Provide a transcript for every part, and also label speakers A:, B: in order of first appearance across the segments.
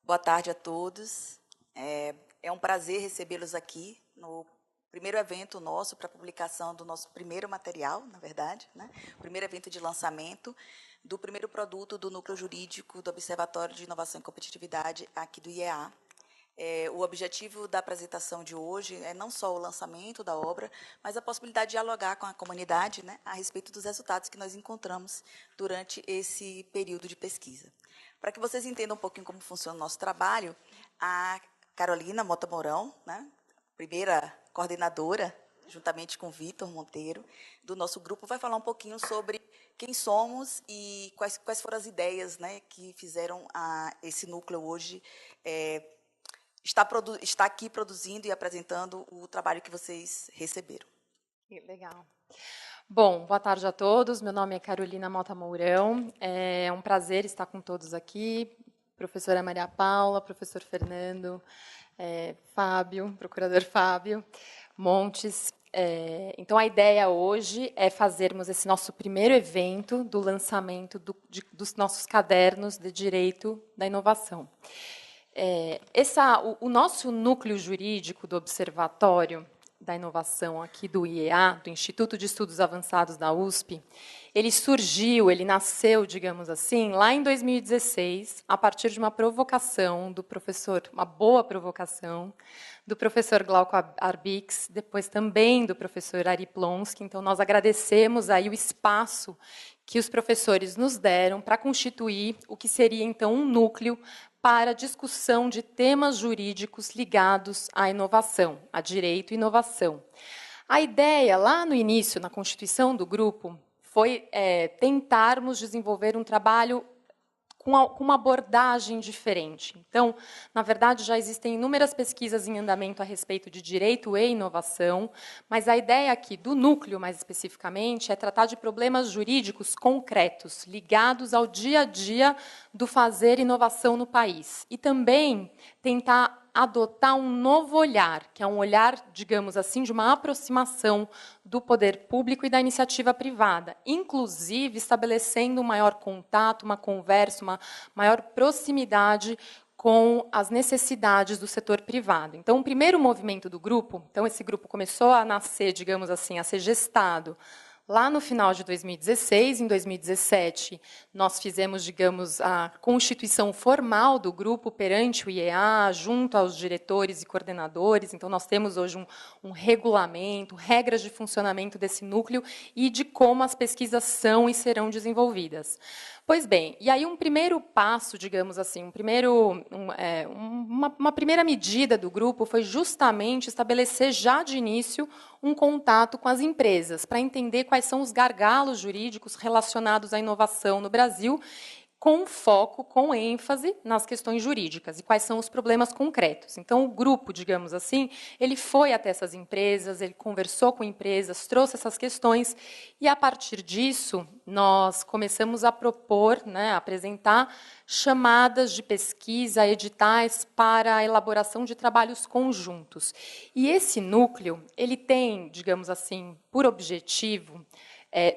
A: Boa tarde a todos. É um prazer recebê-los aqui no primeiro evento nosso para publicação do nosso primeiro material, na verdade, né? O primeiro evento de lançamento do primeiro produto do Núcleo Jurídico do Observatório de Inovação e Competitividade aqui do IEA. O objetivo da apresentação de hoje é não só o lançamento da obra, mas a possibilidade de dialogar com a comunidade, né, a respeito dos resultados que nós encontramos durante esse período de pesquisa. Para que vocês entendam um pouquinho como funciona o nosso trabalho, a Carolina Mota Mourão, né, primeira coordenadora, juntamente com o Vitor Monteiro, do nosso grupo, vai falar um pouquinho sobre quem somos e quais foram as ideias, né, que fizeram esse núcleo hoje está aqui produzindo e apresentando o trabalho que vocês receberam.
B: Legal. Bom, boa tarde a todos. Meu nome é Carolina Mota Mourão. É um prazer estar com todos aqui. Professora Maria Paula, professor Fernando, Fábio, procurador Fábio Montes. Então, a ideia hoje é fazermos esse nosso primeiro evento do lançamento dos nossos cadernos de Direito da Inovação. O nosso núcleo jurídico do Observatório da Inovação aqui do IEA, do Instituto de Estudos Avançados da USP, ele nasceu, digamos assim, lá em 2016, a partir de uma provocação do professor, uma boa provocação, do professor Glauco Arbix, depois também do professor Ari Plonsky. Então, nós agradecemos aí o espaço que os professores nos deram para constituir o que seria, então, um núcleo para discussão de temas jurídicos ligados à inovação, a direito e inovação. A ideia, lá no início, na constituição do grupo, foi tentarmos desenvolver um trabalho com uma abordagem diferente. Então, na verdade, já existem inúmeras pesquisas em andamento a respeito de direito e inovação, mas a ideia aqui do núcleo, mais especificamente, é tratar de problemas jurídicos concretos, ligados ao dia a dia do fazer inovação no país. E também tentar adotar um novo olhar, que é um olhar, digamos assim, de uma aproximação do poder público e da iniciativa privada, inclusive estabelecendo um maior contato, uma conversa, uma maior proximidade com as necessidades do setor privado. Então, o primeiro movimento do grupo, então esse grupo começou a nascer, digamos assim, a ser gestado lá no final de 2016, em 2017, nós fizemos, digamos, a constituição formal do grupo perante o IEA, junto aos diretores e coordenadores. Então, nós temos hoje um regulamento, regras de funcionamento desse núcleo e de como as pesquisas são e serão desenvolvidas. Pois bem, e aí um primeiro passo, digamos assim, uma primeira medida do grupo foi justamente estabelecer já de início um contato com as empresas, para entender quais são os gargalos jurídicos relacionados à inovação no Brasil, com foco, com ênfase nas questões jurídicas e quais são os problemas concretos. Então, o grupo, digamos assim, ele foi até essas empresas, ele conversou com empresas, trouxe essas questões e, a partir disso, nós começamos a propor, a apresentar chamadas de pesquisa, editais para a elaboração de trabalhos conjuntos. E esse núcleo, ele tem, digamos assim, por objetivo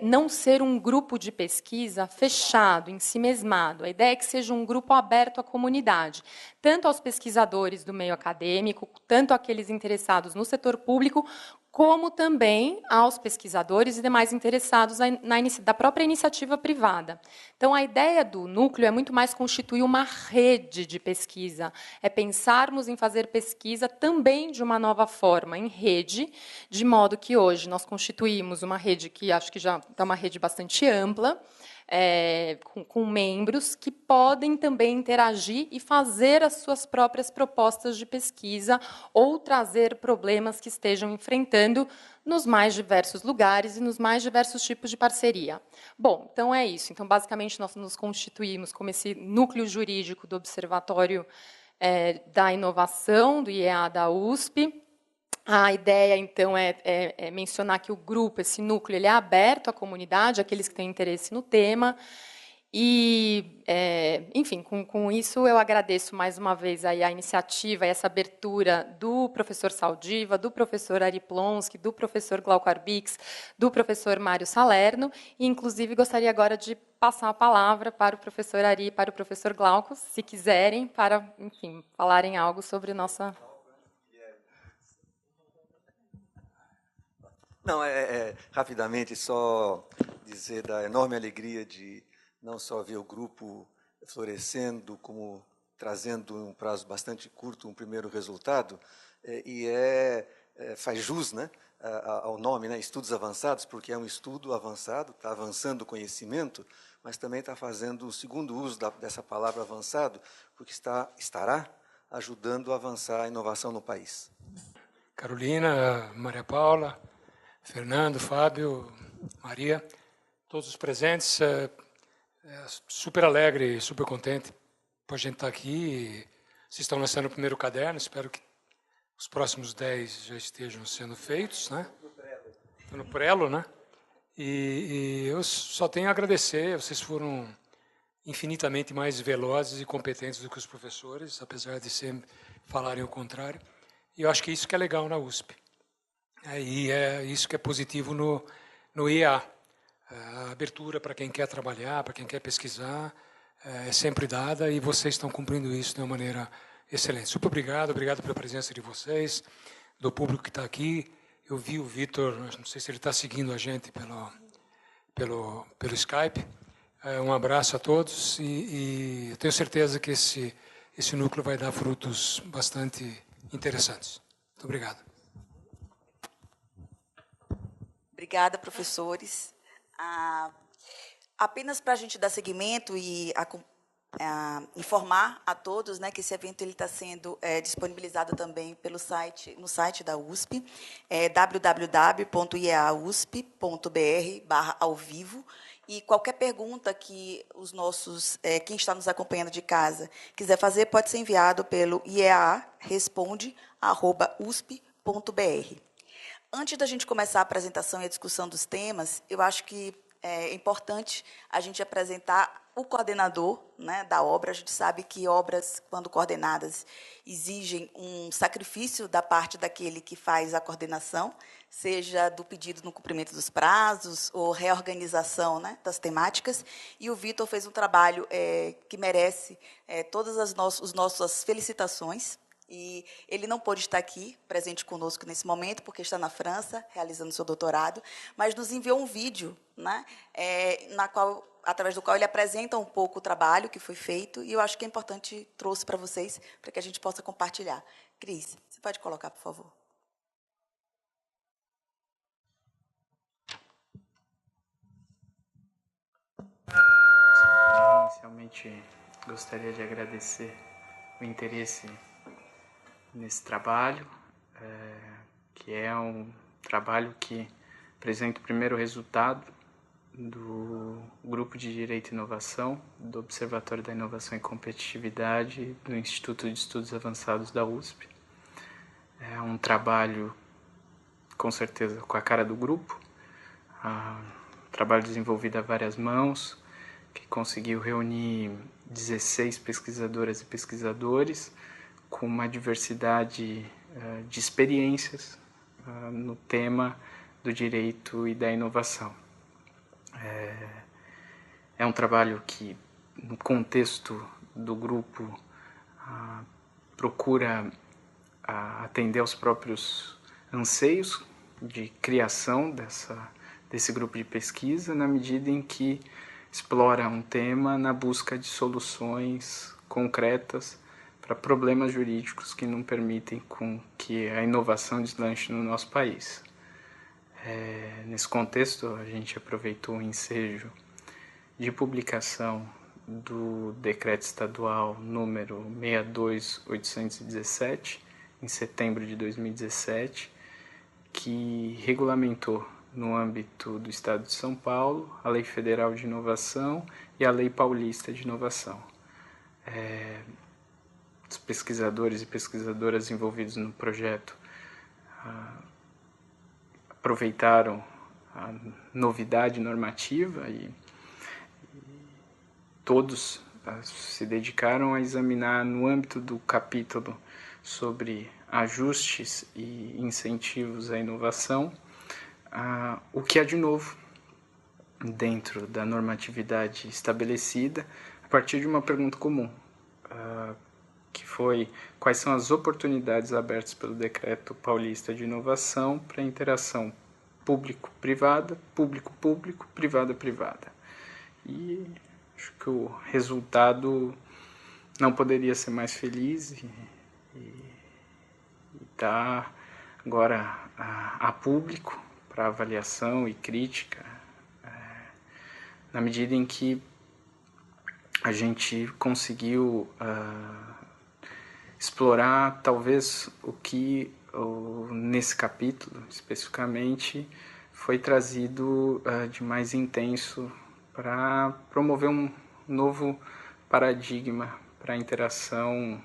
B: não ser um grupo de pesquisa fechado, ensimesmado. A ideia é que seja um grupo aberto à comunidade, tanto aos pesquisadores do meio acadêmico, tanto àqueles interessados no setor público, como também aos pesquisadores e demais interessados da própria iniciativa privada. Então, a ideia do núcleo é muito mais constituir uma rede de pesquisa, é pensarmos em fazer pesquisa também de uma nova forma, em rede, de modo que hoje nós constituímos uma rede que acho que já está uma rede bastante ampla, com membros que podem também interagir e fazer as suas próprias propostas de pesquisa ou trazer problemas que estejam enfrentando nos mais diversos lugares e nos mais diversos tipos de parceria. Bom, então é isso. Então, basicamente, nós nos constituímos como esse núcleo jurídico do Observatório da Inovação, do IEA da USP. A ideia, então, é mencionar que o grupo, esse núcleo, ele é aberto à comunidade, àqueles que têm interesse no tema, E, enfim, com isso eu agradeço mais uma vez aí a iniciativa, essa abertura do professor Saldiva, do professor Ari Plonsky, do professor Glauco Arbix, do professor Mário Salerno, e inclusive gostaria agora de passar a palavra para o professor Ari e para o professor Glauco, se quiserem, para, enfim, falarem algo sobre nossa...
C: Não, rapidamente, só dizer da enorme alegria de não só ver o grupo florescendo, como trazendo em um prazo bastante curto um primeiro resultado, faz jus, né, ao nome, né, Estudos Avançados, porque é um estudo avançado, está avançando o conhecimento, mas também está fazendo o segundo uso dessa palavra avançado, porque estará ajudando a avançar a inovação no país.
D: Carolina, Maria Paula, Fernando, Fábio, Maria, todos os presentes, super alegre, super contente por a gente estar aqui. Vocês estão lançando o primeiro caderno, espero que os próximos 10 já estejam sendo feitos, né? No prelo, né? E eu só tenho a agradecer, vocês foram infinitamente mais velozes e competentes do que os professores, apesar de sempre falarem o contrário. E eu acho que isso que é legal na USP. E é isso que é positivo no IEA. A abertura para quem quer trabalhar, para quem quer pesquisar, é sempre dada e vocês estão cumprindo isso de uma maneira excelente. Super obrigado pela presença de vocês, do público que está aqui. Eu vi o Vitor, não sei se ele está seguindo a gente pelo Skype. Um abraço a todos e eu tenho certeza que esse núcleo vai dar frutos bastante interessantes. Muito obrigado.
A: Obrigada, professores. Apenas para a gente dar seguimento e informar a todos, né, que esse evento está sendo disponibilizado também no site da USP, www.ieausp.br/ao-vivo. E qualquer pergunta que quem está nos acompanhando de casa quiser fazer, pode ser enviado pelo iearesponde@usp.br. Antes da gente começar a apresentação e a discussão dos temas, eu acho que é importante a gente apresentar o coordenador, né, da obra. A gente sabe que obras, quando coordenadas, exigem um sacrifício da parte daquele que faz a coordenação, seja do pedido no cumprimento dos prazos ou reorganização, né, das temáticas. E o Vitor fez um trabalho que merece todas as nossas felicitações. E ele não pôde estar aqui, presente conosco nesse momento, porque está na França, realizando seu doutorado, mas nos enviou um vídeo, né, através do qual ele apresenta um pouco o trabalho que foi feito, e eu acho que é importante, trouxe para vocês, para que a gente possa compartilhar. Cris, você pode colocar, por favor?
E: Inicialmente, gostaria de agradecer o interesse nesse trabalho, que é um trabalho que apresenta o primeiro resultado do Grupo de Direito e Inovação, do Observatório da Inovação e Competitividade do Instituto de Estudos Avançados da USP. É um trabalho, com certeza, com a cara do grupo, trabalho desenvolvido a várias mãos, que conseguiu reunir 16 pesquisadoras e pesquisadores, com uma diversidade de experiências no tema do direito e da inovação. É um trabalho que, no contexto do grupo, procura atender aos próprios anseios de criação desse grupo de pesquisa, na medida em que explora um tema na busca de soluções concretas para problemas jurídicos que não permitem com que a inovação deslanche no nosso país. Nesse contexto, a gente aproveitou o ensejo de publicação do Decreto Estadual número 62817, em setembro de 2017, que regulamentou, no âmbito do Estado de São Paulo, a Lei Federal de Inovação e a Lei Paulista de Inovação. Os pesquisadores e pesquisadoras envolvidos no projeto aproveitaram a novidade normativa e todos se dedicaram a examinar, no âmbito do capítulo sobre ajustes e incentivos à inovação, o que há de novo dentro da normatividade estabelecida, a partir de uma pergunta comum, que foi: quais são as oportunidades abertas pelo Decreto Paulista de Inovação para a interação público-privada, público-público, privada-privada. E acho que o resultado não poderia ser mais feliz e está agora a público para avaliação e crítica, na medida em que a gente conseguiu explorar talvez o que nesse capítulo especificamente foi trazido de mais intenso para promover um novo paradigma para a interação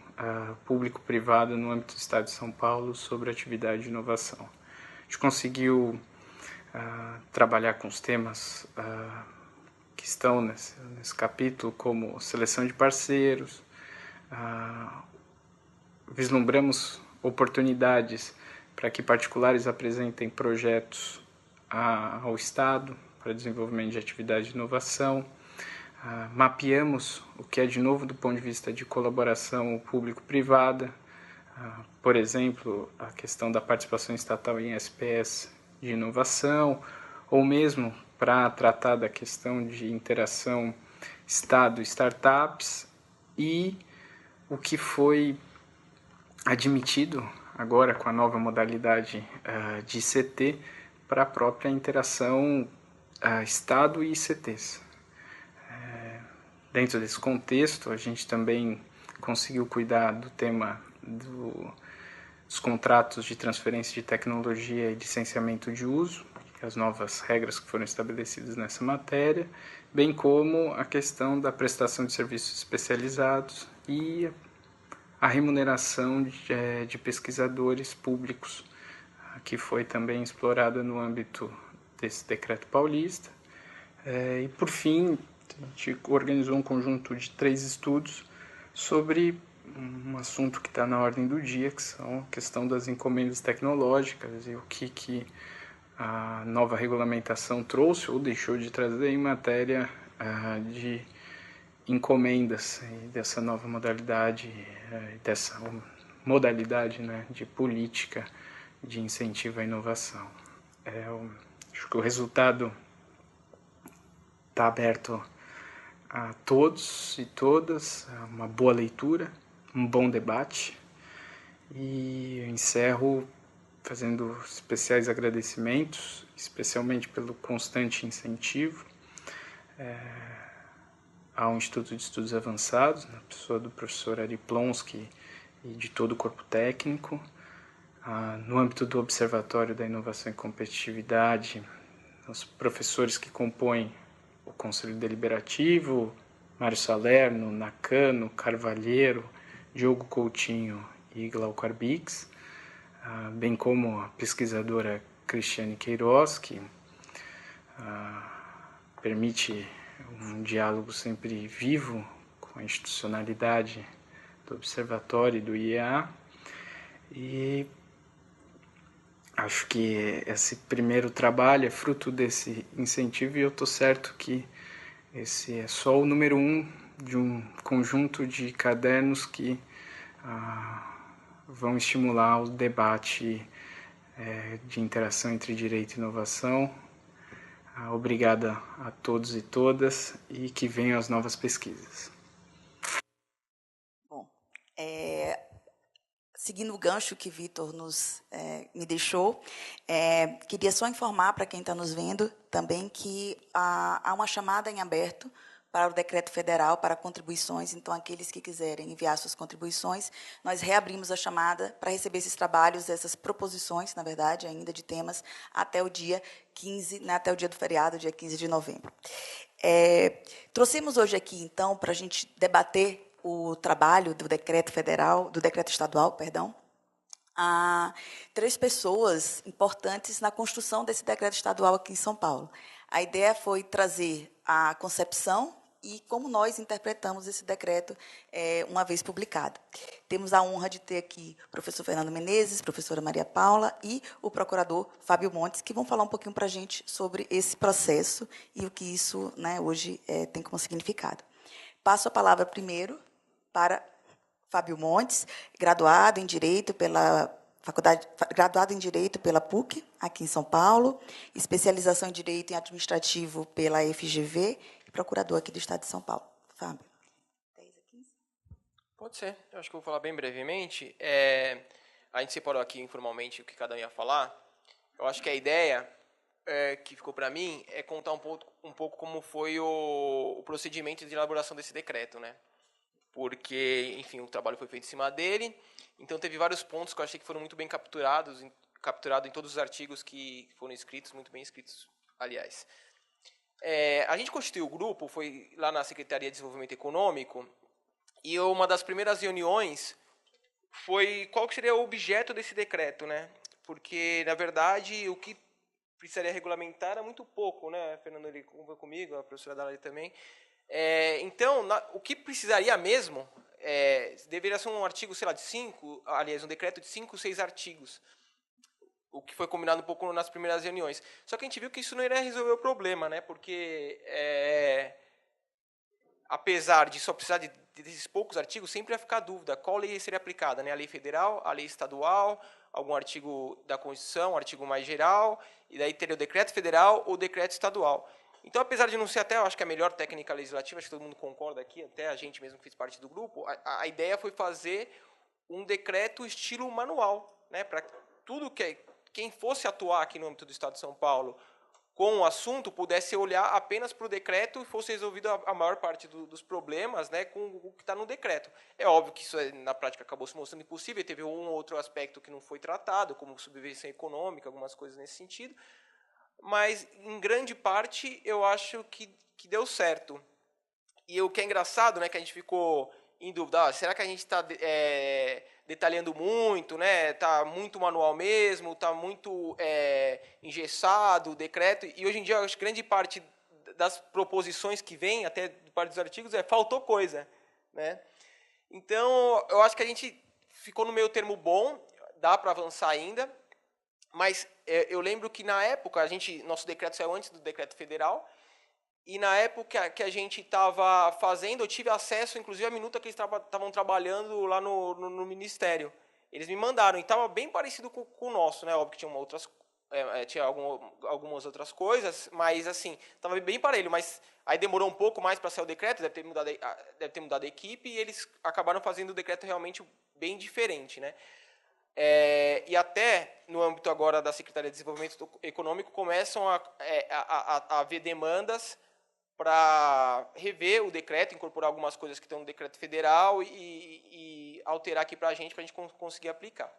E: público-privada no âmbito do Estado de São Paulo sobre atividade de inovação. A gente conseguiu trabalhar com os temas que estão nesse capítulo, como seleção de parceiros, vislumbramos oportunidades para que particulares apresentem projetos ao Estado para desenvolvimento de atividade de inovação, mapeamos o que é de novo do ponto de vista de colaboração público-privada, por exemplo, a questão da participação estatal em SPS de inovação, ou mesmo para tratar da questão de interação Estado-startups, e o que foi admitido agora com a nova modalidade de ICT para a própria interação Estado e ICTs. Dentro desse contexto, a gente também conseguiu cuidar do tema dos contratos de transferência de tecnologia e licenciamento de uso, as novas regras que foram estabelecidas nessa matéria, bem como a questão da prestação de serviços especializados e a remuneração de pesquisadores públicos, que foi também explorada no âmbito desse decreto paulista. E, por fim, a gente organizou um conjunto de 3 estudos sobre um assunto que está na ordem do dia, que são a questão das encomendas tecnológicas e o que a nova regulamentação trouxe ou deixou de trazer em matéria de encomendas e dessa nova modalidade, dessa modalidade, né, de política de incentivo à inovação. Acho que o resultado está aberto a todos e todas, uma boa leitura, um bom debate, e eu encerro fazendo especiais agradecimentos, especialmente pelo constante incentivo ao Instituto de Estudos Avançados, na pessoa do professor Ari Plonsky e de todo o corpo técnico, no âmbito do Observatório da Inovação e Competitividade, os professores que compõem o Conselho Deliberativo, Mário Salerno, Nakano, Carvalheiro, Diogo Coutinho e Glauco Arbix, bem como a pesquisadora Cristiane Queiroz, que permite um diálogo sempre vivo com a institucionalidade do Observatório e do IEA. E acho que esse primeiro trabalho é fruto desse incentivo, e eu estou certo que esse é só o número 1 de um conjunto de cadernos que vão estimular o debate de interação entre direito e inovação. Obrigada a todos e todas, e que venham as novas pesquisas.
A: Bom, seguindo o gancho que Vitor me deixou, queria só informar para quem está nos vendo também que há uma chamada em aberto para o decreto federal para contribuições. Então, aqueles que quiserem enviar suas contribuições, nós reabrimos a chamada para receber esses trabalhos, essas proposições, na verdade, ainda de temas, até o dia 15, né, até o dia do feriado, dia 15 de novembro. Trouxemos hoje aqui, então, para a gente debater o trabalho do decreto federal, do decreto estadual, perdão, a 3 pessoas importantes na construção desse decreto estadual aqui em São Paulo. A ideia foi trazer a concepção e como nós interpretamos esse decreto uma vez publicado. Temos a honra de ter aqui o professor Fernando Menezes, professora Maria Paula e o procurador Fábio Montes, que vão falar um pouquinho para a gente sobre esse processo e o que isso, né, hoje tem como significado. Passo a palavra primeiro para Fábio Montes, graduado em Direito pela PUC, aqui em São Paulo, especialização em Direito Administrativo pela FGV e procurador aqui do Estado de São Paulo. Fábio. 10 a 15?
F: Pode ser. Eu acho que eu vou falar bem brevemente. A gente separou aqui informalmente o que cada um ia falar. Eu acho que a ideia que ficou para mim é contar um pouco como foi o procedimento de elaboração desse decreto, né? Porque, enfim, o trabalho foi feito em cima dele, então teve vários pontos que eu achei que foram muito bem capturados em todos os artigos que foram escritos, muito bem escritos, aliás. A gente constituiu o grupo, foi lá na Secretaria de Desenvolvimento Econômico, e uma das primeiras reuniões foi qual que seria o objeto desse decreto, né? Porque, na verdade, o que precisaria regulamentar era muito pouco, né? Fernando, ele conversou comigo, a professora Dalari também. Então, o que precisaria mesmo deveria ser um artigo, sei lá, de 5, aliás, um decreto de 5, 6 artigos, o que foi combinado um pouco nas primeiras reuniões. Só que a gente viu que isso não iria resolver o problema, né? Porque, apesar de só precisar desses poucos artigos, sempre ia ficar dúvida qual lei seria aplicada, né? A lei federal, a lei estadual, algum artigo da Constituição, um artigo mais geral, e daí teria o decreto federal ou o decreto estadual. Então, apesar de não ser até, eu acho que a melhor técnica legislativa, acho que todo mundo concorda aqui, até a gente mesmo que fez parte do grupo, a ideia foi fazer um decreto estilo manual, né, para tudo que quem fosse atuar aqui no âmbito do Estado de São Paulo com o assunto pudesse olhar apenas para o decreto e fosse resolvido a maior parte dos problemas, né, com o que está no decreto. É óbvio que isso na prática acabou se mostrando impossível, teve um ou outro aspecto que não foi tratado, como subvenção econômica, algumas coisas nesse sentido, mas, em grande parte, eu acho que deu certo. E o que é engraçado, né, que a gente ficou em dúvida, será que a gente está detalhando muito, né, está muito manual mesmo, está muito engessado o decreto, e hoje em dia, eu acho que grande parte das proposições que vem, até de parte dos artigos, faltou coisa, né? Então, eu acho que a gente ficou no meio termo bom, dá para avançar ainda, mas eu lembro que, na época, nosso decreto saiu antes do decreto federal, e na época que a gente estava fazendo, eu tive acesso, inclusive, à minuta que eles estavam trabalhando lá no Ministério. Eles me mandaram, e estava bem parecido com o nosso, né? Óbvio que tinha algumas outras coisas, mas, assim, estava bem parelho. Mas aí demorou um pouco mais para sair o decreto, deve ter mudado a equipe, e eles acabaram fazendo o decreto realmente bem diferente, né? E até no âmbito agora da Secretaria de Desenvolvimento Econômico começam a haver demandas para rever o decreto, incorporar algumas coisas que estão no decreto federal e alterar aqui para a gente conseguir aplicar.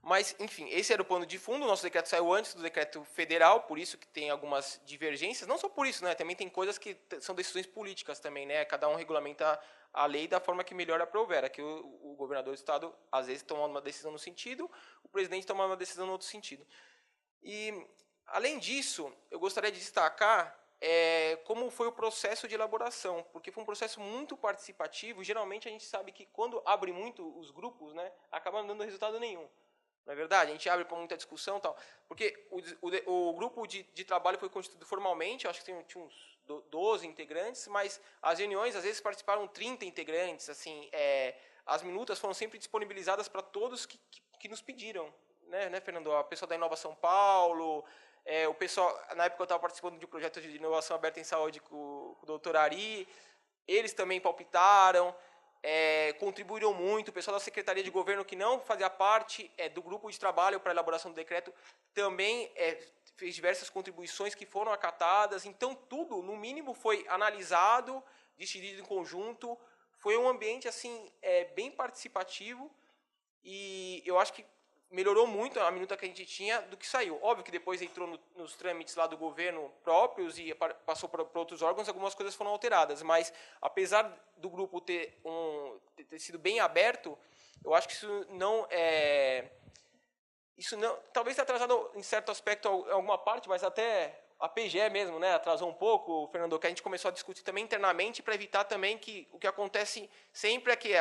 F: Mas, enfim, esse era o plano de fundo. O nosso decreto saiu antes do decreto federal, por isso que tem algumas divergências. Não só por isso, né? Também tem coisas que são decisões políticas também, né? Cada um regulamenta a lei da forma que melhor aprouver. Aqui o governador do estado, às vezes, toma uma decisão no sentido, o presidente toma uma decisão no outro sentido. E, além disso, eu gostaria de destacar como foi o processo de elaboração, porque foi um processo muito participativo. Geralmente, a gente sabe que quando abre muito os grupos, né, acaba não dando resultado nenhum. Não é verdade? A gente abre para muita discussão e tal. Porque o grupo de trabalho foi constituído formalmente, eu acho que tinha uns 12 integrantes, mas as reuniões, às vezes, participaram 30 integrantes. Assim, as minutas foram sempre disponibilizadas para todos que nos pediram. Né, Fernando? A pessoa da Inova São Paulo, o pessoal, na época eu estava participando de um projeto de inovação aberta em saúde com o doutor Ari, eles também palpitaram, contribuíram muito. O pessoal da Secretaria de Governo, que não fazia parte do grupo de trabalho para a elaboração do decreto, também fez diversas contribuições que foram acatadas. Então, tudo, no mínimo, foi analisado, decidido em conjunto. Foi um ambiente assim, bem participativo, e eu acho que melhorou muito a minuta que a gente tinha do que saiu. Óbvio que depois entrou nos trâmites lá do governo próprios e passou para outros órgãos, algumas coisas foram alteradas, mas apesar do grupo ter sido bem aberto, eu acho que isso não talvez tenha atrasado em certo aspecto alguma parte, mas até a PGE mesmo, né, atrasou um pouco, Fernando, que a gente começou a discutir também internamente para evitar também que o que acontece sempre é que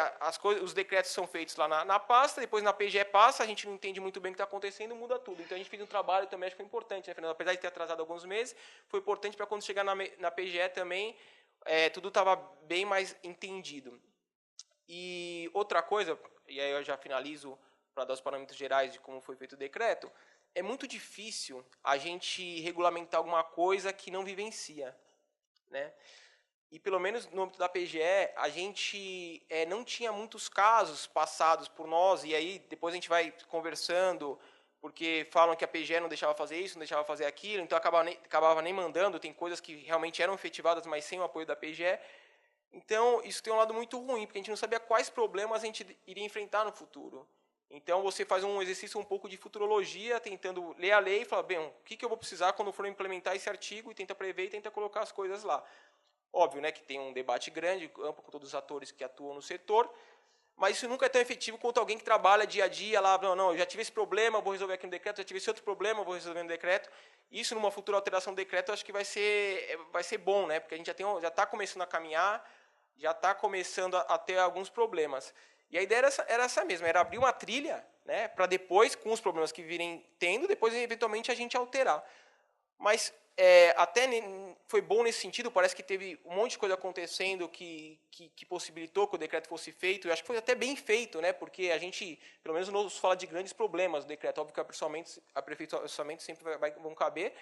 F: os decretos são feitos lá na pasta, depois na PGE passa, a gente não entende muito bem o que está acontecendo, muda tudo. Então a gente fez um trabalho também, acho que foi importante, né, Fernando? Apesar de ter atrasado alguns meses, foi importante para quando chegar na PGE também, tudo estava bem mais entendido. E outra coisa, e aí eu já finalizo para dar os parâmetros gerais de como foi feito o decreto, é muito difícil a gente regulamentar alguma coisa que não vivencia, né? E pelo menos no âmbito da PGE, a gente não tinha muitos casos passados por nós, e aí depois a gente vai conversando, porque falam que a PGE não deixava fazer isso, não deixava fazer aquilo, então acabava nem mandando, tem coisas que realmente eram efetivadas, mas sem o apoio da PGE. Então, isso tem um lado muito ruim, porque a gente não sabia quais problemas a gente iria enfrentar no futuro. Então, você faz um exercício um pouco de futurologia, tentando ler a lei e falar, bem, o que eu vou precisar quando for implementar esse artigo, e tenta prever e tenta colocar as coisas lá. Óbvio, né, que tem um debate grande, amplo, com todos os atores que atuam no setor, mas isso nunca é tão efetivo quanto alguém que trabalha dia a dia lá, não, eu já tive esse problema, vou resolver aqui no decreto, já tive esse outro problema, vou resolver no decreto. Isso, numa futura alteração do decreto, eu acho que vai ser bom, né, porque a gente já está começando a caminhar, já está começando a ter alguns problemas. E a ideia era essa mesma, era abrir uma trilha, né, para depois, com os problemas que virem tendo, depois, eventualmente, a gente alterar. Mas até foi bom nesse sentido, parece que teve um monte de coisa acontecendo que possibilitou que o decreto fosse feito, e acho que foi até bem feito, né, porque a gente, pelo menos, não fala de grandes problemas do decreto, óbvio que a aperfeiçoamento sempre vão caber,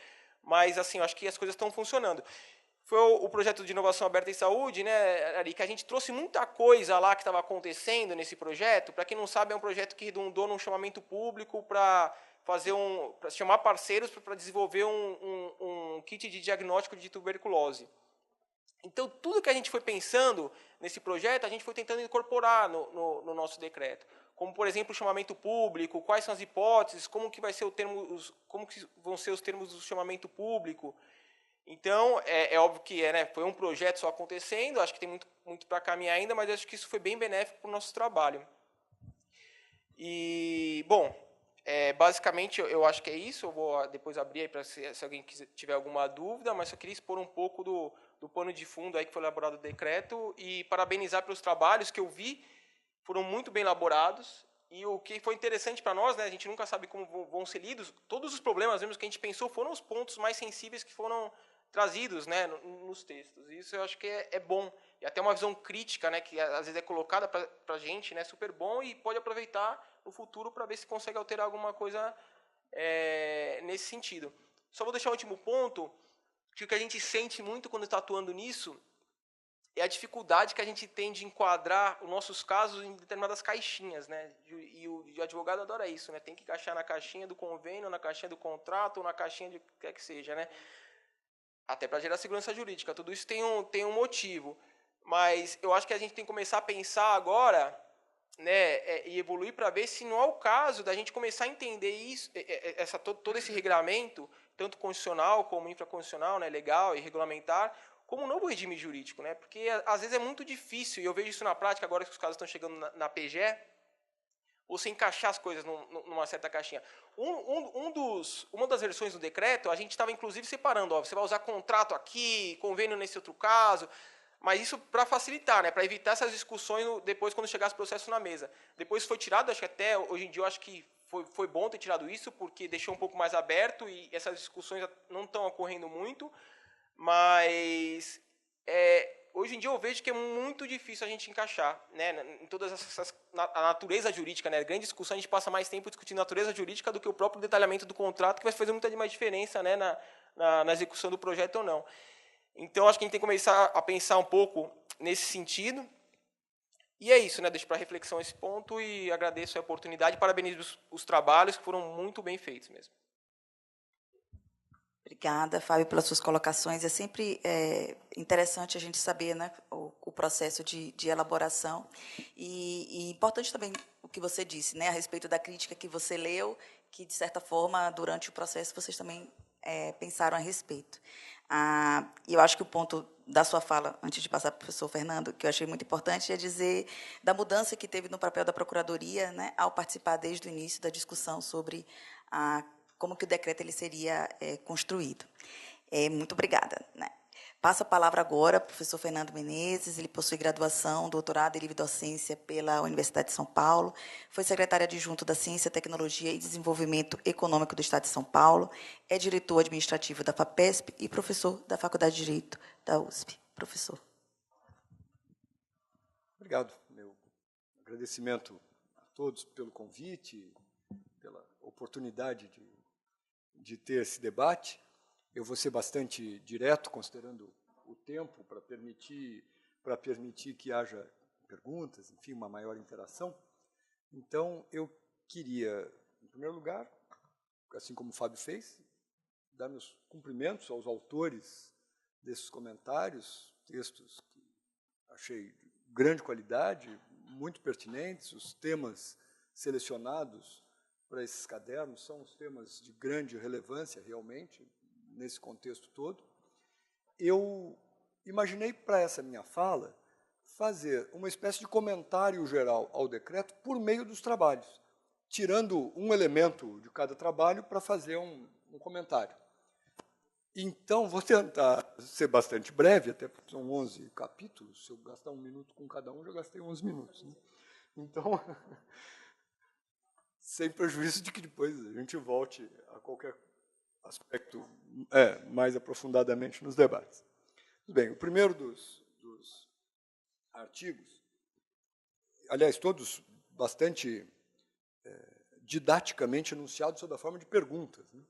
F: mas, assim, eu acho que as coisas estão funcionando. Foi o projeto de inovação aberta em saúde, né, Ari, que a gente trouxe muita coisa lá que estava acontecendo nesse projeto. Para quem não sabe, é um projeto que redundou num chamamento público para chamar parceiros para desenvolver um kit de diagnóstico de tuberculose. Então, tudo que a gente foi pensando nesse projeto, a gente foi tentando incorporar no nosso decreto. Como, por exemplo, o chamamento público, quais são as hipóteses, como que vão ser os termos do chamamento público. Então, é óbvio que né, foi um projeto só acontecendo, acho que tem muito para caminhar ainda, mas acho que isso foi bem benéfico para o nosso trabalho. E, bom, basicamente eu acho que é isso, eu vou depois abrir aí para se alguém tiver alguma dúvida, mas só queria expor um pouco do pano de fundo aí que foi elaborado o decreto e parabenizar pelos trabalhos que eu vi, foram muito bem elaborados. E o que foi interessante para nós, né, a gente nunca sabe como vão ser lidos, todos os problemas mesmo que a gente pensou foram os pontos mais sensíveis que foram trazidos, né, nos textos. Isso eu acho que é bom. E até uma visão crítica, né, que às vezes é colocada para a gente, né, super bom, e pode aproveitar no futuro para ver se consegue alterar alguma coisa nesse sentido. Só vou deixar o último ponto, que o que a gente sente muito quando está atuando nisso é a dificuldade que a gente tem de enquadrar os nossos casos em determinadas caixinhas, né? E o advogado adora isso, né? Tem que encaixar na caixinha do convênio, na caixinha do contrato, ou na caixinha de quer que seja, né? Até para gerar segurança jurídica. Tudo isso tem um motivo. Mas eu acho que a gente tem que começar a pensar agora, né, e evoluir para ver se não é o caso da gente começar a entender isso, todo esse regramento, tanto constitucional como infraconstitucional, né, legal e regulamentar, como um novo regime jurídico, né? Porque às vezes é muito difícil, e eu vejo isso na prática agora que os casos estão chegando na PGE, você encaixar as coisas numa certa caixinha. Uma das versões do decreto, a gente estava inclusive separando, você vai usar contrato aqui, convênio nesse outro caso, mas isso para facilitar, né? Para evitar essas discussões depois quando chegasse o processo na mesa. Depois foi tirado, acho que até hoje em dia eu acho que foi bom ter tirado isso, porque deixou um pouco mais aberto e essas discussões não estão ocorrendo muito. Mas hoje em dia eu vejo que é muito difícil a gente encaixar, né, em todas a natureza jurídica, né, grande discussão, a gente passa mais tempo discutindo a natureza jurídica do que o próprio detalhamento do contrato, que vai fazer muita mais diferença, né, na execução do projeto ou não. Então, acho que a gente tem que começar a pensar um pouco nesse sentido. E é isso, né, deixo para reflexão esse ponto e agradeço a oportunidade e parabenizo os trabalhos que foram muito bem feitos mesmo.
A: Obrigada, Fábio, pelas suas colocações. É sempre interessante a gente saber, né, o processo de elaboração. E importante também o que você disse, né, a respeito da crítica que você leu, que, de certa forma, durante o processo, vocês também pensaram a respeito. E eu acho que o ponto da sua fala, antes de passar para o professor Fernando, que eu achei muito importante, é dizer da mudança que teve no papel da Procuradoria, né, ao participar desde o início da discussão sobre como que o decreto ele seria construído. Muito obrigada, né? Passo a palavra agora ao professor Fernando Menezes. Ele possui graduação, doutorado em livre docência pela Universidade de São Paulo. Foi secretário adjunto da Ciência, Tecnologia e Desenvolvimento Econômico do Estado de São Paulo. É diretor administrativo da FAPESP e professor da Faculdade de Direito da USP. Professor.
G: Obrigado. Meu agradecimento a todos pelo convite, pela oportunidade de ter esse debate. Eu vou ser bastante direto, considerando o tempo, para permitir que haja perguntas, enfim, uma maior interação. Então, eu queria, em primeiro lugar, assim como o Fábio fez, dar meus cumprimentos aos autores desses comentários, textos que achei de grande qualidade, muito pertinentes. Os temas selecionados para esses cadernos são os temas de grande relevância, realmente, nesse contexto todo. Eu imaginei para essa minha fala fazer uma espécie de comentário geral ao decreto por meio dos trabalhos, tirando um elemento de cada trabalho para fazer um comentário. Então, vou tentar ser bastante breve, até porque são 11 capítulos. Se eu gastar 1 minuto com cada um, já gastei 11 minutos. Né? Então, sem prejuízo de que depois a gente volte a qualquer aspecto mais aprofundadamente nos debates. Bem, o primeiro dos artigos, aliás, todos bastante didaticamente enunciados sob a forma de perguntas, né?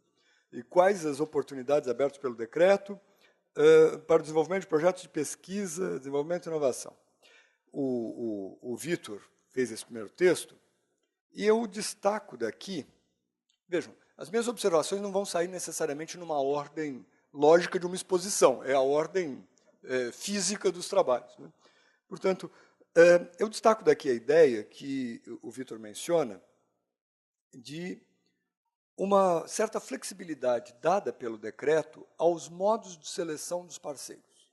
G: E quais as oportunidades abertas pelo decreto para o desenvolvimento de projetos de pesquisa, desenvolvimento e inovação. O Vitor fez esse primeiro texto, e eu destaco daqui, vejam, as minhas observações não vão sair necessariamente numa ordem lógica de uma exposição, é a ordem física dos trabalhos. Né? Portanto, eu destaco daqui a ideia que o Vitor menciona de uma certa flexibilidade dada pelo decreto aos modos de seleção dos parceiros.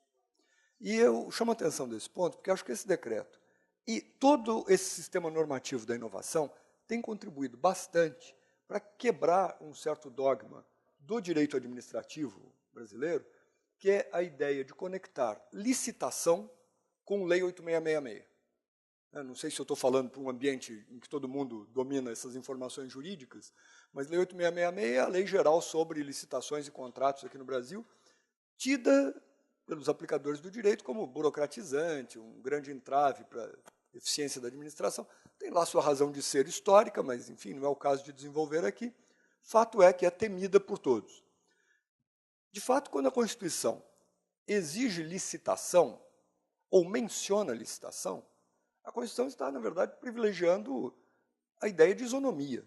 G: E eu chamo a atenção desse ponto porque acho que esse decreto e todo esse sistema normativo da inovação tem contribuído bastante para quebrar um certo dogma do direito administrativo brasileiro, que é a ideia de conectar licitação com Lei 8666. Eu não sei se eu estou falando para um ambiente em que todo mundo domina essas informações jurídicas, mas Lei 8666 é a lei geral sobre licitações e contratos aqui no Brasil, tida pelos aplicadores do direito como burocratizante, um grande entrave para a eficiência da administração. Tem lá sua razão de ser histórica, mas, enfim, não é o caso de desenvolver aqui. Fato é que é temida por todos. De fato, quando a Constituição exige licitação, ou menciona licitação, a Constituição está, na verdade, privilegiando a ideia de isonomia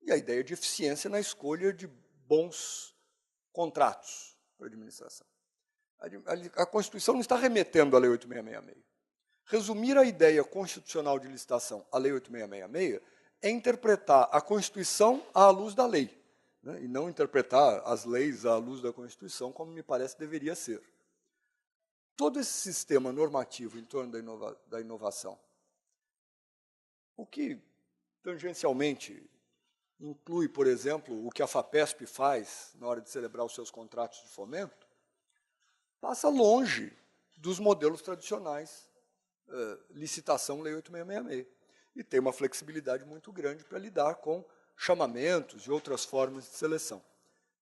G: e a ideia de eficiência na escolha de bons contratos para a administração. A Constituição não está remetendo à Lei 8666. Resumir a ideia constitucional de licitação à Lei 8666 é interpretar a Constituição à luz da lei, né, e não interpretar as leis à luz da Constituição, como me parece deveria ser. Todo esse sistema normativo em torno da inovação, o que tangencialmente inclui, por exemplo, o que a FAPESP faz na hora de celebrar os seus contratos de fomento, passa longe dos modelos tradicionais, licitação, Lei 8666, e tem uma flexibilidade muito grande para lidar com chamamentos e outras formas de seleção.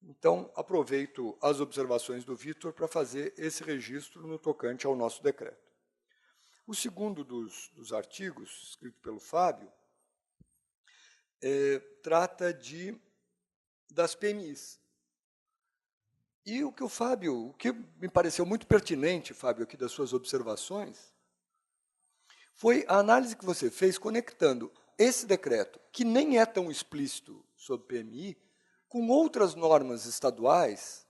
G: Então, aproveito as observações do Vitor para fazer esse registro no tocante ao nosso decreto. O segundo dos artigos, escrito pelo Fábio, trata das PMIs. E o que me pareceu muito pertinente, Fábio, aqui das suas observações, foi a análise que você fez conectando esse decreto, que nem é tão explícito sobre PMI, com outras normas estaduais,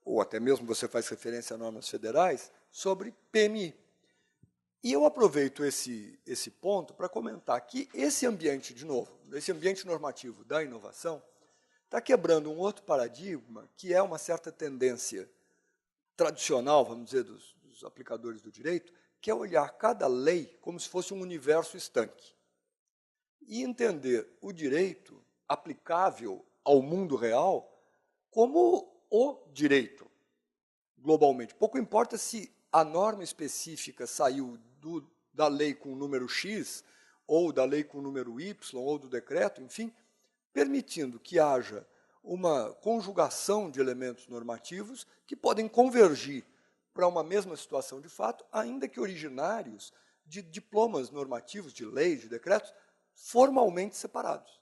G: ou até mesmo você faz referência a normas federais, sobre PMI. E eu aproveito esse ponto para comentar que esse ambiente, de novo, esse ambiente normativo da inovação, está quebrando um outro paradigma, que é uma certa tendência tradicional, vamos dizer, dos aplicadores do direito, que é olhar cada lei como se fosse um universo estanque. E entender o direito aplicável ao mundo real como o direito, globalmente. Pouco importa se a norma específica saiu da lei com o número X, ou da lei com o número Y, ou do decreto, enfim, permitindo que haja uma conjugação de elementos normativos que podem convergir para uma mesma situação de fato, ainda que originários de diplomas normativos, de leis, de decretos, formalmente separados.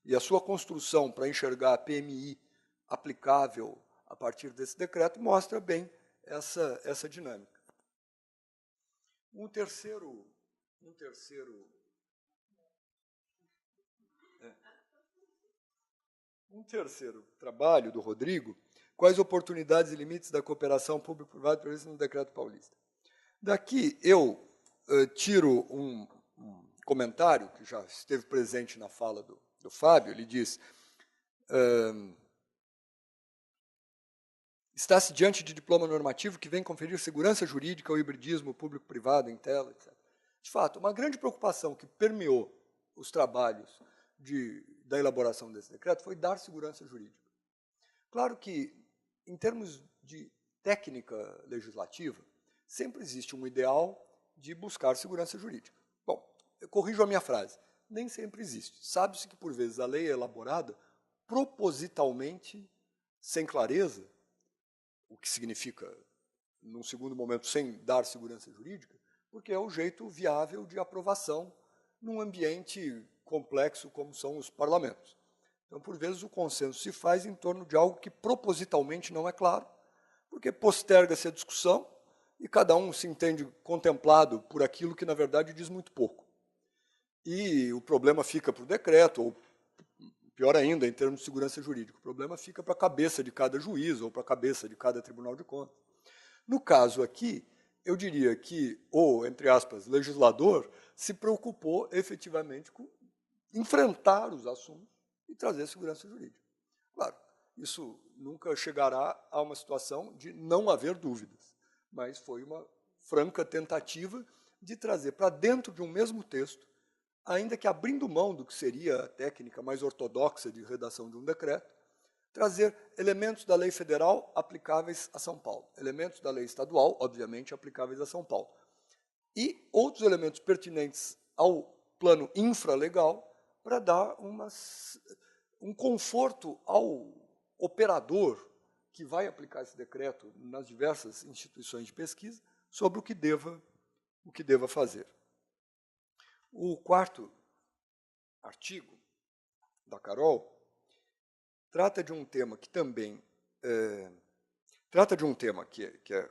G: E a sua construção para enxergar a PMI aplicável a partir desse decreto mostra bem essa dinâmica. Um terceiro trabalho do Rodrigo, quais oportunidades e limites da cooperação público-privada previstas no Decreto Paulista. Daqui eu tiro um comentário que já esteve presente na fala do Fábio. Ele diz: está-se diante de diploma normativo que vem conferir segurança jurídica ao hibridismo público-privado, em tela, etc. De fato, uma grande preocupação que permeou os trabalhos da elaboração desse decreto foi dar segurança jurídica. Claro que, em termos de técnica legislativa, sempre existe um ideal de buscar segurança jurídica. Bom, eu corrijo a minha frase. Nem sempre existe. Sabe-se que, por vezes, a lei é elaborada propositalmente sem clareza, o que significa, num segundo momento, sem dar segurança jurídica, porque é o jeito viável de aprovação num ambiente complexo como são os parlamentos. Então, por vezes, o consenso se faz em torno de algo que propositalmente não é claro, porque posterga-se a discussão e cada um se entende contemplado por aquilo que, na verdade, diz muito pouco. E o problema fica para o decreto, ou, pior ainda, em termos de segurança jurídica, o problema fica para a cabeça de cada juiz ou para a cabeça de cada tribunal de contas. No caso aqui, eu diria que o, entre aspas, legislador se preocupou efetivamente com enfrentar os assuntos e trazer segurança jurídica. Claro, isso nunca chegará a uma situação de não haver dúvidas, mas foi uma franca tentativa de trazer para dentro de um mesmo texto, ainda que abrindo mão do que seria a técnica mais ortodoxa de redação de um decreto, trazer elementos da lei federal aplicáveis a São Paulo, elementos da lei estadual, obviamente, aplicáveis a São Paulo, e outros elementos pertinentes ao plano infralegal para dar um conforto ao operador que vai aplicar esse decreto nas diversas instituições de pesquisa sobre o que deva fazer. O quarto artigo da Carol trata de um tema que também que é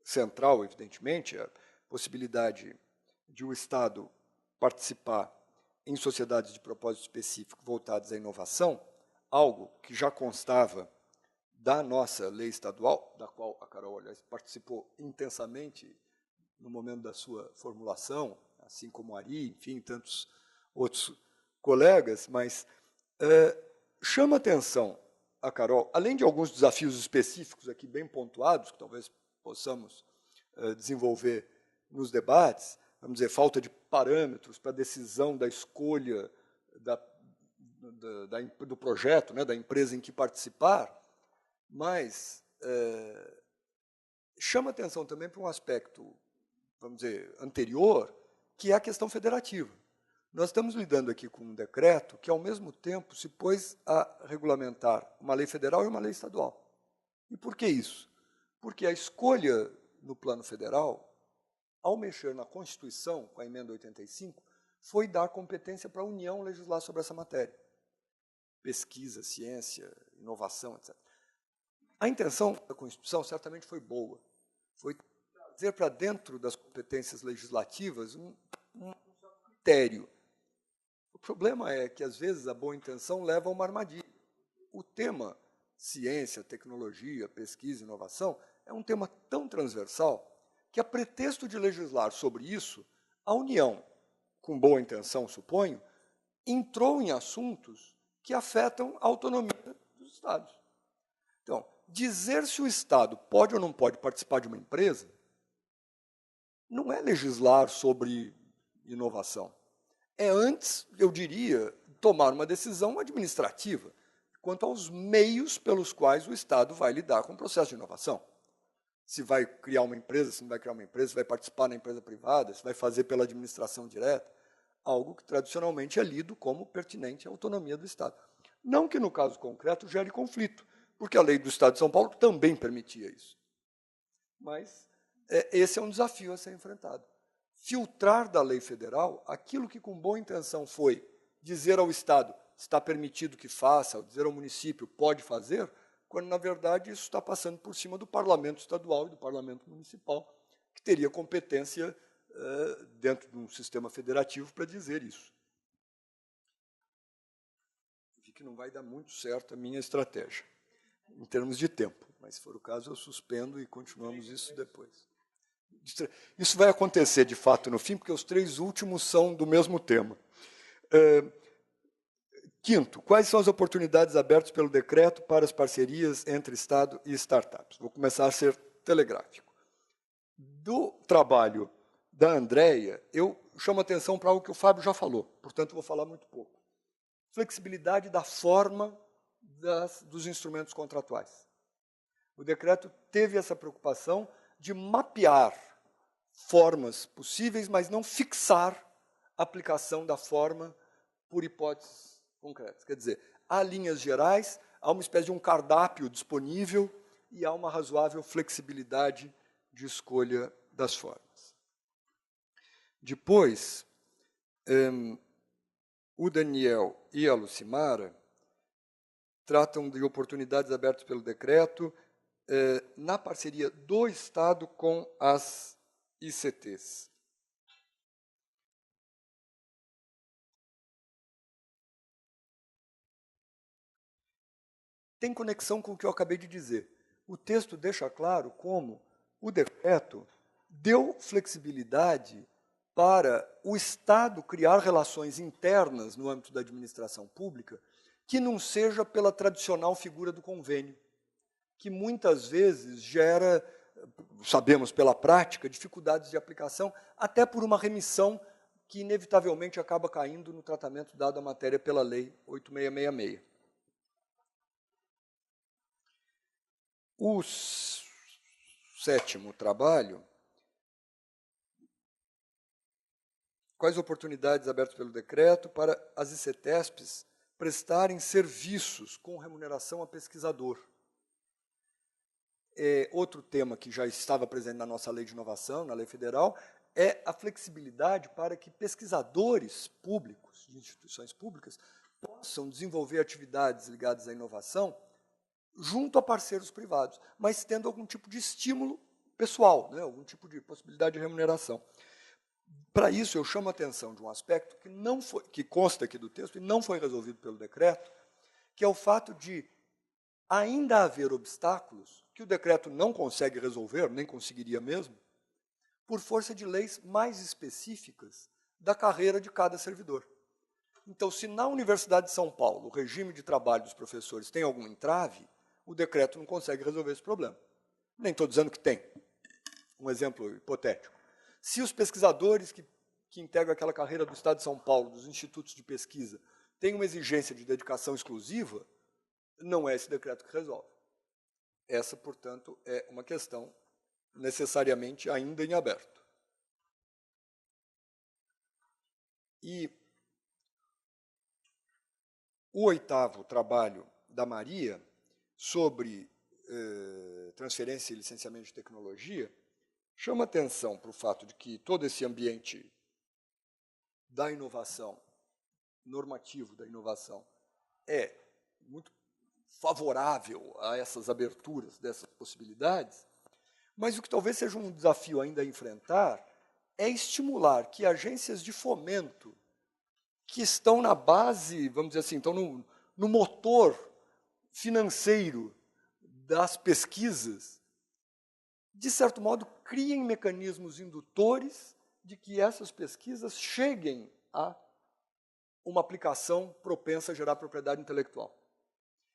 G: central, evidentemente, a possibilidade de o Estado participar em sociedades de propósito específico voltadas à inovação, algo que já constava da nossa lei estadual, da qual a Carol, aliás, participou intensamente no momento da sua formulação, assim como Ari, enfim, tantos outros colegas, mas chama atenção a Carol, além de alguns desafios específicos aqui bem pontuados, que talvez possamos desenvolver nos debates, vamos dizer, falta de parâmetros para a decisão da escolha do projeto, né, da empresa em que participar, mas chama atenção também para um aspecto, vamos dizer, anterior, que é a questão federativa. Nós estamos lidando aqui com um decreto que, ao mesmo tempo, se pôs a regulamentar uma lei federal e uma lei estadual. E por que isso? Porque a escolha no plano federal, ao mexer na Constituição, com a emenda 85, foi dar competência para a União legislar sobre essa matéria. Pesquisa, ciência, inovação, etc. A intenção da Constituição certamente foi boa. Foi trazer para dentro das competências legislativas um critério. O problema é que, às vezes, a boa intenção leva a uma armadilha. O tema ciência, tecnologia, pesquisa e inovação é um tema tão transversal que, a pretexto de legislar sobre isso, a União, com boa intenção, suponho, entrou em assuntos que afetam a autonomia dos Estados. Então, dizer se o Estado pode ou não pode participar de uma empresa não é legislar sobre inovação. É antes, eu diria, tomar uma decisão administrativa. quanto aos meios pelos quais o Estado vai lidar com o processo de inovação. Se vai criar uma empresa, se não vai criar uma empresa, se vai participar na empresa privada, se vai fazer pela administração direta, algo que tradicionalmente é lido como pertinente à autonomia do Estado. Não que, no caso concreto, gere conflito, porque a lei do Estado de São Paulo também permitia isso. Mas esse é um desafio a ser enfrentado. Filtrar da lei federal aquilo que, com boa intenção, foi dizer ao Estado está permitido que faça, ou dizer ao município pode fazer, quando, na verdade, isso está passando por cima do parlamento estadual e do parlamento municipal, que teria competência dentro de um sistema federativo para dizer isso. Vi que não vai dar muito certo a minha estratégia, em termos de tempo, mas se for o caso, eu suspendo e continuamos isso depois. Isso vai acontecer, de fato, no fim, porque os 3 últimos são do mesmo tema. Quinto, quais são as oportunidades abertas pelo decreto para as parcerias entre Estado e startups? Vou começar a ser telegráfico. Do trabalho da Andréia, eu chamo a atenção para algo que o Fábio já falou, portanto, vou falar muito pouco. Flexibilidade da forma dos instrumentos contratuais. O decreto teve essa preocupação de mapear formas possíveis, mas não fixar a aplicação da forma por hipóteses concretas. Quer dizer, há linhas gerais, há uma espécie de um cardápio disponível e há uma razoável flexibilidade de escolha das formas. Depois, o Daniel e a Lucimara tratam de oportunidades abertas pelo decreto na parceria do Estado com as ICTs. Tem conexão com o que eu acabei de dizer. O texto deixa claro como o decreto deu flexibilidade para o Estado criar relações internas no âmbito da administração pública que não seja pela tradicional figura do convênio, que muitas vezes gera, sabemos pela prática, dificuldades de aplicação, até por uma remissão que inevitavelmente acaba caindo no tratamento dado à matéria pela Lei 8666. O 7º trabalho, quais oportunidades abertas pelo decreto para as ICTESPs prestarem serviços com remuneração a pesquisador. Outro tema que já estava presente na nossa lei de inovação, na lei federal, é a flexibilidade para que pesquisadores públicos, de instituições públicas, possam desenvolver atividades ligadas à inovação junto a parceiros privados, mas tendo algum tipo de estímulo pessoal, né, algum tipo de possibilidade de remuneração. Para isso, eu chamo a atenção de um aspecto que consta aqui do texto e não foi resolvido pelo decreto, que é o fato de ainda haver obstáculos que o decreto não consegue resolver, nem conseguiria mesmo, por força de leis mais específicas da carreira de cada servidor. Então, se na Universidade de São Paulo o regime de trabalho dos professores tem algum entrave, o decreto não consegue resolver esse problema. Nem estou dizendo que tem. Um exemplo hipotético. Se os pesquisadores que integram aquela carreira do Estado de São Paulo, dos institutos de pesquisa, têm uma exigência de dedicação exclusiva, não é esse decreto que resolve. Essa, portanto, é uma questão necessariamente ainda em aberto. E o 8º trabalho da Maria, sobre transferência e licenciamento de tecnologia, chama atenção para o fato de que todo esse ambiente da inovação, normativo da inovação, é muito favorável a essas aberturas dessas possibilidades, mas o que talvez seja um desafio ainda a enfrentar é estimular que agências de fomento que estão na base, vamos dizer assim, estão no motor financeiro das pesquisas, de certo modo, criem mecanismos indutores de que essas pesquisas cheguem a uma aplicação propensa a gerar propriedade intelectual.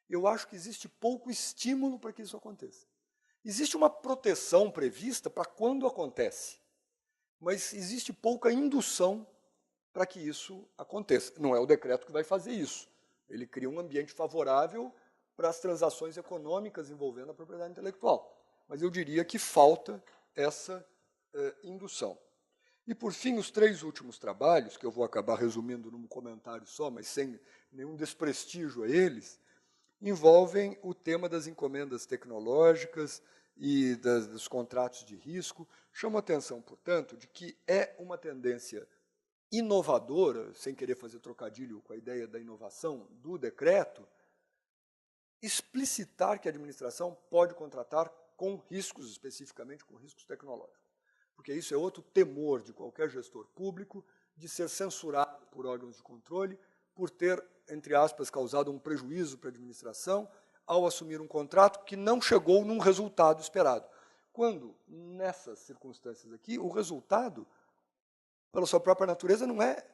G: Eu acho que existe pouco estímulo para que isso aconteça. Existe uma proteção prevista para quando acontece, mas existe pouca indução para que isso aconteça. Não é o decreto que vai fazer isso, Ele cria um ambiente favorável para as transações econômicas envolvendo a propriedade intelectual. Mas eu diria que falta essa indução. E, por fim, os 3 últimos trabalhos, que eu vou acabar resumindo num comentário só, mas sem nenhum desprestígio a eles, envolvem o tema das encomendas tecnológicas e dos contratos de risco. Chamo a atenção, portanto, de que é uma tendência inovadora, sem querer fazer trocadilho com a ideia da inovação do decreto, explicitar que a administração pode contratar com riscos, especificamente com riscos tecnológicos. Porque isso é outro temor de qualquer gestor público, de ser censurado por órgãos de controle, por ter, entre aspas, causado um prejuízo para a administração ao assumir um contrato que não chegou num resultado esperado. Quando, nessas circunstâncias aqui, o resultado, pela sua própria natureza, não é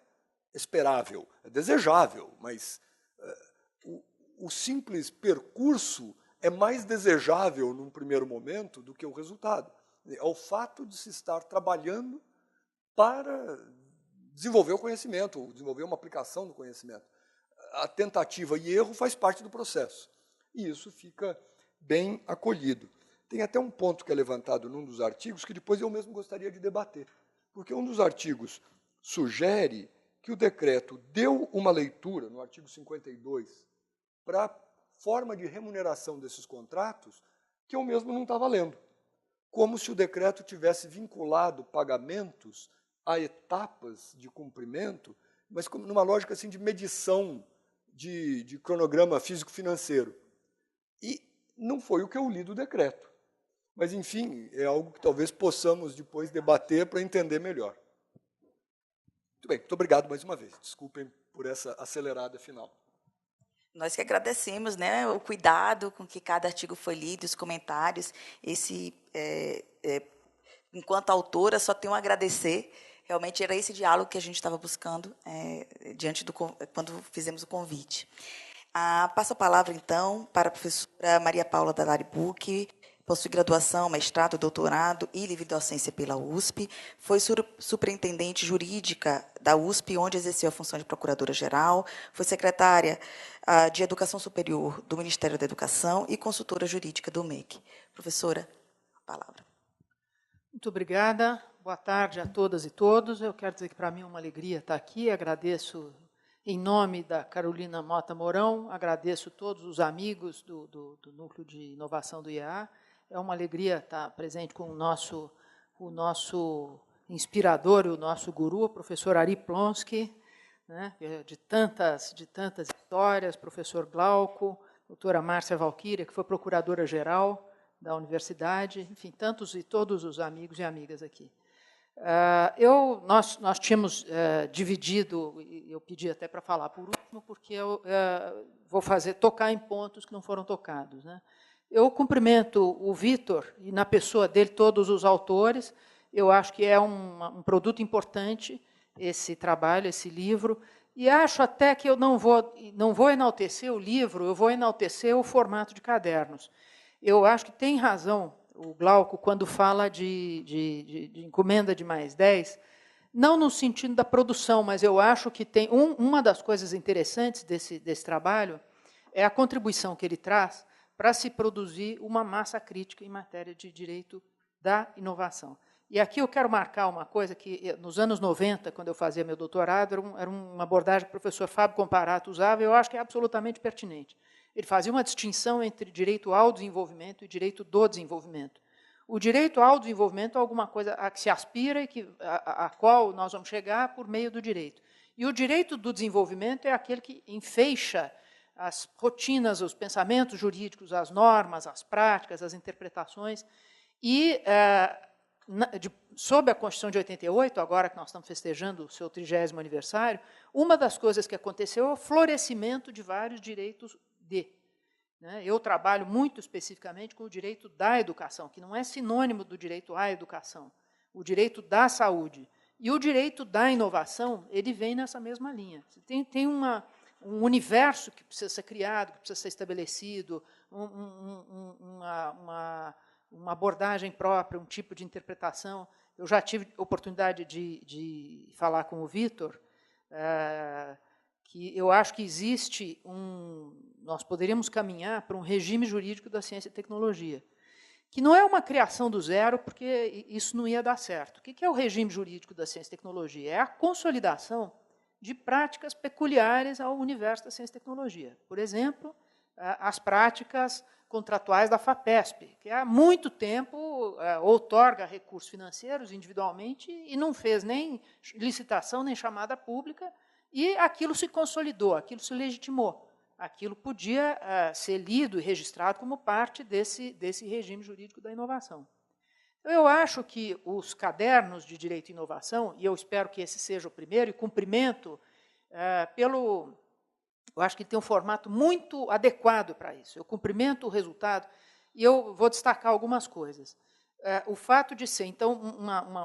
G: esperável, é desejável, mas o simples percurso é mais desejável num primeiro momento do que o resultado. É o fato de se estar trabalhando para desenvolver o conhecimento, desenvolver uma aplicação do conhecimento. A tentativa e erro faz parte do processo. E isso fica bem acolhido. Tem até um ponto que é levantado num dos artigos que depois eu mesmo gostaria de debater. Porque um dos artigos sugere que o decreto deu uma leitura, no artigo 52, para a forma de remuneração desses contratos, que eu mesmo não estava lendo. Como se o decreto tivesse vinculado pagamentos a etapas de cumprimento, mas numa lógica assim, de medição de cronograma físico-financeiro. E não foi o que eu li do decreto. Mas, enfim, é algo que talvez possamos depois debater para entender melhor. Muito bem, muito obrigado mais uma vez. Desculpem por essa acelerada final.
A: Nós que agradecemos, né, o cuidado com que cada artigo foi lido, os comentários. Enquanto autora, só tenho a agradecer. Realmente era esse diálogo que a gente estava buscando quando fizemos o convite. Passo a palavra, então, para a professora Maria Paula Dalari Bucchi, possui graduação, mestrado, doutorado e livre docência pela USP, foi superintendente jurídica da USP, onde exerceu a função de procuradora-geral, foi secretária de Educação Superior do Ministério da Educação e consultora jurídica do MEC. Professora, a palavra.
H: Muito obrigada. Boa tarde a todas e todos. Eu quero dizer que, para mim, é uma alegria estar aqui. Agradeço em nome da Carolina Mota Mourão, agradeço todos os amigos do Núcleo de Inovação do IEA. É uma alegria estar presente com o nosso inspirador e o nosso guru, o professor Ari Plonsky, né, de tantas histórias, professor Glauco, doutora Márcia Valquíria, que foi procuradora-geral da universidade, enfim, tantos e todos os amigos e amigas aqui. Nós tínhamos dividido, eu pedi até para falar por último, porque eu vou tocar em pontos que não foram tocados, né? Eu cumprimento o Vitor, e na pessoa dele todos os autores. Eu acho que é um produto importante esse trabalho, esse livro, e acho até que eu não vou enaltecer o livro, eu vou enaltecer o formato de cadernos. Eu acho que tem razão o Glauco quando fala de encomenda de mais 10, não no sentido da produção, mas eu acho que tem uma das coisas interessantes desse trabalho é a contribuição que ele traz para se produzir uma massa crítica em matéria de direito da inovação. E aqui eu quero marcar uma coisa que, nos anos 90, quando eu fazia meu doutorado, era uma abordagem que o professor Fábio Comparato usava, e eu acho que é absolutamente pertinente. Ele fazia uma distinção entre direito ao desenvolvimento e direito do desenvolvimento. O direito ao desenvolvimento é alguma coisa a que se aspira e a qual nós vamos chegar por meio do direito. E o direito do desenvolvimento é aquele que enfeixa as rotinas, os pensamentos jurídicos, as normas, as práticas, as interpretações. E, sob a Constituição de 88, agora que nós estamos festejando o seu 30º aniversário, uma das coisas que aconteceu é o florescimento de vários direitos Eu trabalho muito especificamente com o direito da educação, que não é sinônimo do direito à educação, o direito da saúde. E o direito da inovação, ele vem nessa mesma linha. Tem um universo que precisa ser criado, que precisa ser estabelecido, uma abordagem própria, um tipo de interpretação. Eu já tive oportunidade de falar com o Vitor, que eu acho que existe nós poderíamos caminhar para um regime jurídico da ciência e tecnologia, que não é uma criação do zero, porque isso não ia dar certo. O que é o regime jurídico da ciência e tecnologia? É a consolidação de práticas peculiares ao universo da ciência e tecnologia. Por exemplo, as práticas contratuais da FAPESP, que há muito tempo outorga recursos financeiros individualmente e não fez nem licitação, nem chamada pública, e aquilo se consolidou, aquilo se legitimou. Aquilo podia ser lido e registrado como parte desse regime jurídico da inovação. Eu acho que os cadernos de direito e inovação, e eu espero que esse seja o primeiro, e cumprimento eu acho que tem um formato muito adequado para isso. Eu cumprimento o resultado e eu vou destacar algumas coisas. O fato de ser, então,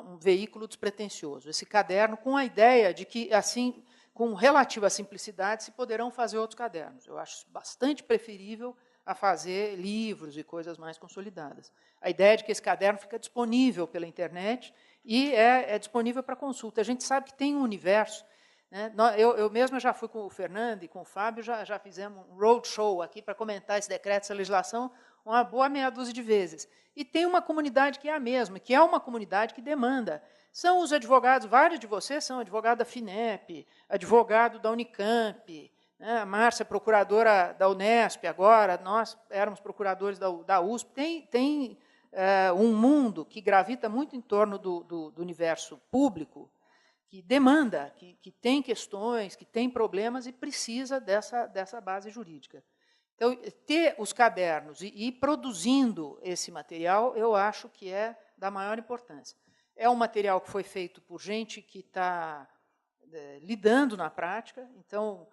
H: um veículo despretensioso, esse caderno com a ideia de que, assim, com relativa simplicidade, se poderão fazer outros cadernos. Eu acho bastante preferível a fazer livros e coisas mais consolidadas. A ideia de que esse caderno fica disponível pela internet e é disponível para consulta. A gente sabe que tem um universo, né? Eu mesma já fui com o Fernando e com o Fábio, já fizemos um roadshow aqui para comentar esse decreto, essa legislação, uma boa meia dúzia de vezes. E tem uma comunidade que é a mesma, que é uma comunidade que demanda. São os advogados, vários de vocês são advogado da FINEP, advogado da Unicamp, né? A Márcia, procuradora da Unesp agora, nós éramos procuradores da USP. Tem um mundo que gravita muito em torno do universo público, que demanda, que tem questões, que tem problemas e precisa dessa base jurídica. Então, ter os cadernos e ir produzindo esse material, eu acho que é da maior importância. É um material que foi feito por gente que está lidando na prática. Então,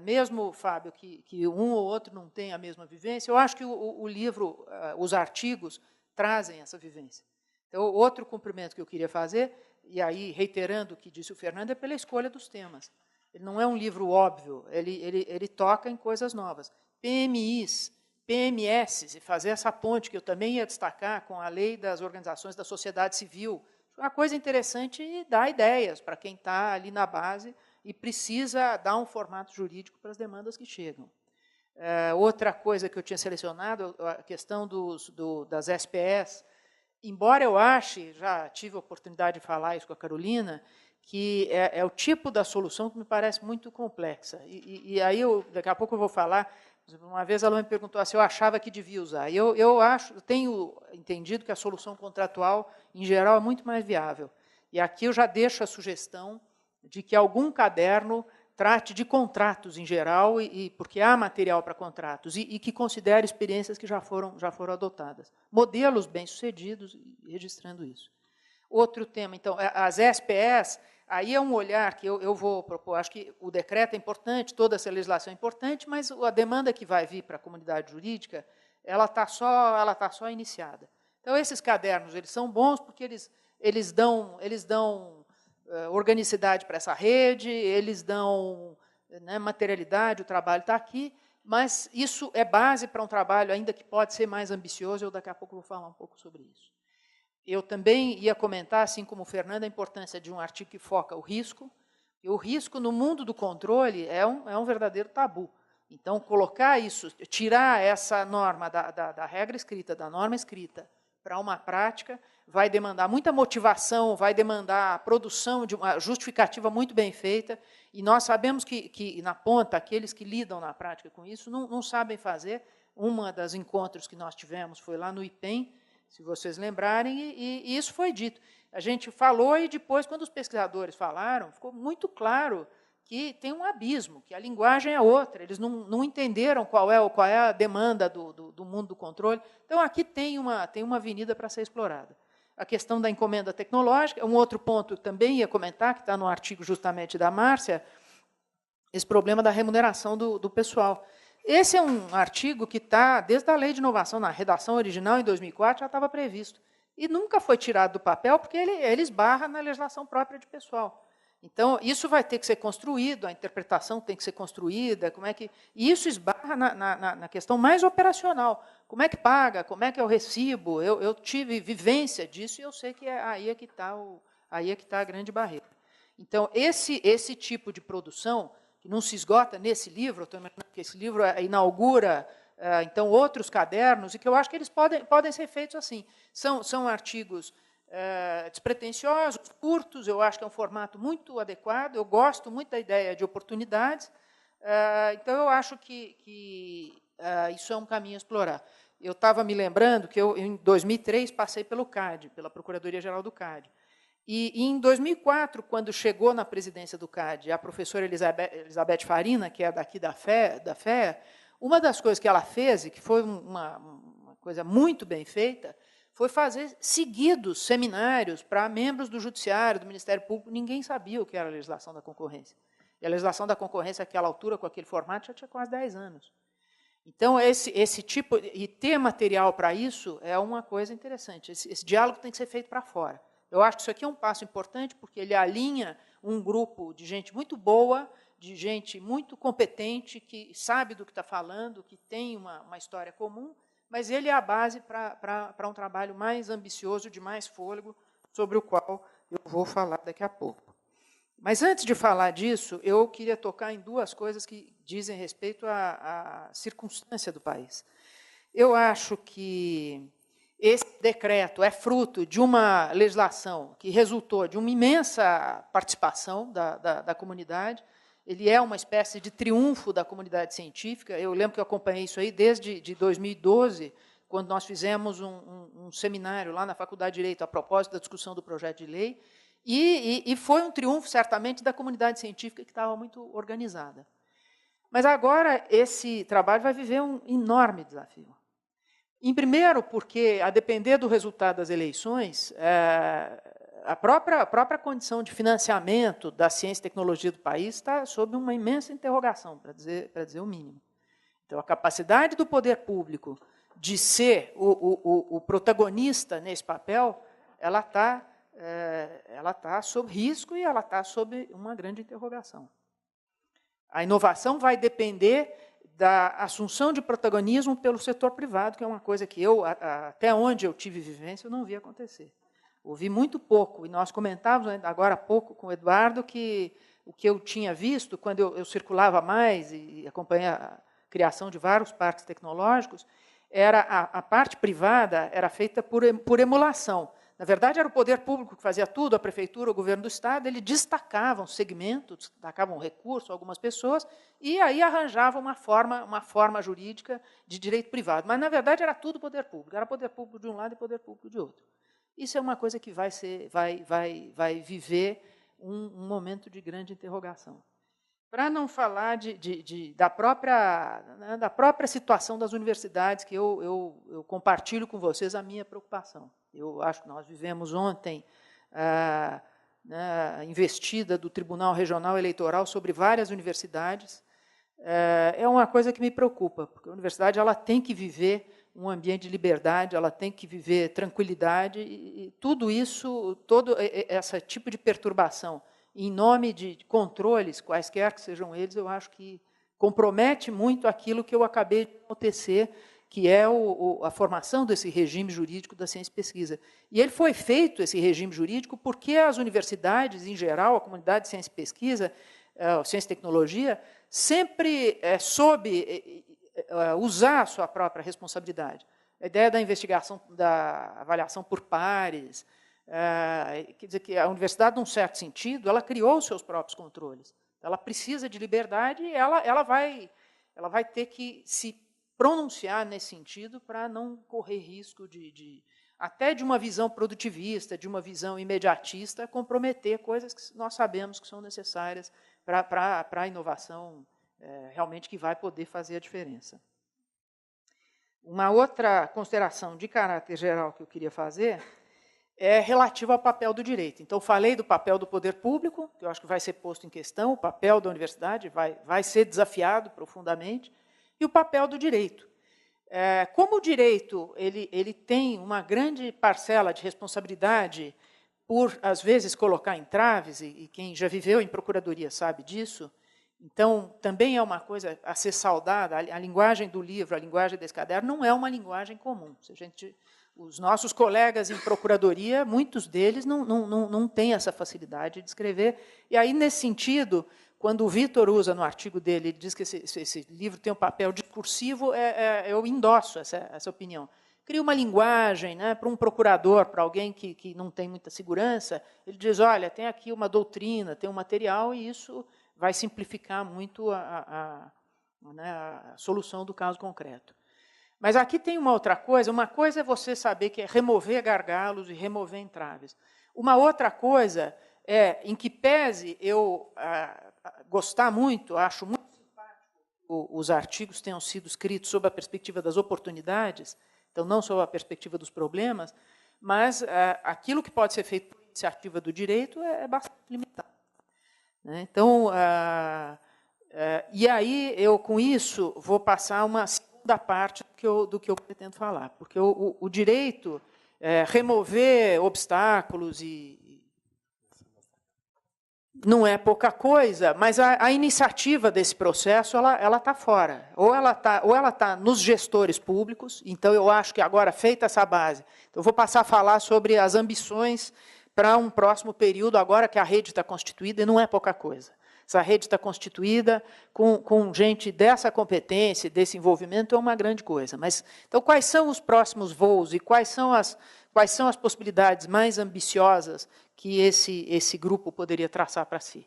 H: mesmo, Fábio, que um ou outro não tem a mesma vivência, eu acho que o livro, os artigos, trazem essa vivência. Então, outro cumprimento que eu queria fazer, e aí, reiterando o que disse o Fernando, é pela escolha dos temas. Ele não é um livro óbvio, ele toca em coisas novas. PMIs, PMS, e fazer essa ponte, que eu também ia destacar, com a lei das organizações da sociedade civil. Uma coisa interessante e dá ideias para quem está ali na base e precisa dar um formato jurídico para as demandas que chegam. Outra coisa que eu tinha selecionado, a questão das SPS. Embora eu ache, já tive a oportunidade de falar isso com a Carolina, que é o tipo da solução que me parece muito complexa. E aí, daqui a pouco eu vou falar. Uma vez ela me perguntou se eu achava que devia usar. Eu tenho entendido que a solução contratual, em geral, é muito mais viável. E aqui eu já deixo a sugestão de que algum caderno trate de contratos em geral, porque há material para contratos, e que considere experiências que já foram adotadas. Modelos bem-sucedidos, registrando isso. Outro tema, então, as SPS, aí é um olhar que eu vou propor. Acho que o decreto é importante, toda essa legislação é importante, mas a demanda que vai vir para a comunidade jurídica, ela está só iniciada. Então, esses cadernos eles são bons porque eles dão organicidade para essa rede, eles dão, né, materialidade, o trabalho está aqui, mas isso é base para um trabalho ainda que pode ser mais ambicioso, eu daqui a pouco vou falar um pouco sobre isso. Eu também ia comentar, assim como o Fernando, a importância de um artigo que foca o risco. E o risco, no mundo do controle, é um verdadeiro tabu. Então, colocar isso, tirar essa norma da regra escrita, da norma escrita, para uma prática, vai demandar muita motivação, vai demandar a produção de uma justificativa muito bem feita, e nós sabemos que na ponta, aqueles que lidam na prática com isso, não sabem fazer. Uma das encontros que nós tivemos foi lá no IPEM, se vocês lembrarem, e isso foi dito. A gente falou, e depois, quando os pesquisadores falaram, ficou muito claro que tem um abismo, que a linguagem é outra, eles não entenderam qual é a demanda do mundo do controle. Então, aqui tem uma avenida para ser explorada. A questão da encomenda tecnológica, um outro ponto que também ia comentar, que está no artigo justamente da Márcia, esse problema da remuneração do pessoal. Esse é um artigo que está, desde a Lei de Inovação, na redação original, em 2004, já estava previsto. E nunca foi tirado do papel, porque ele esbarra na legislação própria de pessoal. Então, isso vai ter que ser construído, a interpretação tem que ser construída, e isso esbarra na questão mais operacional. Como é que paga, como é que é o recibo? Eu tive vivência disso e eu sei que aí é que está a grande barreira. Então, esse tipo de produção que não se esgota nesse livro, estou imaginando que esse livro inaugura, então, outros cadernos, e que eu acho que eles podem ser feitos assim. São artigos despretensiosos, curtos, eu acho que é um formato muito adequado, eu gosto muito da ideia de oportunidades, então eu acho que isso é um caminho a explorar. Eu estava me lembrando que eu, em 2003, passei pelo CAD, pela Procuradoria-Geral do CAD. E em 2004, quando chegou na presidência do CAD a professora Elizabeth Farina, que é daqui da FEA, uma das coisas que ela fez, e que foi uma coisa muito bem feita, foi fazer seguidos seminários para membros do Judiciário, do Ministério Público. Ninguém sabia o que era a legislação da concorrência. E a legislação da concorrência, àquela altura, com aquele formato, já tinha quase 10 anos. Então, esse tipo, e ter material para isso é uma coisa interessante. Esse diálogo tem que ser feito para fora. Eu acho que isso aqui é um passo importante, porque ele alinha um grupo de gente muito boa, de gente muito competente, que sabe do que está falando, que tem uma história comum, mas ele é a base para um trabalho mais ambicioso, de mais fôlego, sobre o qual eu vou falar daqui a pouco. Mas, antes de falar disso, eu queria tocar em duas coisas que dizem respeito à circunstância do país. Eu acho que esse decreto é fruto de uma legislação que resultou de uma imensa participação da comunidade. Ele é uma espécie de triunfo da comunidade científica. Eu lembro que eu acompanhei isso aí desde 2012, quando nós fizemos um seminário lá na Faculdade de Direito a propósito da discussão do projeto de lei, e foi um triunfo, certamente, da comunidade científica, que estava muito organizada. Mas agora esse trabalho vai viver um enorme desafio. Em primeiro, porque, a depender do resultado das eleições, a própria condição de financiamento da ciência e tecnologia do país está sob uma imensa interrogação, para dizer o mínimo. Então, a capacidade do poder público de ser o protagonista nesse papel, ela está sob risco e ela está sob uma grande interrogação. A inovação vai depender da assunção de protagonismo pelo setor privado, que é uma coisa que até onde eu tive vivência, eu não vi acontecer. Ouvi muito pouco, e nós comentávamos agora há pouco com o Eduardo que o que eu tinha visto, quando eu circulava mais e acompanhei a criação de vários parques tecnológicos, era a parte privada era feita por emulação. Na verdade, era o poder público que fazia tudo, a prefeitura, o governo do Estado, ele destacavam segmentos, destacavam recursos, algumas pessoas, e aí arranjava uma forma jurídica de direito privado. Mas, na verdade, era tudo poder público. Era poder público de um lado e poder público de outro. Isso é uma coisa que vai viver um momento de grande interrogação. Para não falar da própria situação das universidades, que eu compartilho com vocês a minha preocupação. Eu acho que nós vivemos ontem a investida do Tribunal Regional Eleitoral sobre várias universidades. É uma coisa que me preocupa, porque a universidade ela tem que viver um ambiente de liberdade, ela tem que viver tranquilidade, e tudo isso, todo esse tipo de perturbação, em nome de controles, quaisquer que sejam eles, eu acho que compromete muito aquilo que eu acabei de acontecer, que é a formação desse regime jurídico da ciência e pesquisa. E ele foi feito, esse regime jurídico, porque as universidades, em geral, a comunidade de ciência e pesquisa, ciência e tecnologia, sempre soube usar a sua própria responsabilidade. A ideia da investigação, da avaliação por pares, quer dizer que a universidade, num certo sentido, ela criou os seus próprios controles. Ela precisa de liberdade e ela vai ter que se pronunciar nesse sentido para não correr risco até de uma visão produtivista, de uma visão imediatista, comprometer coisas que nós sabemos que são necessárias para a inovação realmente que vai poder fazer a diferença. Uma outra consideração de caráter geral que eu queria fazer é relativa ao papel do direito. Então, falei do papel do poder público, que eu acho que vai ser posto em questão, o papel da universidade vai ser desafiado profundamente, e o papel do direito. Como o direito ele tem uma grande parcela de responsabilidade por, às vezes, colocar entraves, e quem já viveu em procuradoria sabe disso, então, também é uma coisa a ser saudada, a linguagem do livro, a linguagem desse caderno, não é uma linguagem comum. Os nossos colegas em procuradoria, muitos deles não têm essa facilidade de escrever, e aí, nesse sentido, quando o Vitor usa no artigo dele, ele diz que esse livro tem um papel discursivo, eu endosso essa opinião. Cria uma linguagem, né, para um procurador, para alguém que não tem muita segurança, ele diz, olha, tem aqui uma doutrina, tem um material, e isso vai simplificar muito a solução do caso concreto. Mas aqui tem uma outra coisa é você saber que é remover gargalos e remover entraves. Uma outra coisa é, em que pese eu gostar muito, acho muito simpático que os artigos tenham sido escritos sob a perspectiva das oportunidades, então não sob a perspectiva dos problemas, mas aquilo que pode ser feito por iniciativa do direito é bastante limitado. Né? Então, e aí eu, com isso, vou passar uma segunda parte do que eu pretendo falar, porque o direito, remover obstáculos não é pouca coisa, mas a iniciativa desse processo ela está fora. Ou ela tá nos gestores públicos, então eu acho que agora, feita essa base, eu vou passar a falar sobre as ambições para um próximo período, agora que a rede está constituída, e não é pouca coisa. Essa rede está constituída com gente dessa competência, desse envolvimento, é uma grande coisa. Mas, então, quais são os próximos voos e quais são as possibilidades mais ambiciosas que esse grupo poderia traçar para si?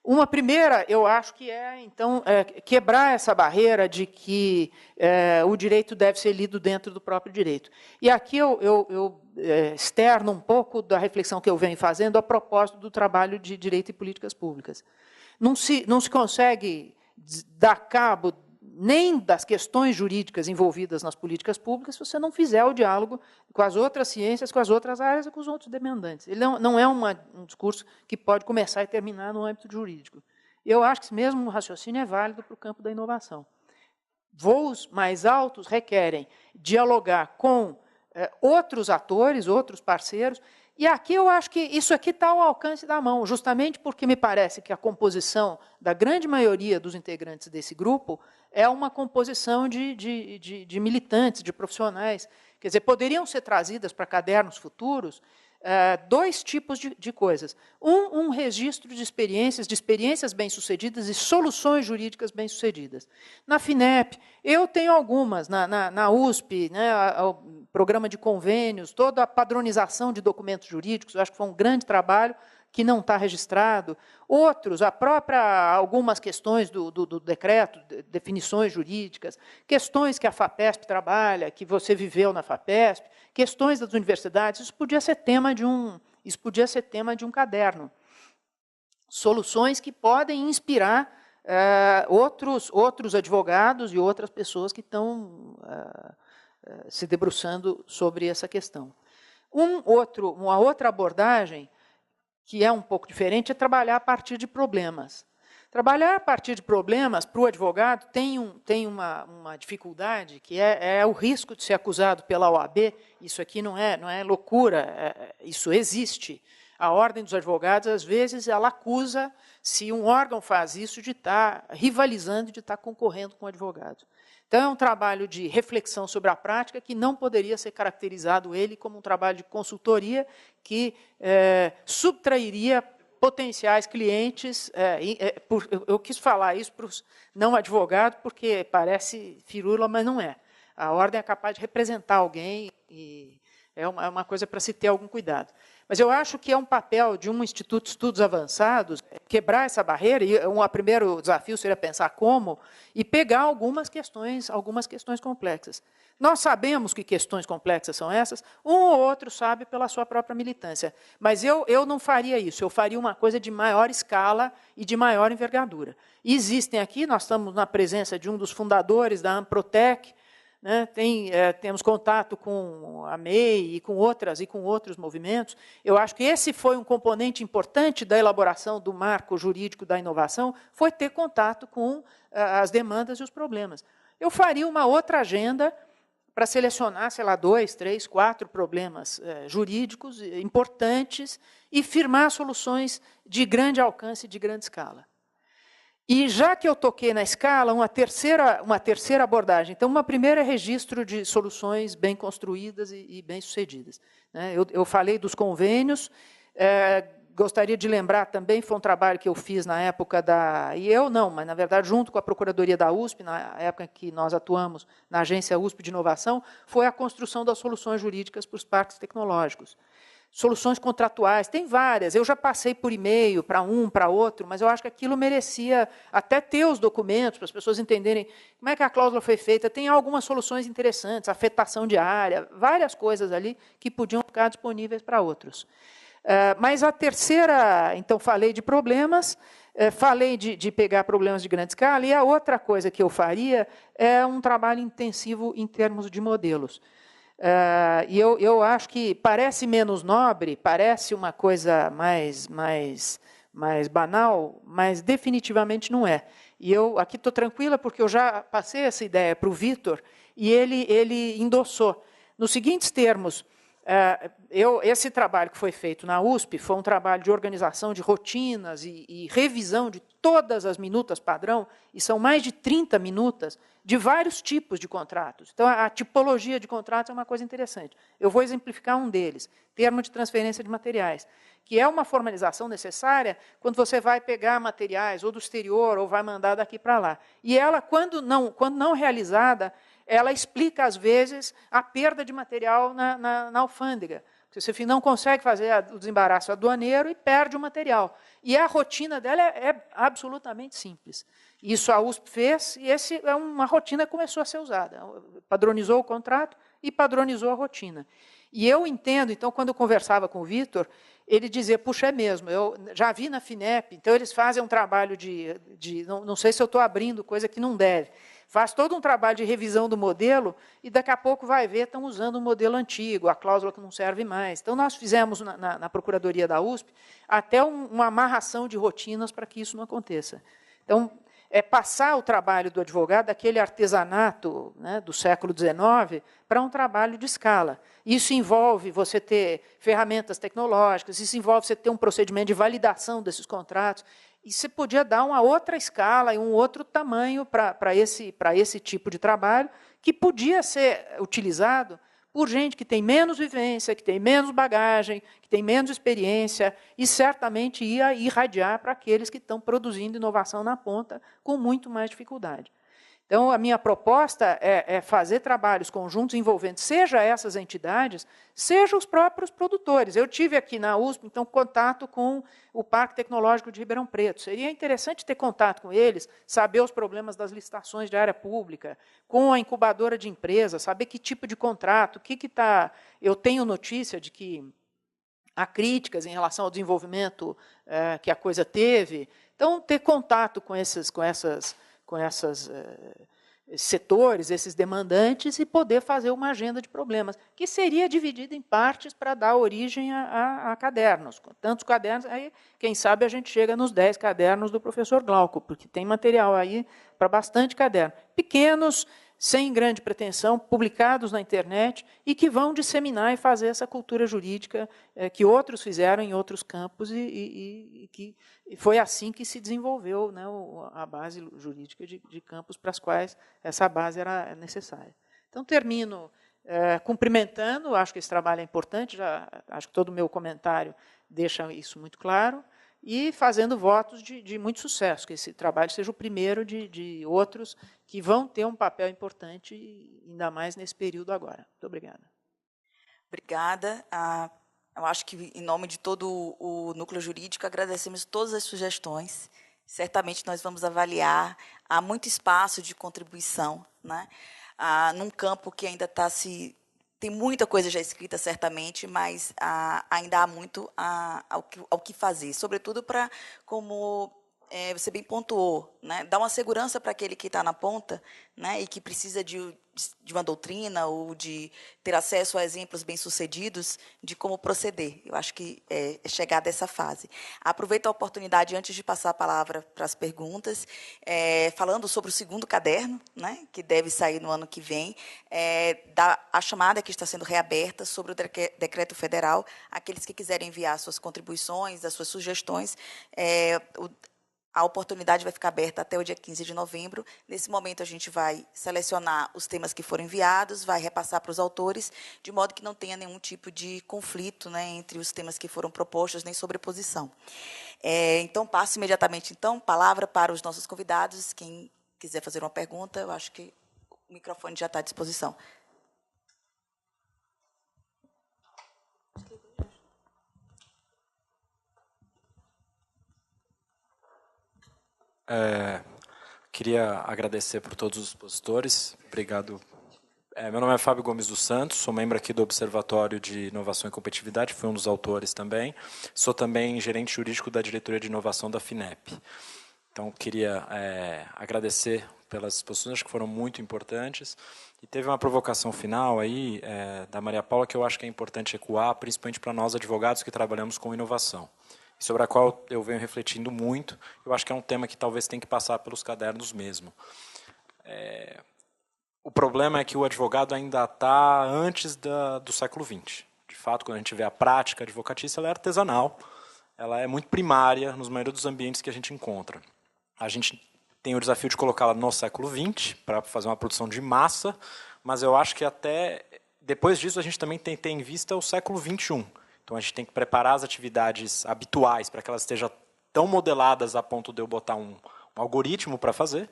H: Uma primeira, eu acho que então, quebrar essa barreira de que o direito deve ser lido dentro do próprio direito. E aqui eu externo um pouco da reflexão que eu venho fazendo a propósito do trabalho de direito e políticas públicas. Não se consegue dar cabo nem das questões jurídicas envolvidas nas políticas públicas se você não fizer o diálogo com as outras ciências, com as outras áreas e com os outros demandantes. Ele não é um discurso que pode começar e terminar no âmbito jurídico. Eu acho que esse mesmo raciocínio é válido para o campo da inovação. Voos mais altos requerem dialogar com outros atores, outros parceiros. E aqui eu acho que isso aqui está ao alcance da mão, justamente porque me parece que a composição da grande maioria dos integrantes desse grupo é uma composição de militantes, de profissionais. Quer dizer, poderiam ser trazidas para cadernos futuros dois tipos de coisas. Um registro de experiências bem-sucedidas e soluções jurídicas bem-sucedidas. Na FINEP, eu tenho algumas, na USP, né, o programa de convênios, toda a padronização de documentos jurídicos, eu acho que foi um grande trabalho que não está registrado. Outros, algumas questões do decreto, definições jurídicas, questões que a FAPESP trabalha, que você viveu na FAPESP, questões das universidades, isso podia ser tema de um caderno. Soluções que podem inspirar outros advogados e outras pessoas que estão se debruçando sobre essa questão. Uma outra abordagem, que é um pouco diferente, é trabalhar a partir de problemas. Trabalhar a partir de problemas, para o advogado, tem uma dificuldade, que é o risco de ser acusado pela OAB. Isso aqui não é loucura, isso existe. A Ordem dos Advogados, às vezes, ela acusa, se um órgão faz isso, de estar rivalizando, de estar concorrendo com o advogado. Então, é um trabalho de reflexão sobre a prática que não poderia ser caracterizado ele como um trabalho de consultoria que subtrairia potenciais clientes. Eu quis falar isso para os não advogados, porque parece firula, mas não é. A ordem é capaz de representar alguém e é uma coisa para se ter algum cuidado. Mas eu acho que é um papel de um Instituto de Estudos Avançados quebrar essa barreira, e o primeiro desafio seria pensar como, e pegar algumas questões complexas. Nós sabemos que questões complexas são essas, um ou outro sabe pela sua própria militância, mas eu não faria isso, eu faria uma coisa de maior escala e de maior envergadura. E existem aqui, nós estamos na presença de um dos fundadores da Amprotec, né, temos contato com a MEI e com outros movimentos. Eu acho que esse foi um componente importante da elaboração do marco jurídico da inovação, foi ter contato com as demandas e os problemas. Eu faria uma outra agenda para selecionar, sei lá, 2, 3, 4 problemas jurídicos importantes e firmar soluções de grande alcance, de grande escala. E, já que eu toquei na escala, uma terceira abordagem. Então, uma primeira é registro de soluções bem construídas e bem-sucedidas. Eu falei dos convênios, Gostaria de lembrar também, foi um trabalho que eu fiz na época e eu não, mas, na verdade, junto com a Procuradoria da USP, na época em que nós atuamos na Agência USP de Inovação, foi a construção das soluções jurídicas para os parques tecnológicos. Soluções contratuais, tem várias. Eu já passei por e-mail para um, para outro, mas eu acho que aquilo merecia até ter os documentos, para as pessoas entenderem como é que a cláusula foi feita. Tem algumas soluções interessantes, afetação de área, várias coisas ali que podiam ficar disponíveis para outros. Mas a terceira, então, falei de problemas, falei de pegar problemas de grande escala, e a outra coisa que eu faria é um trabalho intensivo em termos de modelos. E eu acho que parece menos nobre, parece uma coisa mais banal, mas definitivamente não é. E eu aqui estou tranquila porque eu já passei essa ideia para o Vitor e ele endossou. Nos seguintes termos, esse trabalho que foi feito na USP foi um trabalho de organização de rotinas e revisão de todas as minutas padrão, e são mais de 30 minutas, de vários tipos de contratos. Então, a tipologia de contratos é uma coisa interessante. Eu vou exemplificar um deles, termo de transferência de materiais, que é uma formalização necessária quando você vai pegar materiais ou do exterior ou vai mandar daqui para lá. E ela, quando não realizada, ela explica, às vezes, a perda de material na alfândega. Você não consegue fazer o desembaraço aduaneiro e perde o material. E a rotina dela é absolutamente simples. Isso a USP fez, e essa é uma rotina que começou a ser usada. Padronizou o contrato e padronizou a rotina. E eu entendo, então, quando eu conversava com o Vitor, ele dizia, puxa, é mesmo, eu já vi na FINEP, então eles fazem um trabalho não sei se eu estou abrindo coisa que não deve, faz todo um trabalho de revisão do modelo e daqui a pouco vai ver, estão usando um modelo antigo, a cláusula que não serve mais. Então, nós fizemos na Procuradoria da USP até uma amarração de rotinas para que isso não aconteça. Então, é passar o trabalho do advogado, daquele artesanato, né, do século XIX, para um trabalho de escala. Isso envolve você ter ferramentas tecnológicas, isso envolve você ter um procedimento de validação desses contratos, e você podia dar uma outra escala e um outro tamanho para esse tipo de trabalho, que podia ser utilizado por gente que tem menos vivência, que tem menos bagagem, que tem menos experiência, e certamente ia irradiar para aqueles que estão produzindo inovação na ponta com muito mais dificuldade. Então, a minha proposta é fazer trabalhos conjuntos envolvendo, seja essas entidades, seja os próprios produtores. Eu tive aqui na USP, então, contato com o Parque Tecnológico de Ribeirão Preto. Seria interessante ter contato com eles, saber os problemas das licitações de área pública, com a incubadora de empresas, saber que tipo de contrato, o que está... Eu tenho notícia de que há críticas em relação ao desenvolvimento que a coisa teve. Então, ter contato com esses setores, esses demandantes, e poder fazer uma agenda de problemas, que seria dividida em partes para dar origem a cadernos. Com tantos cadernos, aí, quem sabe a gente chega nos 10 cadernos do professor Glauco, porque tem material aí para bastante caderno. Pequenos, sem grande pretensão, publicados na internet, e que vão disseminar e fazer essa cultura jurídica que outros fizeram em outros campos, e que foi assim que se desenvolveu, né, a base jurídica de campos para as quais essa base era necessária. Então, termino cumprimentando, acho que esse trabalho é importante, acho que todo o meu comentário deixa isso muito claro, e fazendo votos de muito sucesso, que esse trabalho seja o primeiro de outros que vão ter um papel importante, ainda mais nesse período agora. Muito obrigada.
A: Obrigada. Eu acho que, em nome de todo o núcleo jurídico, agradecemos todas as sugestões. Certamente nós vamos avaliar. Há muito espaço de contribuição, né? Num campo que ainda está se... Tem muita coisa já escrita, certamente, mas ainda há muito ao que fazer, sobretudo para, como você bem pontuou, né, dar uma segurança para aquele que está na ponta, né, e que precisa de uma doutrina ou de ter acesso a exemplos bem-sucedidos de como proceder. Eu acho que é chegar dessa fase. Aproveito a oportunidade, antes de passar a palavra para as perguntas, falando sobre o segundo caderno, né, que deve sair no ano que vem, a chamada que está sendo reaberta sobre o decreto federal. Aqueles que quiserem enviar suas contribuições, as suas sugestões, a oportunidade vai ficar aberta até o dia 15 de novembro. Nesse momento, a gente vai selecionar os temas que foram enviados, vai repassar para os autores, de modo que não tenha nenhum tipo de conflito, né, entre os temas que foram propostos, nem sobreposição. Então, passo imediatamente, então, palavra para os nossos convidados. Quem quiser fazer uma pergunta, eu acho que o microfone já está à disposição.
I: Queria agradecer por todos os expositores. Obrigado. Meu nome é Fábio Gomes dos Santos, sou membro aqui do Observatório de Inovação e Competitividade, fui um dos autores também. Sou também gerente jurídico da Diretoria de Inovação da FINEP. Então, queria agradecer pelas exposições, acho que foram muito importantes. E teve uma provocação final aí da Maria Paula que eu acho que é importante ecoar, principalmente para nós advogados que trabalhamos com inovação, sobre a qual eu venho refletindo muito. Eu acho que é um tema que talvez tenha que passar pelos cadernos mesmo. O problema é que o advogado ainda está antes do século XX. De fato, quando a gente vê a prática advocatícia, ela é artesanal, ela é muito primária nos maioria dos ambientes que a gente encontra. A gente tem o desafio de colocá-la no século XX para fazer uma produção de massa, mas eu acho que até depois disso a gente também tem que ter em vista o século XXI. Então, a gente tem que preparar as atividades habituais para que elas estejam tão modeladas a ponto de eu botar um algoritmo para fazer,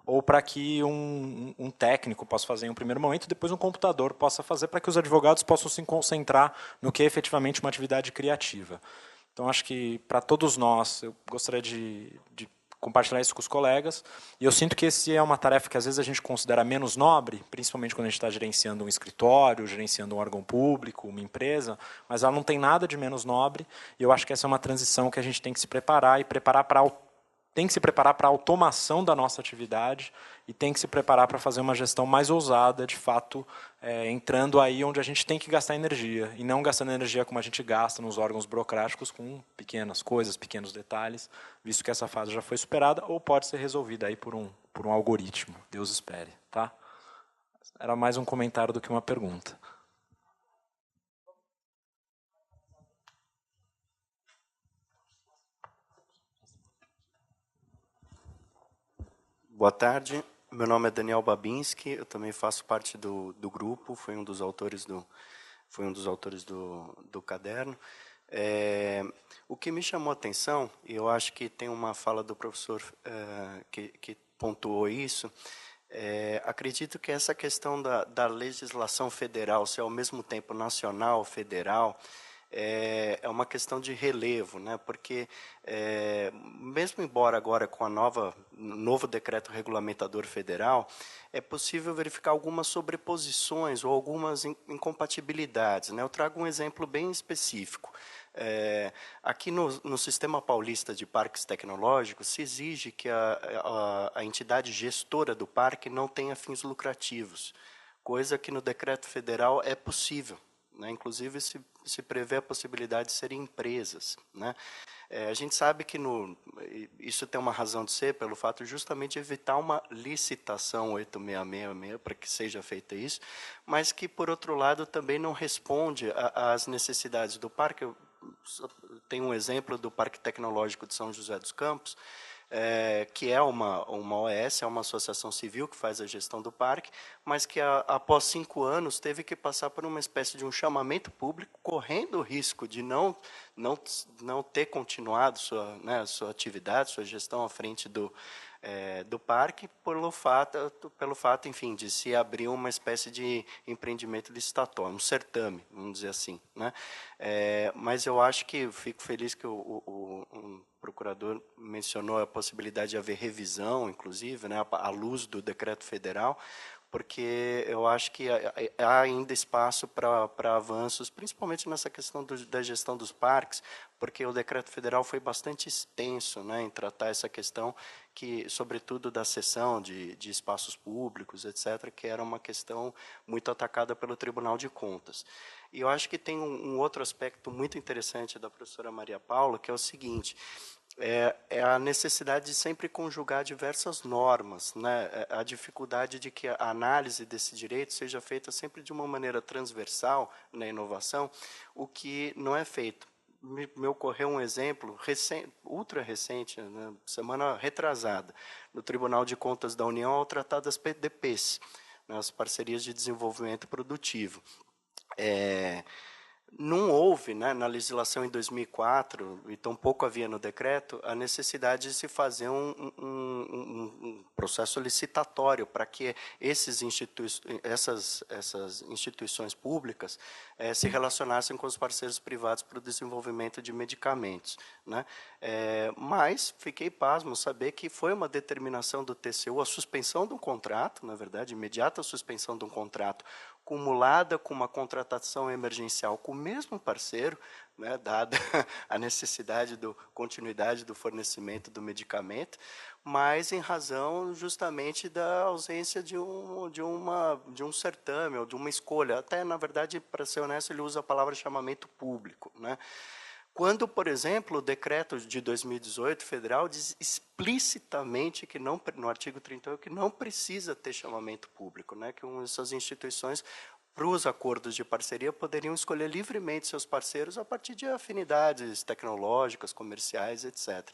I: ou para que um técnico possa fazer em um primeiro momento, e depois um computador possa fazer, para que os advogados possam se concentrar no que é efetivamente uma atividade criativa. Então, acho que, para todos nós, eu gostaria de compartilhar isso com os colegas, e eu sinto que esse é uma tarefa que às vezes a gente considera menos nobre, principalmente quando a gente está gerenciando um escritório, gerenciando um órgão público, uma empresa, mas ela não tem nada de menos nobre, e eu acho que essa é uma transição que a gente tem que se preparar, e tem que se preparar para a automação da nossa atividade, e tem que se preparar para fazer uma gestão mais ousada, de fato, entrando aí onde a gente tem que gastar energia, e não gastando energia como a gente gasta nos órgãos burocráticos, com pequenas coisas, pequenos detalhes, visto que essa fase já foi superada, ou pode ser resolvida aí por um algoritmo. Deus espere. Tá? Era mais um comentário do que uma pergunta.
J: Boa tarde, meu nome é Daniel Babinski, eu também faço parte do grupo, fui um dos autores do caderno. O que me chamou a atenção, e eu acho que tem uma fala do professor que pontuou isso, acredito que essa questão da legislação federal ser ao mesmo tempo nacional, federal, é uma questão de relevo, né? Porque, mesmo embora agora com novo decreto regulamentador federal, é possível verificar algumas sobreposições ou algumas incompatibilidades, né? Eu trago um exemplo bem específico. Aqui no Sistema Paulista de Parques Tecnológicos, se exige que a entidade gestora do parque não tenha fins lucrativos, coisa que no decreto federal é possível. Né? Inclusive, se prevê a possibilidade de serem empresas. Né? A gente sabe que isso tem uma razão de ser pelo fato justamente de evitar uma licitação 8666 para que seja feita isso, mas que, por outro lado, também não responde às necessidades do parque. Eu tenho um exemplo do Parque Tecnológico de São José dos Campos, que é uma OS, é uma associação civil que faz a gestão do parque, mas que após 5 anos teve que passar por uma espécie de um chamamento público, correndo o risco de não ter continuado sua atividade, sua gestão à frente do parque, pelo fato, enfim, de se abrir uma espécie de empreendimento licitatório, um certame, vamos dizer assim. Né? Mas eu acho que fico feliz que o procurador mencionou a possibilidade de haver revisão, inclusive, né, à luz do decreto federal, porque eu acho que há ainda espaço para avanços, principalmente nessa questão da gestão dos parques, porque o decreto federal foi bastante extenso, né, em tratar essa questão, sobretudo da cessão de espaços públicos, etc., que era uma questão muito atacada pelo Tribunal de Contas. E eu acho que tem um outro aspecto muito interessante da professora Maria Paula, que é o seguinte: é a necessidade de sempre conjugar diversas normas, né? A dificuldade de que a análise desse direito seja feita sempre de uma maneira transversal na inovação, o que não é feito. me ocorreu um exemplo ultra recente, né, semana retrasada, no Tribunal de Contas da União, ao tratar das PDPs, né, as parcerias de desenvolvimento produtivo. Não houve, né, na legislação em 2004, e tampouco havia no decreto, a necessidade de se fazer um processo licitatório para que essas instituições públicas se relacionassem com os parceiros privados para o desenvolvimento de medicamentos, né? Mas fiquei pasmo saber que foi uma determinação do TCU, a suspensão de um contrato, na verdade, imediata suspensão de um contrato, acumulada com uma contratação emergencial com o mesmo parceiro, né, dada a necessidade da continuidade do fornecimento do medicamento, mas em razão justamente da ausência de um certame, ou de uma escolha. Até, na verdade, para ser honesto, ele usa a palavra chamamento público, né? Quando, por exemplo, o decreto de 2018 federal diz explicitamente que não, no artigo 38, que não precisa ter chamamento público, né, que essas instituições, para os acordos de parceria, poderiam escolher livremente seus parceiros a partir de afinidades tecnológicas, comerciais, etc.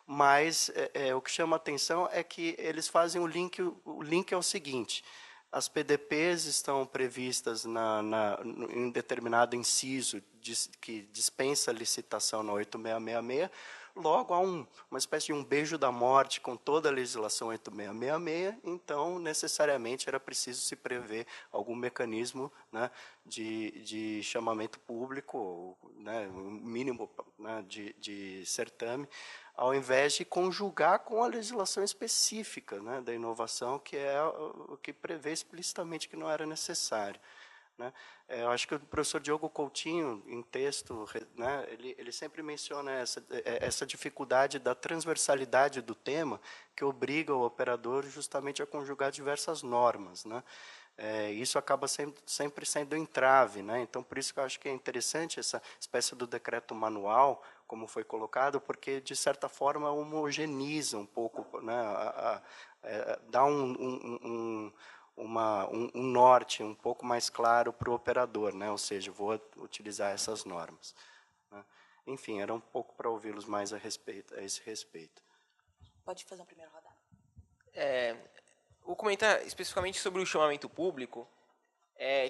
J: Mas o que chama a atenção é que eles fazem o link é o seguinte: as PDPs estão previstas em determinado inciso que dispensa licitação na 8666, logo há uma espécie de um beijo da morte com toda a legislação 8666, então, necessariamente, era preciso se prever algum mecanismo, né, de chamamento público, né, um mínimo, né, de certame, ao invés de conjugar com a legislação específica, né, da inovação, que é o que prevê explicitamente que não era necessário, né. Eu acho que o professor Diogo Coutinho, em texto, né, ele sempre menciona essa dificuldade da transversalidade do tema, que obriga o operador justamente a conjugar diversas normas, né. Isso acaba sempre sendo entrave, né? Então, por isso que eu acho que é interessante essa espécie do decreto manual, como foi colocado, porque, de certa forma, homogeneiza um pouco, né? Dá um norte um pouco mais claro para o operador, né? Ou seja, vou utilizar essas normas, né? Enfim, era um pouco para ouvi-los mais a esse respeito.
A: Pode fazer uma primeira rodada.
F: Vou comentar especificamente sobre o chamamento público,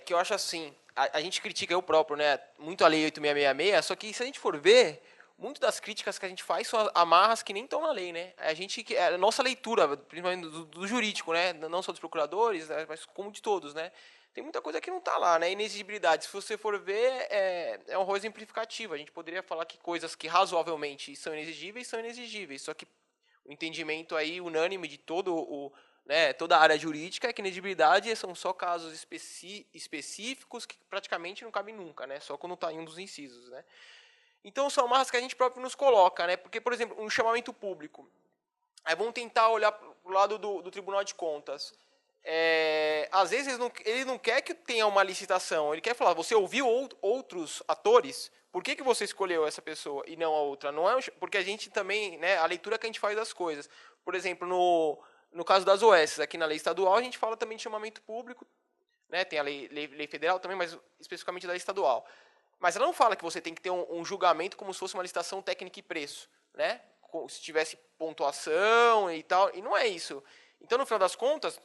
F: que eu acho assim, a gente critica eu próprio, né, muito a Lei 8666, só que se a gente for ver, muito das críticas que a gente faz são amarras que nem estão na lei, né? A nossa leitura, principalmente do jurídico, né, não só dos procuradores, né, mas como de todos, né? Tem muita coisa que não está lá, né? Inexigibilidade, se você for ver, é um rol exemplificativo. A gente poderia falar que coisas que razoavelmente são inexigíveis, só que o entendimento aí unânime de toda a área jurídica é que inexigibilidade são só casos específicos que praticamente não cabem nunca, né? Só quando está em um dos incisos, né? Então, são amarras que a gente próprio nos coloca, né? Porque, por exemplo, um chamamento público. Aí vamos tentar olhar para o lado do Tribunal de Contas. Às vezes, ele não quer que tenha uma licitação. Ele quer falar, você ouviu outros atores, por que você escolheu essa pessoa e não a outra? Não é porque a gente também, né, a leitura que a gente faz das coisas. Por exemplo, no caso das OS, aqui na lei estadual, a gente fala também de chamamento público, né? Tem a lei federal também, mas especificamente da lei estadual. Mas ela não fala que você tem que ter um julgamento como se fosse uma licitação técnica e preço, né? Se tivesse pontuação e tal, e não é isso. Então, no final das contas,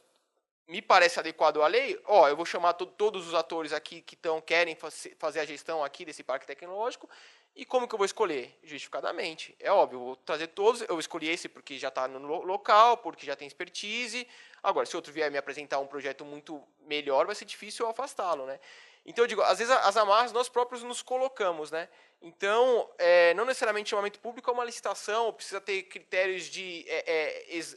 F: me parece adequado à lei, eu vou chamar todos os atores aqui que querem fazer a gestão aqui desse parque tecnológico, e como que eu vou escolher? Justificadamente. É óbvio, eu vou trazer todos, eu escolhi esse porque já está no local, porque já tem expertise. Agora, se outro vier me apresentar um projeto muito melhor, vai ser difícil eu afastá-lo, né? Então, eu digo, às vezes as amarras nós próprios nos colocamos, né? Então, não necessariamente chamamento público é uma licitação, precisa ter critérios de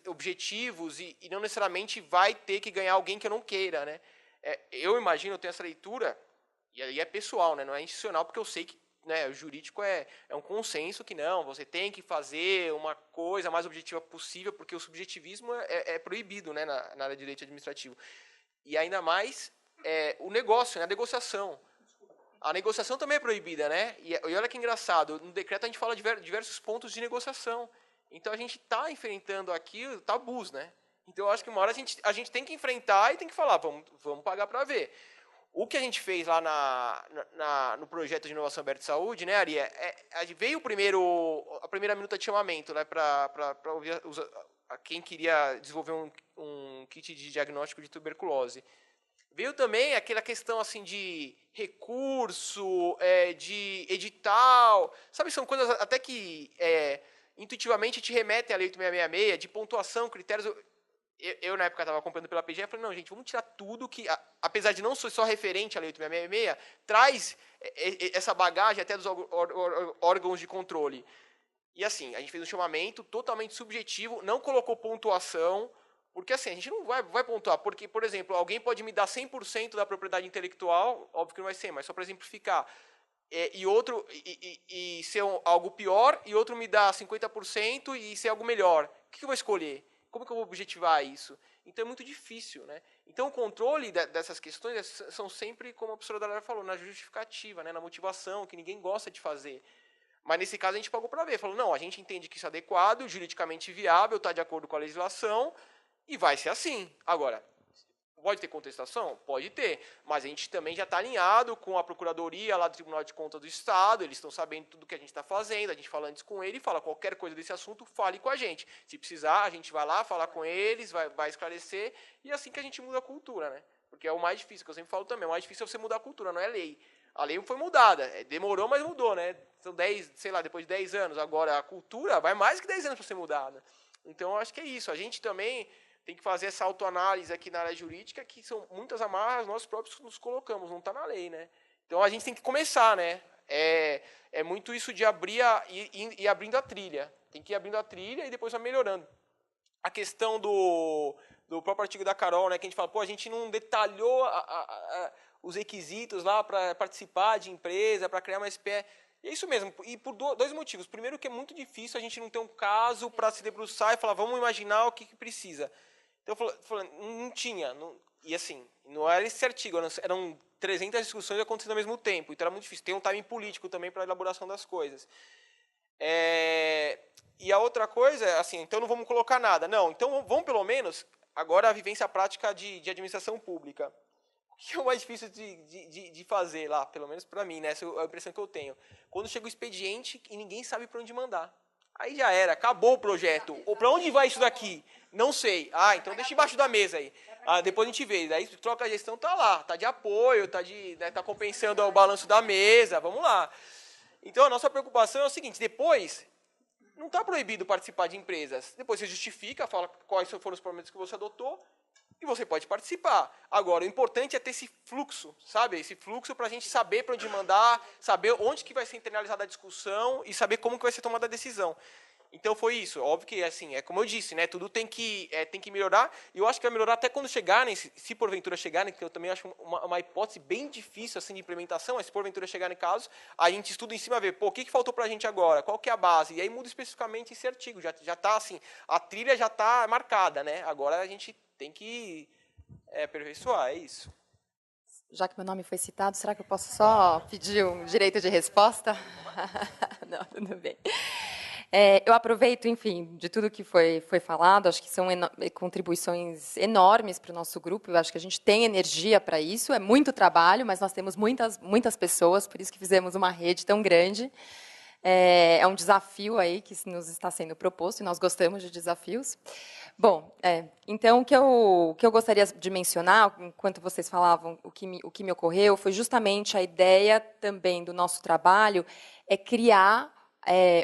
F: objetivos e não necessariamente vai ter que ganhar alguém que eu não queira, né? Eu imagino, eu tenho essa leitura, e aí é pessoal, né? Não é institucional, porque eu sei que, né, o jurídico é um consenso que não, você tem que fazer uma coisa mais objetiva possível, porque o subjetivismo é proibido, né, na área de direito administrativo. E ainda mais o negócio, né, a negociação. A negociação também é proibida, né? E olha que engraçado, no decreto a gente fala de diversos pontos de negociação. Então a gente está enfrentando aqui tabus, né? Então eu acho que uma hora a gente tem que enfrentar e tem que falar, vamos pagar para ver. O que a gente fez lá no projeto de inovação aberta de saúde, né, Ari, veio a primeira minuta de chamamento, né, para ouvir quem queria desenvolver um kit de diagnóstico de tuberculose. Veio também aquela questão assim de recurso, de edital, sabe, são coisas até que intuitivamente te remetem à Lei 8666, de pontuação, critérios. Eu na época, estava acompanhando pela PGE, falei, não, gente, vamos tirar tudo que, apesar de não ser só referente à Lei 8666, traz essa bagagem até dos órgãos de controle. E assim, a gente fez um chamamento totalmente subjetivo, não colocou pontuação, porque assim, a gente não vai pontuar, porque, por exemplo, alguém pode me dar 100% da propriedade intelectual, óbvio que não vai ser, mas só para exemplificar, e ser algo pior, e outro me dá 50% e ser algo melhor. O que eu vou escolher? Como que eu vou objetivar isso? Então é muito difícil, né? Então o controle dessas questões são sempre, como a professora Dalara falou, na justificativa, né? Na motivação, que ninguém gosta de fazer. Mas nesse caso a gente pagou para ver. Falou, não, a gente entende que isso é adequado, juridicamente viável, está de acordo com a legislação e vai ser assim. Agora, pode ter contestação? Pode ter. Mas a gente também já está alinhado com a Procuradoria lá do Tribunal de Contas do Estado, eles estão sabendo tudo que a gente está fazendo, a gente fala antes com ele e fala qualquer coisa desse assunto, fale com a gente. Se precisar, a gente vai lá falar com eles, vai esclarecer, e é assim que a gente muda a cultura, né? Porque é o mais difícil, que eu sempre falo também, o mais difícil é você mudar a cultura, não é lei. A lei foi mudada, demorou, mas mudou, né? São 10, sei lá, depois de 10 anos. Agora, a cultura vai mais que 10 anos para ser mudada. Então, eu acho que é isso. A gente também tem que fazer essa autoanálise aqui na área jurídica, que são muitas amarras nós próprios nos colocamos, não está na lei, né? Então, a gente tem que começar, né? É muito isso de abrir e abrindo a trilha. Tem que ir abrindo a trilha e depois vai melhorando. A questão do próprio artigo da Carol, né? Que a gente fala, pô, a gente não detalhou os requisitos lá para participar de empresa, para criar uma SPE. E é isso mesmo, e por dois motivos. Primeiro, que é muito difícil a gente não ter um caso para se debruçar e falar, vamos imaginar o que precisa. Então, não tinha. E assim, não era esse artigo, eram 300 discussões acontecendo ao mesmo tempo. Então, era muito difícil. Tem um timing político também para a elaboração das coisas. E a outra coisa, assim, então não vamos colocar nada. Não, então vamos pelo menos, agora a vivência prática de administração pública. O que é o mais difícil de fazer lá, pelo menos para mim, né? Essa é a impressão que eu tenho. Quando chega o expediente e ninguém sabe para onde mandar. Aí já era, acabou o projeto. Ou para onde vai isso daqui? Não sei. Ah, então deixa embaixo da mesa aí. Ah, depois a gente vê. Daí troca a gestão, tá lá. Tá de apoio, tá compensando o balanço da mesa. Vamos lá. Então a nossa preocupação é o seguinte, depois não está proibido participar de empresas. Depois você justifica, fala quais foram os problemas que você adotou e você pode participar. Agora, o importante é ter esse fluxo, sabe? Esse fluxo para a gente saber para onde mandar, saber onde que vai ser internalizada a discussão e saber como que vai ser tomada a decisão. Então foi isso. Óbvio que, assim, como eu disse, né, tudo tem que melhorar. E eu acho que vai melhorar até quando chegarem, se porventura chegarem, que eu também acho uma hipótese bem difícil assim, de implementação, mas se porventura chegarem casos, a gente estuda em cima, ver, o que faltou para a gente agora? Qual que é a base? E aí muda especificamente esse artigo. Já está assim, a trilha já está marcada, né? Agora a gente tem que aperfeiçoar, é isso.
B: Já que meu nome foi citado, será que eu posso só pedir um direito de resposta? Não, tudo bem. Eu aproveito, enfim, de tudo que foi falado, acho que são contribuições enormes para o nosso grupo, eu acho que a gente tem energia para isso, é muito trabalho, mas nós temos muitas pessoas, por isso que fizemos uma rede tão grande. É um desafio aí que nos está sendo proposto, e nós gostamos de desafios. Bom, então, o que eu gostaria de mencionar, enquanto vocês falavam, o que me ocorreu, foi justamente a ideia também do nosso trabalho, é criar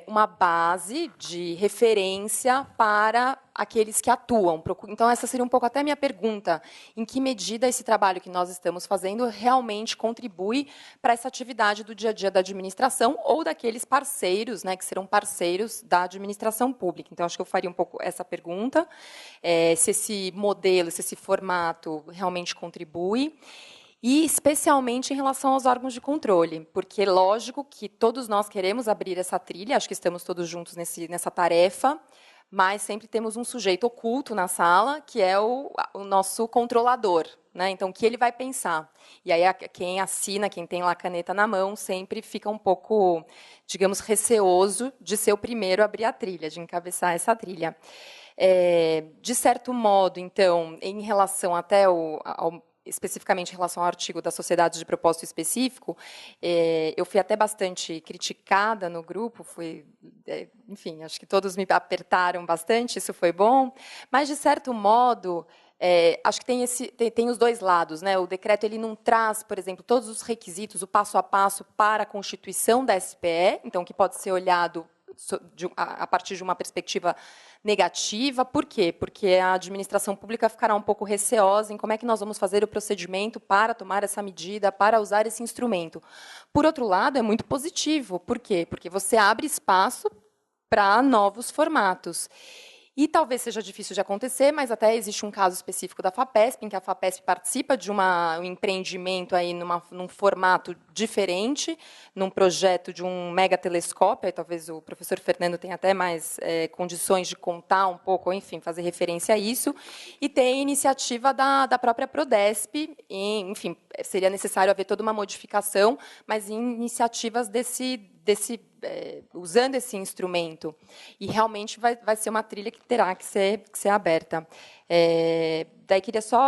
B: uma base de referência para aqueles que atuam. Então, essa seria um pouco até a minha pergunta. Em que medida esse trabalho que nós estamos fazendo realmente contribui para essa atividade do dia a dia da administração ou daqueles parceiros, né, que serão parceiros da administração pública? Então, acho que eu faria um pouco essa pergunta, se esse modelo, se esse formato realmente contribui. E, especialmente, em relação aos órgãos de controle, porque, lógico, que todos nós queremos abrir essa trilha, acho que estamos todos juntos nessa tarefa, mas sempre temos um sujeito oculto na sala, que é o nosso controlador, né? Então, o que ele vai pensar? E aí, quem assina, quem tem lá a caneta na mão, sempre fica um pouco, digamos, receoso de ser o primeiro a abrir a trilha, de encabeçar essa trilha. De certo modo, então, em relação até especificamente em relação ao artigo das sociedades de propósito específico, eu fui até bastante criticada no grupo, enfim, acho que todos me apertaram bastante, isso foi bom, mas, de certo modo, acho que tem os dois lados, né? O decreto ele não traz, por exemplo, todos os requisitos, o passo a passo para a constituição da SPE, então, que pode ser olhado a partir de uma perspectiva negativa. Por quê? Porque a administração pública ficará um pouco receosa em como é que nós vamos fazer o procedimento para tomar essa medida, para usar esse instrumento. Por outro lado, é muito positivo. Por quê? Porque você abre espaço para novos formatos. E talvez seja difícil de acontecer, mas até existe um caso específico da FAPESP, em que a FAPESP participa de um empreendimento aí num formato diferente, num projeto de um megatelescópio, aí talvez o professor Fernando tenha até mais condições de contar um pouco, ou, enfim, fazer referência a isso, e tem iniciativa da própria Prodesp, enfim, seria necessário haver toda uma modificação, mas em iniciativas usando esse instrumento. E realmente vai ser uma trilha que terá que ser aberta. Daí queria só,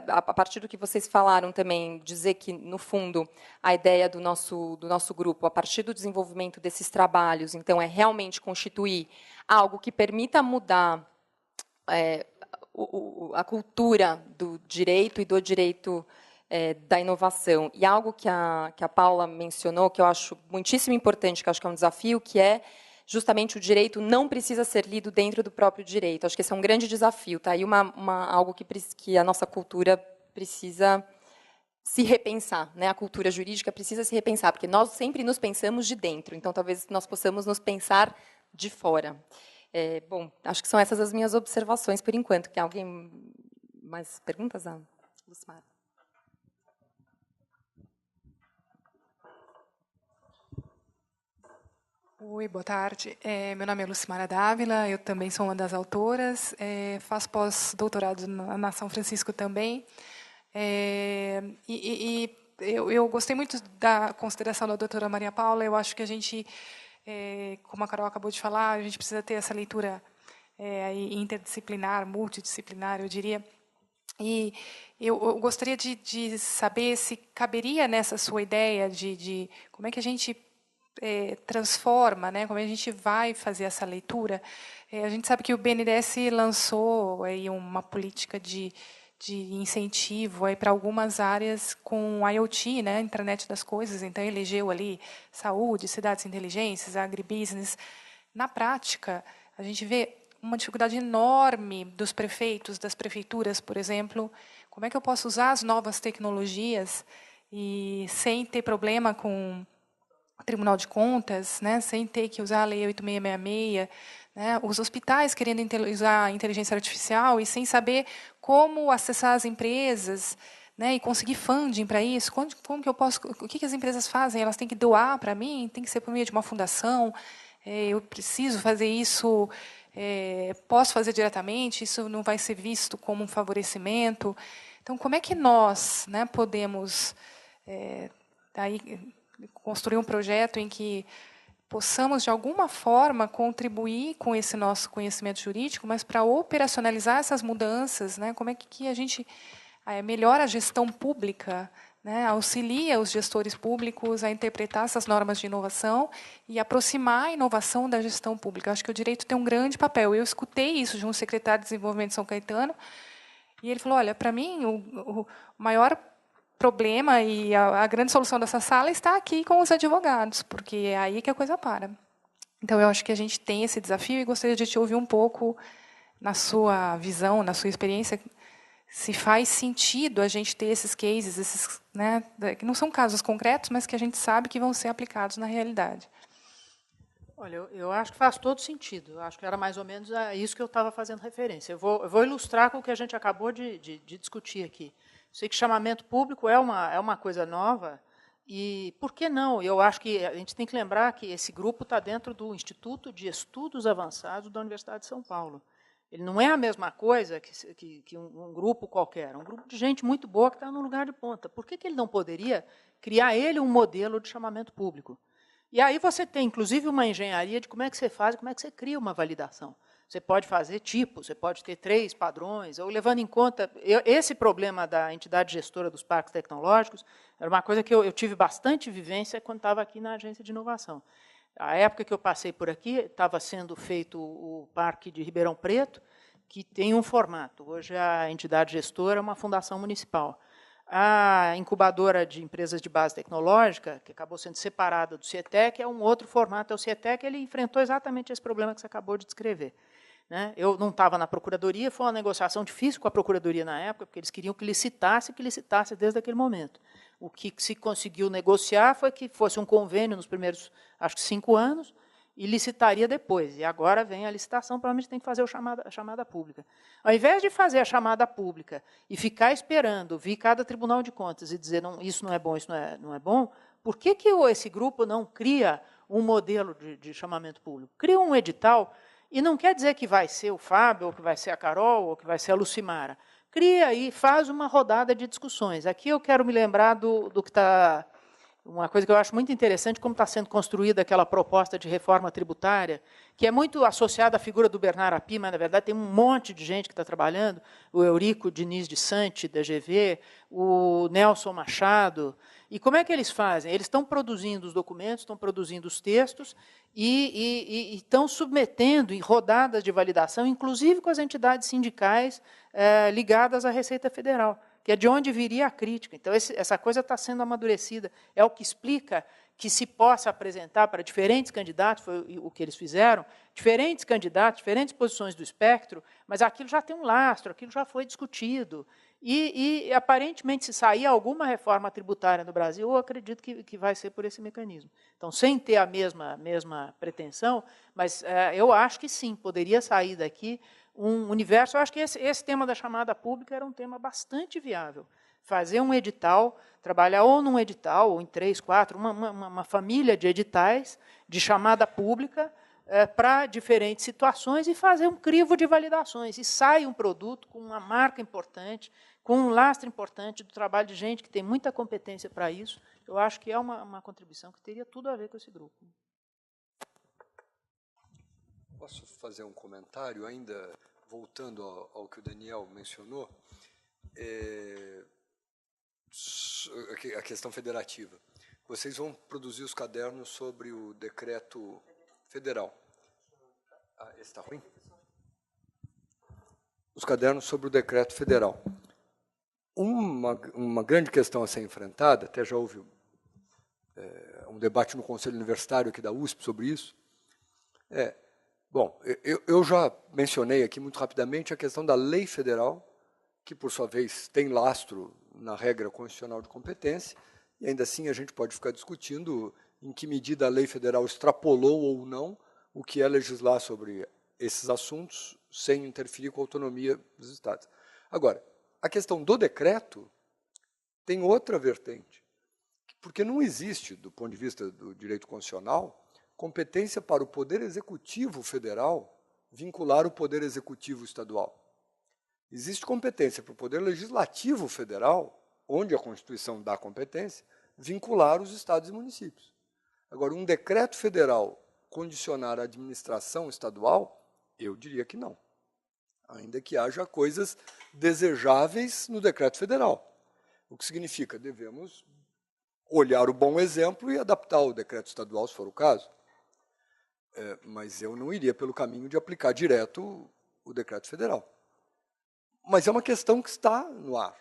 B: a partir do que vocês falaram também, dizer que, no fundo, a ideia do nosso grupo, a partir do desenvolvimento desses trabalhos, então, é realmente constituir algo que permita mudar a cultura do direito e do direito da inovação. E algo que a Paula mencionou, que eu acho muitíssimo importante, que eu acho que é um desafio, que é justamente o direito não precisa ser lido dentro do próprio direito. Acho que esse é um grande desafio. Tá aí algo que a nossa cultura precisa se repensar, né? A cultura jurídica precisa se repensar, porque nós sempre nos pensamos de dentro, então talvez nós possamos nos pensar de fora. Bom, acho que são essas as minhas observações por enquanto. Quer alguém mais perguntas, Lucimara?
K: Oi, boa tarde. Meu nome é Lucimara Dávila, eu também sou uma das autoras, faço pós-doutorado na São Francisco também. Eu gostei muito da consideração da doutora Maria Paula. Eu acho que a gente, como a Carol acabou de falar, a gente precisa ter essa leitura interdisciplinar, multidisciplinar, eu diria. E eu gostaria de saber se caberia nessa sua ideia de como é que a gente transforma, né? Como a gente vai fazer essa leitura. A gente sabe que o BNDES lançou aí uma política de incentivo para algumas áreas com IoT, né? Internet das coisas. Então, elegeu ali saúde, cidades inteligentes, agribusiness. Na prática, a gente vê uma dificuldade enorme dos prefeitos, das prefeituras, por exemplo. Como é que eu posso usar as novas tecnologias e sem ter problema com Tribunal de Contas, né, sem ter que usar a Lei 8666, né, os hospitais querendo usar a inteligência artificial e sem saber como acessar as empresas, né, e conseguir funding para isso. Como que eu posso? O que as empresas fazem? Elas têm que doar para mim? Tem que ser por meio de uma fundação? Eu preciso fazer isso? Posso fazer diretamente? Isso não vai ser visto como um favorecimento? Então, como é que nós, né, podemos construir um projeto em que possamos, de alguma forma, contribuir com esse nosso conhecimento jurídico, mas para operacionalizar essas mudanças, né? Como é que a gente melhora a gestão pública, né? Auxilia os gestores públicos a interpretar essas normas de inovação e aproximar a inovação da gestão pública. Acho que o direito tem um grande papel. Eu escutei isso de um secretário de Desenvolvimento de São Caetano, e ele falou, olha, para mim, o maior problema e a grande solução dessa sala está aqui com os advogados, porque é aí que a coisa para. Então, eu acho que a gente tem esse desafio e gostaria de te ouvir um pouco, na sua visão, na sua experiência, se faz sentido a gente ter esses cases, né, que não são casos concretos, mas que a gente sabe que vão ser aplicados na realidade.
H: Olha, eu acho que faz todo sentido. Eu acho que era mais ou menos a isso que eu estava fazendo referência. Eu vou ilustrar com o que a gente acabou de discutir aqui. Sei que chamamento público é uma coisa nova, e por que não? Eu acho que a gente tem que lembrar que esse grupo está dentro do Instituto de Estudos Avançados da Universidade de São Paulo. Ele não é a mesma coisa que um grupo qualquer, é um grupo de gente muito boa que está no lugar de ponta. Por que ele não poderia criar um modelo de chamamento público? E aí você tem, inclusive, uma engenharia de como é que você faz, como é que você cria uma validação. Você pode fazer tipos, você pode ter 3 padrões, ou levando em conta... Esse problema da entidade gestora dos parques tecnológicos era uma coisa que eu tive bastante vivência quando estava aqui na agência de inovação. A época que eu passei por aqui, estava sendo feito o Parque de Ribeirão Preto, que tem um formato. Hoje, a entidade gestora é uma fundação municipal. A incubadora de empresas de base tecnológica, que acabou sendo separada do CIETEC, é um outro formato. O CIETEC ele enfrentou exatamente esse problema que você acabou de descrever. Eu não estava na Procuradoria, foi uma negociação difícil com a Procuradoria na época, porque eles queriam que licitasse desde aquele momento. O que se conseguiu negociar foi que fosse um convênio nos primeiros, acho que 5 anos, e licitaria depois. E agora vem a licitação, provavelmente tem que fazer a chamada pública. Ao invés de fazer a chamada pública e ficar esperando vir cada Tribunal de Contas e dizer não, isso não é bom, isso não é bom, por que esse grupo não cria um modelo de chamamento público? Cria um edital. E não quer dizer que vai ser o Fábio, ou que vai ser a Carol, ou que vai ser a Lucimara. Cria aí, faz uma rodada de discussões. Aqui eu quero me lembrar do que está... Uma coisa que eu acho muito interessante, como está sendo construída aquela proposta de reforma tributária, que é muito associada à figura do Bernard Api, mas, na verdade, tem um monte de gente que está trabalhando, o Eurico Diniz de Santi, da GV, o Nelson Machado. E como é que eles fazem? Eles estão produzindo os documentos, estão produzindo os textos e estão submetendo em rodadas de validação, inclusive com as entidades sindicais ligadas à Receita Federal, que é de onde viria a crítica. Então, essa coisa está sendo amadurecida. É o que explica que se possa apresentar para diferentes candidatos, foi o que eles fizeram, diferentes candidatos, diferentes posições do espectro, mas aquilo já tem um lastro, aquilo já foi discutido. E aparentemente, se sair alguma reforma tributária no Brasil, eu acredito que vai ser por esse mecanismo. Então, sem ter a mesma pretensão, mas eu acho que sim, poderia sair daqui um universo. Eu acho que esse tema da chamada pública era um tema bastante viável. Fazer um edital, trabalhar ou num edital, ou em 3, 4, uma família de editais de chamada pública para diferentes situações e fazer um crivo de validações. E sai um produto com uma marca importante, com um lastro importante do trabalho de gente que tem muita competência para isso. Eu acho que é uma contribuição que teria tudo a ver com esse grupo.
G: Posso fazer um comentário, ainda voltando ao que o Daniel mencionou? A questão federativa. Vocês vão produzir os cadernos sobre o decreto federal. Esse está ruim? Os cadernos sobre o decreto federal. Uma grande questão a ser enfrentada, até já houve um debate no Conselho Universitário aqui da USP sobre isso, bom, eu já mencionei aqui muito rapidamente a questão da lei federal, que, por sua vez, tem lastro na regra constitucional de competência, e ainda assim a gente pode ficar discutindo em que medida a lei federal extrapolou ou não o que é legislar sobre esses assuntos, sem interferir com a autonomia dos Estados. Agora, a questão do decreto tem outra vertente, porque não existe, do ponto de vista do direito constitucional, competência para o Poder Executivo Federal vincular o Poder Executivo Estadual. Existe competência para o Poder Legislativo Federal, onde a Constituição dá competência, vincular os estados e municípios. Agora, um decreto federal condicionar a administração estadual, eu diria que não. Ainda que haja coisas desejáveis no decreto federal. O que significa, devemos olhar o bom exemplo e adaptar o decreto estadual, se for o caso. Mas eu não iria pelo caminho de aplicar direto o decreto federal. Mas é uma questão que está no ar.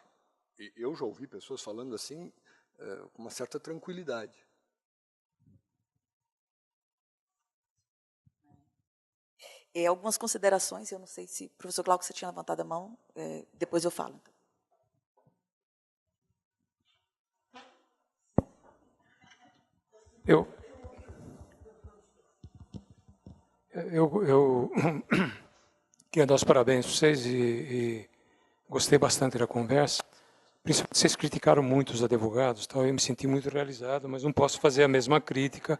G: E eu já ouvi pessoas falando assim, com uma certa tranquilidade.
A: Algumas considerações, eu não sei se o professor Glauco, você tinha levantado a mão, depois eu falo.
D: Eu queria dar os parabéns para vocês e gostei bastante da conversa. Principalmente, vocês criticaram muito os advogados, então eu me senti muito realizado, mas não posso fazer a mesma crítica,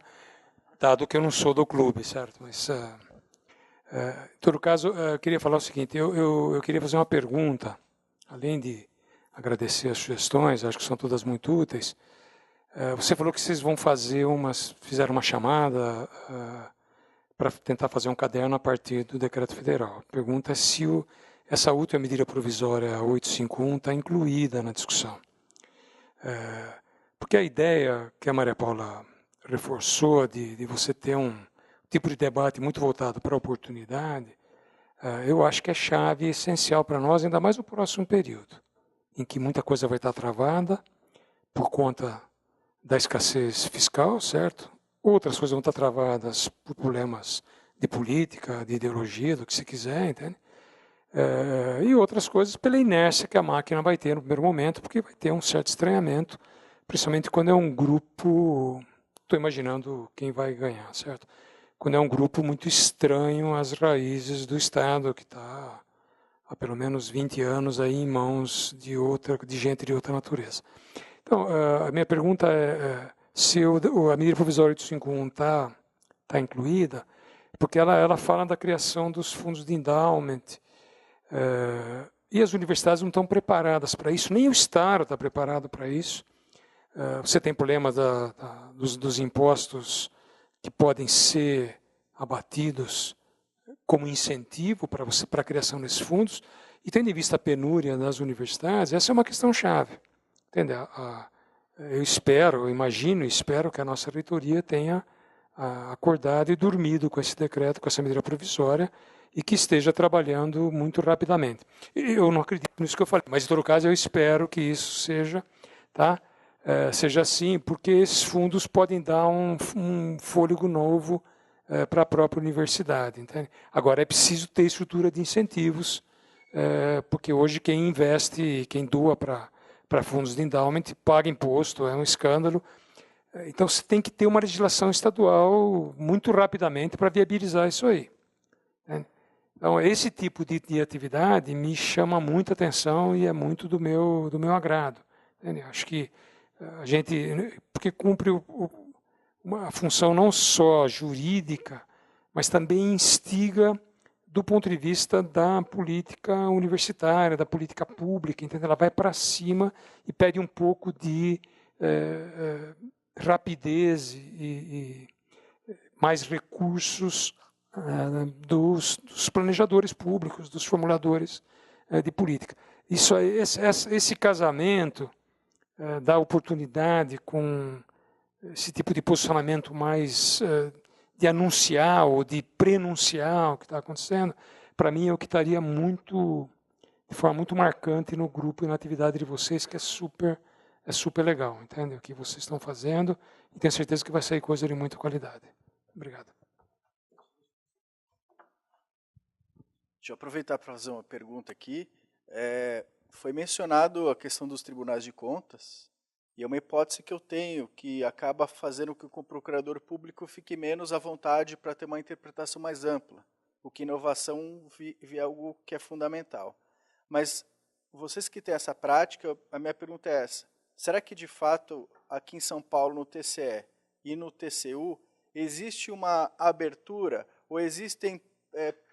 D: dado que eu não sou do clube, certo? Mas, em todo caso, eu queria falar o seguinte, eu queria fazer uma pergunta, além de agradecer as sugestões, acho que são todas muito úteis. Você falou que vocês vão fizeram uma chamada para tentar fazer um caderno a partir do decreto federal. A pergunta é se essa última medida provisória 851 está incluída na discussão. Porque a ideia que a Maria Paula reforçou de você ter um tipo de debate muito voltado para a oportunidade, eu acho que é chave essencial para nós, ainda mais no próximo período, em que muita coisa vai estar travada por conta da escassez fiscal, certo? Outras coisas vão estar travadas por problemas de política, de ideologia, do que se quiser, entende? E outras coisas pela inércia que a máquina vai ter no primeiro momento, porque vai ter um certo estranhamento, principalmente quando é um grupo, estou imaginando quem vai ganhar, certo? Quando é um grupo muito estranho às raízes do Estado, que está há pelo menos 20 anos aí em mãos de gente de outra natureza. Então, a minha pergunta é se a medida provisória 851 está incluída, porque ela fala da criação dos fundos de endowment, e as universidades não estão preparadas para isso, nem o Estado está preparado para isso. Você tem problemas dos impostos que podem ser abatidos como incentivo para a criação desses fundos, e tendo em vista a penúria das universidades, essa é uma questão chave. Entende? Eu imagino que a nossa reitoria tenha acordado e dormido com esse decreto, com essa medida provisória, e que esteja trabalhando muito rapidamente. Eu não acredito nisso que eu falei, mas em todo caso eu espero que isso seja, seja assim, porque esses fundos podem dar um fôlego novo para a própria universidade. Entende? Agora, é preciso ter estrutura de incentivos, porque hoje quem investe, quem doa para fundos de endowment, paga imposto, é um escândalo. Então, você tem que ter uma legislação estadual muito rapidamente para viabilizar isso aí. Entende? Então, esse tipo de atividade me chama muita atenção e é muito do meu agrado. Entende? Acho que a gente, porque cumpre uma função não só jurídica, mas também instiga do ponto de vista da política universitária, da política pública, entendeu? Ela vai para cima e pede um pouco de rapidez e mais recursos dos planejadores públicos, dos formuladores de política. Esse casamento dá oportunidade com esse tipo de posicionamento mais de anunciar ou de prenunciar o que está acontecendo, para mim é o que estaria de forma muito marcante no grupo e na atividade de vocês, que é super legal, entende? O que vocês estão fazendo, e tenho certeza que vai sair coisa de muita qualidade. Obrigado.
L: Deixa eu aproveitar para fazer uma pergunta aqui. Foi mencionado a questão dos tribunais de contas, e é uma hipótese que eu tenho, que acaba fazendo com que o procurador público fique menos à vontade para ter uma interpretação mais ampla, o que inovação é algo que é fundamental. Mas vocês que têm essa prática, a minha pergunta é essa: será que de fato aqui em São Paulo, no TCE e no TCU, existe uma abertura, ou existem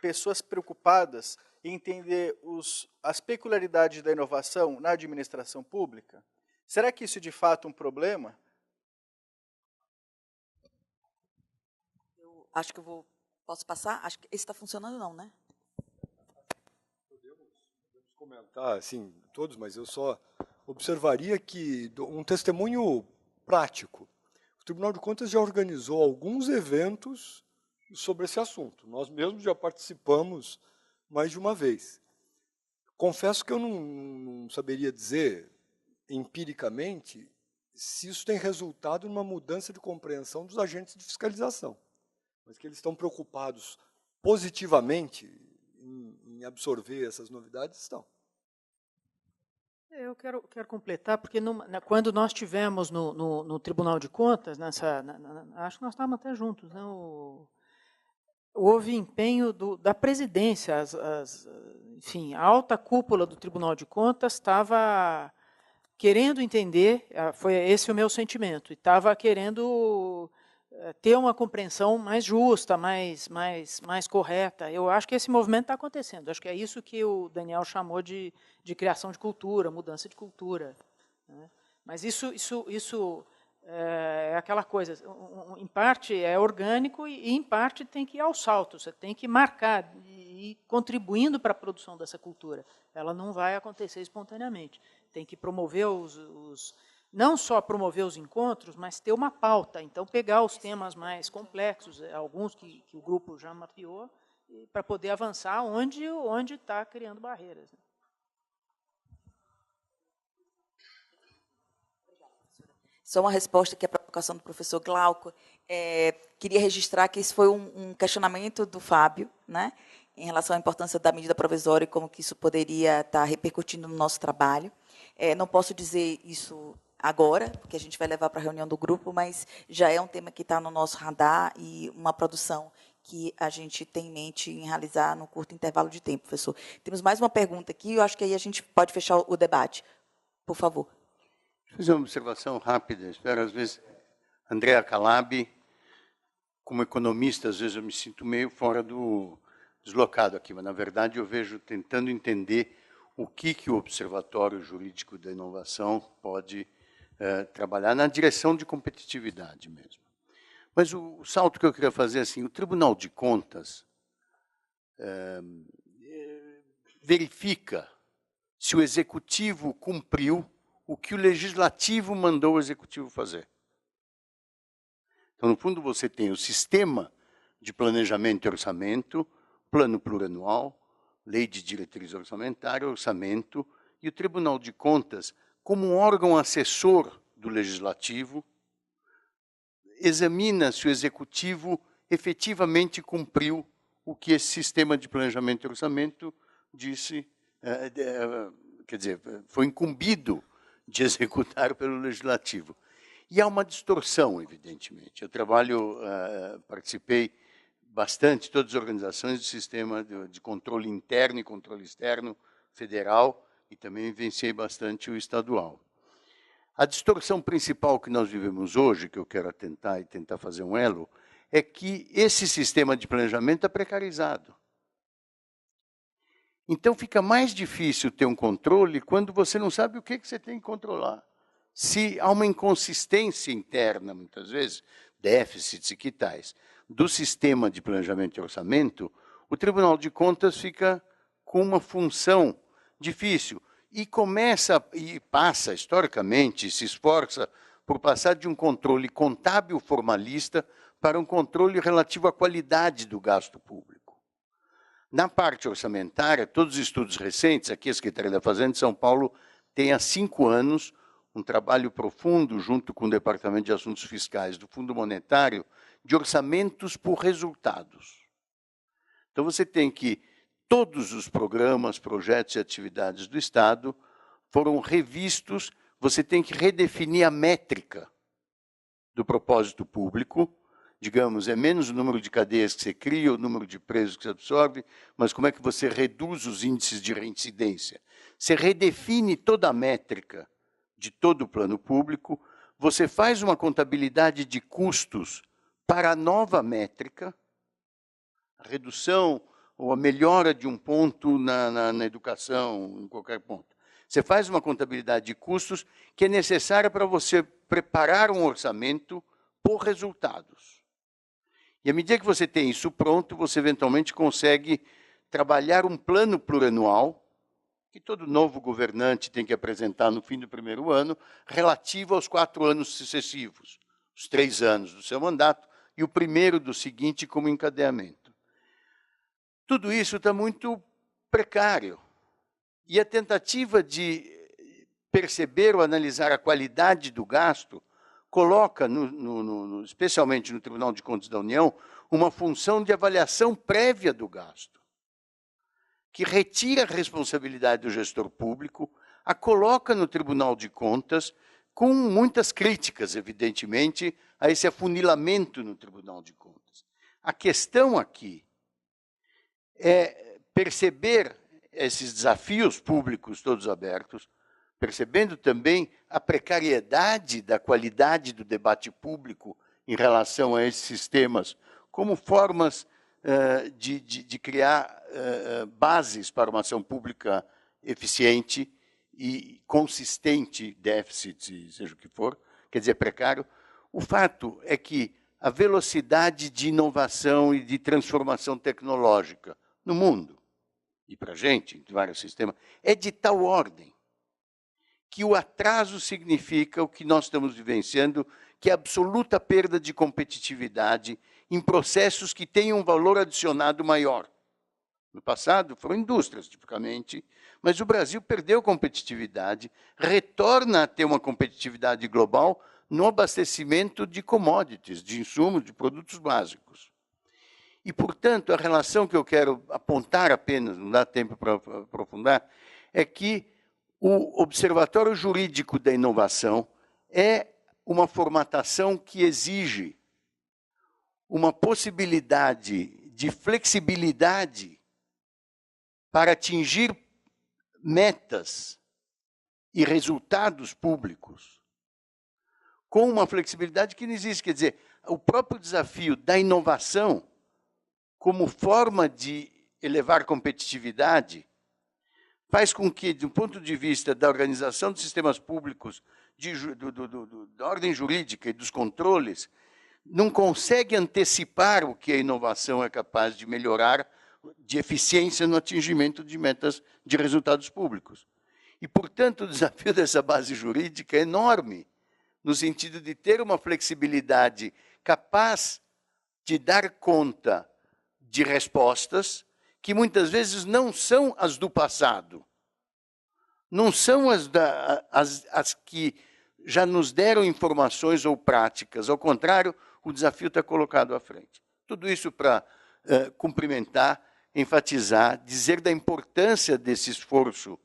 L: pessoas preocupadas em entender as peculiaridades da inovação na administração pública? Será que isso é de fato um problema?
A: Eu acho que posso passar? Acho que esse está funcionando não, né?
G: Podemos comentar, assim, todos, mas eu só observaria que um testemunho prático. O Tribunal de Contas já organizou alguns eventos sobre esse assunto. Nós mesmos já participamos mais de uma vez. Confesso que eu não saberia dizer empiricamente se isso tem resultado numa mudança de compreensão dos agentes de fiscalização, mas que eles estão preocupados positivamente em absorver essas novidades, estão.
H: Eu quero completar, porque quando nós tivemos no Tribunal de Contas, acho que nós estávamos até juntos, né, houve empenho da presidência, enfim, a alta cúpula do Tribunal de Contas estava querendo entender, foi esse o meu sentimento, e estava querendo ter uma compreensão mais justa, mais correta. Eu acho que esse movimento está acontecendo. Acho que é isso que o Daniel chamou de criação de cultura, mudança de cultura. Né? Mas isso É aquela coisa, em parte é orgânico e em parte tem que ir ao salto, você tem que marcar e ir contribuindo para a produção dessa cultura. Ela não vai acontecer espontaneamente. Tem que promover não só promover os encontros, mas ter uma pauta. Então, pegar os temas mais complexos, alguns que o grupo já mapeou, para poder avançar onde está criando barreiras.
A: Só uma resposta aqui à provocação do professor Glauco. Queria registrar que esse foi um questionamento do Fábio, né, em relação à importância da medida provisória e como que isso poderia estar repercutindo no nosso trabalho. Não posso dizer isso agora, porque a gente vai levar para a reunião do grupo, mas já é um tema que está no nosso radar e uma produção que a gente tem em mente em realizar no curto intervalo de tempo, professor. Temos mais uma pergunta aqui, eu acho que aí a gente pode fechar o debate. Por favor.
M: Vou fazer uma observação rápida. Espero, às vezes, Andrea Calabi, como economista, às vezes eu me sinto meio fora deslocado aqui, mas, na verdade, eu vejo tentando entender o que o Observatório Jurídico da Inovação pode trabalhar na direção de competitividade mesmo. Mas o salto que eu queria fazer, assim, o Tribunal de Contas verifica se o Executivo cumpriu o que o Legislativo mandou o Executivo fazer. Então, no fundo, você tem o sistema de planejamento e orçamento, plano plurianual, lei de diretriz orçamentária, orçamento, e o Tribunal de Contas, como um órgão assessor do Legislativo, examina se o Executivo efetivamente cumpriu o que esse sistema de planejamento e orçamento disse, quer dizer, foi incumbido de executar pelo Legislativo. E há uma distorção, evidentemente. Eu participei bastante de todas as organizações do sistema de controle interno e controle externo federal, e também vivenciei bastante o estadual. A distorção principal que nós vivemos hoje, que eu quero tentar fazer um elo, é que esse sistema de planejamento é precarizado. Então, fica mais difícil ter um controle quando você não sabe o que você tem que controlar. Se há uma inconsistência interna, muitas vezes, déficits e que tais, do sistema de planejamento e orçamento, o Tribunal de Contas fica com uma função difícil e passa, historicamente, se esforça por passar de um controle contábil formalista para um controle relativo à qualidade do gasto público. Na parte orçamentária, todos os estudos recentes, aqui a Secretaria da Fazenda de São Paulo tem há 5 anos um trabalho profundo, junto com o Departamento de Assuntos Fiscais do Fundo Monetário, de orçamentos por resultados. Então, você tem que todos os programas, projetos e atividades do Estado foram revistos, você tem que redefinir a métrica do propósito público. Digamos, é menos o número de cadeias que você cria, o número de presos que você absorve, mas como é que você reduz os índices de reincidência? Você redefine toda a métrica de todo o plano público, você faz uma contabilidade de custos para a nova métrica, a redução ou a melhora de um ponto na educação, em qualquer ponto. Você faz uma contabilidade de custos que é necessária para você preparar um orçamento por resultados. E à medida que você tem isso pronto, você eventualmente consegue trabalhar um plano plurianual, que todo novo governante tem que apresentar no fim do primeiro ano, relativo aos 4 anos sucessivos, os 3 anos do seu mandato, e o primeiro do seguinte como encadeamento. Tudo isso está muito precário. E a tentativa de perceber ou analisar a qualidade do gasto coloca, especialmente no Tribunal de Contas da União, uma função de avaliação prévia do gasto, que retira a responsabilidade do gestor público, a coloca no Tribunal de Contas, com muitas críticas, evidentemente, a esse afunilamento no Tribunal de Contas. A questão aqui é perceber esses desafios públicos todos abertos, percebendo também a precariedade da qualidade do debate público em relação a esses sistemas, como formas de criar bases para uma ação pública eficiente e consistente, déficits, seja o que for, quer dizer, precário. O fato é que a velocidade de inovação e de transformação tecnológica no mundo, e para a gente, em vários sistemas, é de tal ordem que o atraso significa o que nós estamos vivenciando, que é a absoluta perda de competitividade em processos que têm um valor adicionado maior. No passado, foram indústrias, tipicamente, mas o Brasil perdeu competitividade, retorna a ter uma competitividade global no abastecimento de commodities, de insumos, de produtos básicos. E, portanto, a relação que eu quero apontar apenas, não dá tempo para aprofundar, é que o Observatório Jurídico da Inovação é uma formatação que exige uma possibilidade de flexibilidade para atingir metas e resultados públicos, com uma flexibilidade que não existe. Quer dizer, o próprio desafio da inovação como forma de elevar competitividade faz com que, do ponto de vista da organização dos sistemas públicos, da ordem jurídica e dos controles, não consegue antecipar o que a inovação é capaz de melhorar de eficiência no atingimento de metas de resultados públicos. E, portanto, o desafio dessa base jurídica é enorme, no sentido de ter uma flexibilidade capaz de dar conta de respostas que muitas vezes não são as do passado, não são as que já nos deram informações ou práticas. Ao contrário, o desafio está colocado à frente. Tudo isso para cumprimentar, enfatizar, dizer da importância desse esforço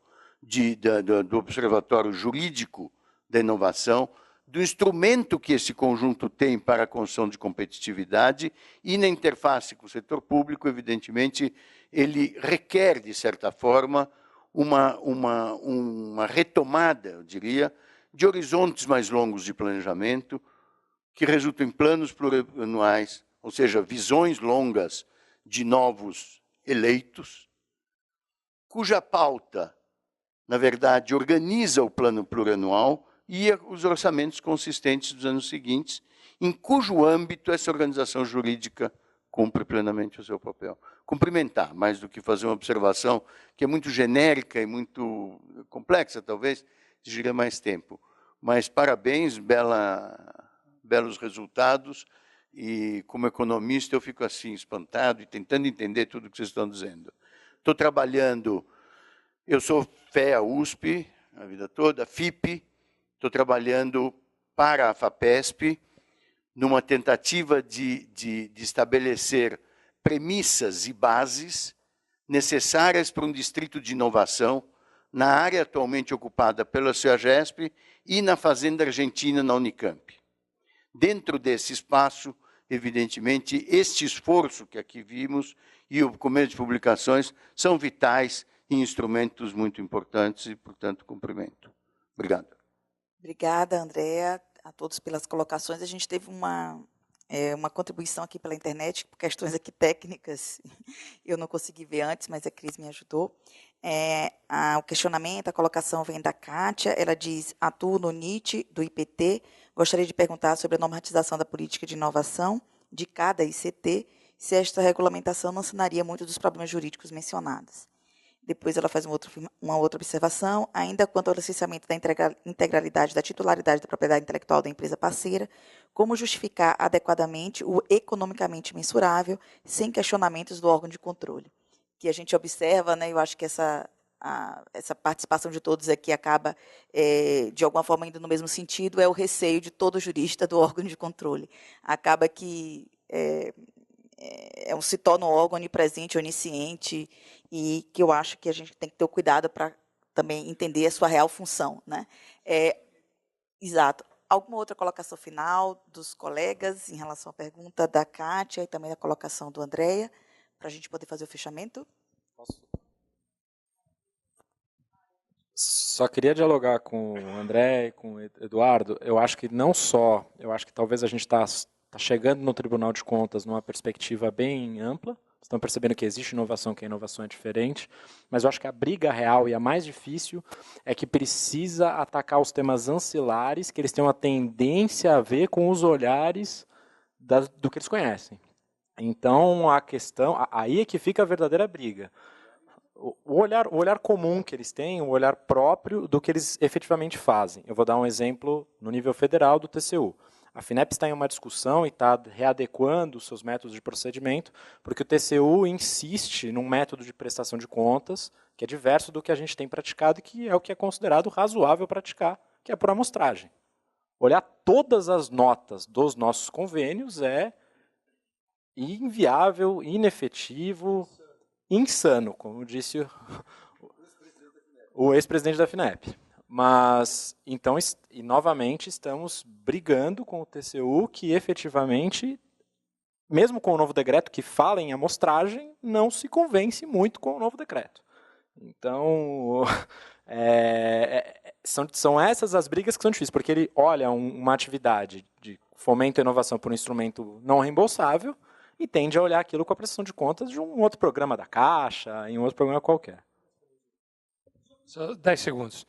M: do Observatório Jurídico da Inovação, do instrumento que esse conjunto tem para a construção de competitividade e na interface com o setor público, evidentemente, ele requer, de certa forma, uma retomada, eu diria, de horizontes mais longos de planejamento, que resultam em planos plurianuais, ou seja, visões longas de novos eleitos, cuja pauta, na verdade, organiza o plano plurianual e os orçamentos consistentes dos anos seguintes, em cujo âmbito essa organização jurídica cumpre plenamente o seu papel. Cumprimentar, mais do que fazer uma observação que é muito genérica e muito complexa, talvez, exigiria mais tempo. Mas parabéns, belos resultados, e como economista eu fico assim, espantado e tentando entender tudo o que vocês estão dizendo. Estou trabalhando, eu sou FEA USP, a vida toda, FIP, estou trabalhando para a FAPESP, numa tentativa de estabelecer premissas e bases necessárias para um distrito de inovação na área atualmente ocupada pela CEAGESP e na Fazenda Argentina, na Unicamp. Dentro desse espaço, evidentemente, este esforço que aqui vimos e o começo de publicações são vitais e instrumentos muito importantes e, portanto, cumprimento. Obrigado.
A: Obrigada, Andréa, a todos pelas colocações. A gente teve uma contribuição aqui pela internet, por questões aqui técnicas, eu não consegui ver antes, mas a Cris me ajudou. O questionamento, a colocação vem da Kátia, ela diz, atuo no NIT, do IPT, gostaria de perguntar sobre a normatização da política de inovação de cada ICT, se esta regulamentação não sanaria muito dos problemas jurídicos mencionados. Depois ela faz uma outra observação, ainda quanto ao licenciamento da integralidade da titularidade da propriedade intelectual da empresa parceira, como justificar adequadamente o economicamente mensurável, sem questionamentos do órgão de controle. Que a gente observa, né, eu acho que essa participação de todos aqui acaba, de alguma forma, indo no mesmo sentido, é o receio de todo jurista do órgão de controle. Acaba que se torna um órgão onipresente, onisciente, e que eu acho que a gente tem que ter o cuidado para também entender a sua real função, né? Exato. Alguma outra colocação final dos colegas em relação à pergunta da Kátia e também a colocação do Andréa, para a gente poder fazer o fechamento?
I: Posso? Só queria dialogar com o André e com o Eduardo. Eu acho que não só, eu acho que talvez a gente está chegando no Tribunal de Contas numa perspectiva bem ampla, estão percebendo que existe inovação, que a inovação é diferente, mas eu acho que a briga real e a mais difícil é que precisa atacar os temas ancilares, que eles têm uma tendência a ver com os olhares do que eles conhecem. Então, a questão, aí é que fica a verdadeira briga. O olhar comum que eles têm, o olhar próprio do que eles efetivamente fazem. Eu vou dar um exemplo no nível federal do TCU. A FINEP está em uma discussão e está readequando os seus métodos de procedimento, porque o TCU insiste num método de prestação de contas que é diverso do que a gente tem praticado e que é o que é considerado razoável praticar, que é por amostragem. Olhar todas as notas dos nossos convênios é inviável, inefetivo, insano, como disse o ex-presidente da FINEP. Mas, então, e novamente, estamos brigando com o TCU, que efetivamente, mesmo com o novo decreto que fala em amostragem, não se convence muito com o novo decreto. Então, são essas as brigas que são difíceis, porque ele olha uma atividade de fomento e inovação por um instrumento não reembolsável e tende a olhar aquilo com a prestação de contas de um outro programa da Caixa, em um outro programa qualquer.
D: Só 10 segundos.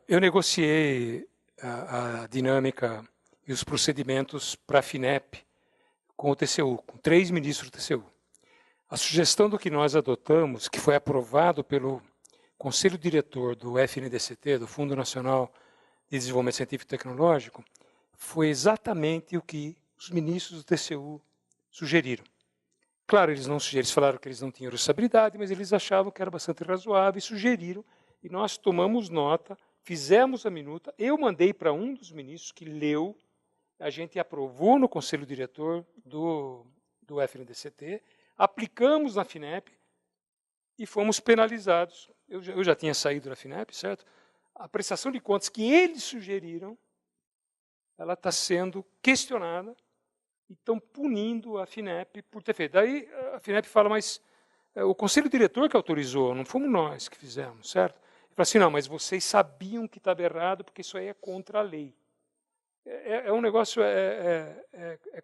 D: Eu negociei a dinâmica e os procedimentos para a FINEP com o TCU, com 3 ministros do TCU. A sugestão do que nós adotamos, que foi aprovado pelo Conselho Diretor do FNDCT, do Fundo Nacional de Desenvolvimento Científico e Tecnológico, foi exatamente o que os ministros do TCU sugeriram. Claro, eles não sugeriram, eles falaram que eles não tinham responsabilidade, mas eles achavam que era bastante razoável e sugeriram. E nós tomamos nota, fizemos a minuta, eu mandei para um dos ministros que leu, a gente aprovou no Conselho Diretor do FNDCT, aplicamos na FINEP e fomos penalizados. Eu já tinha saído da FINEP, certo? A prestação de contas que eles sugeriram, ela está sendo questionada e estão punindo a FINEP por ter feito. Daí a FINEP fala, mas o Conselho Diretor que autorizou, não fomos nós que fizemos, certo? Ele fala assim, não, mas vocês sabiam que estava errado, porque isso aí é contra a lei. É um negócio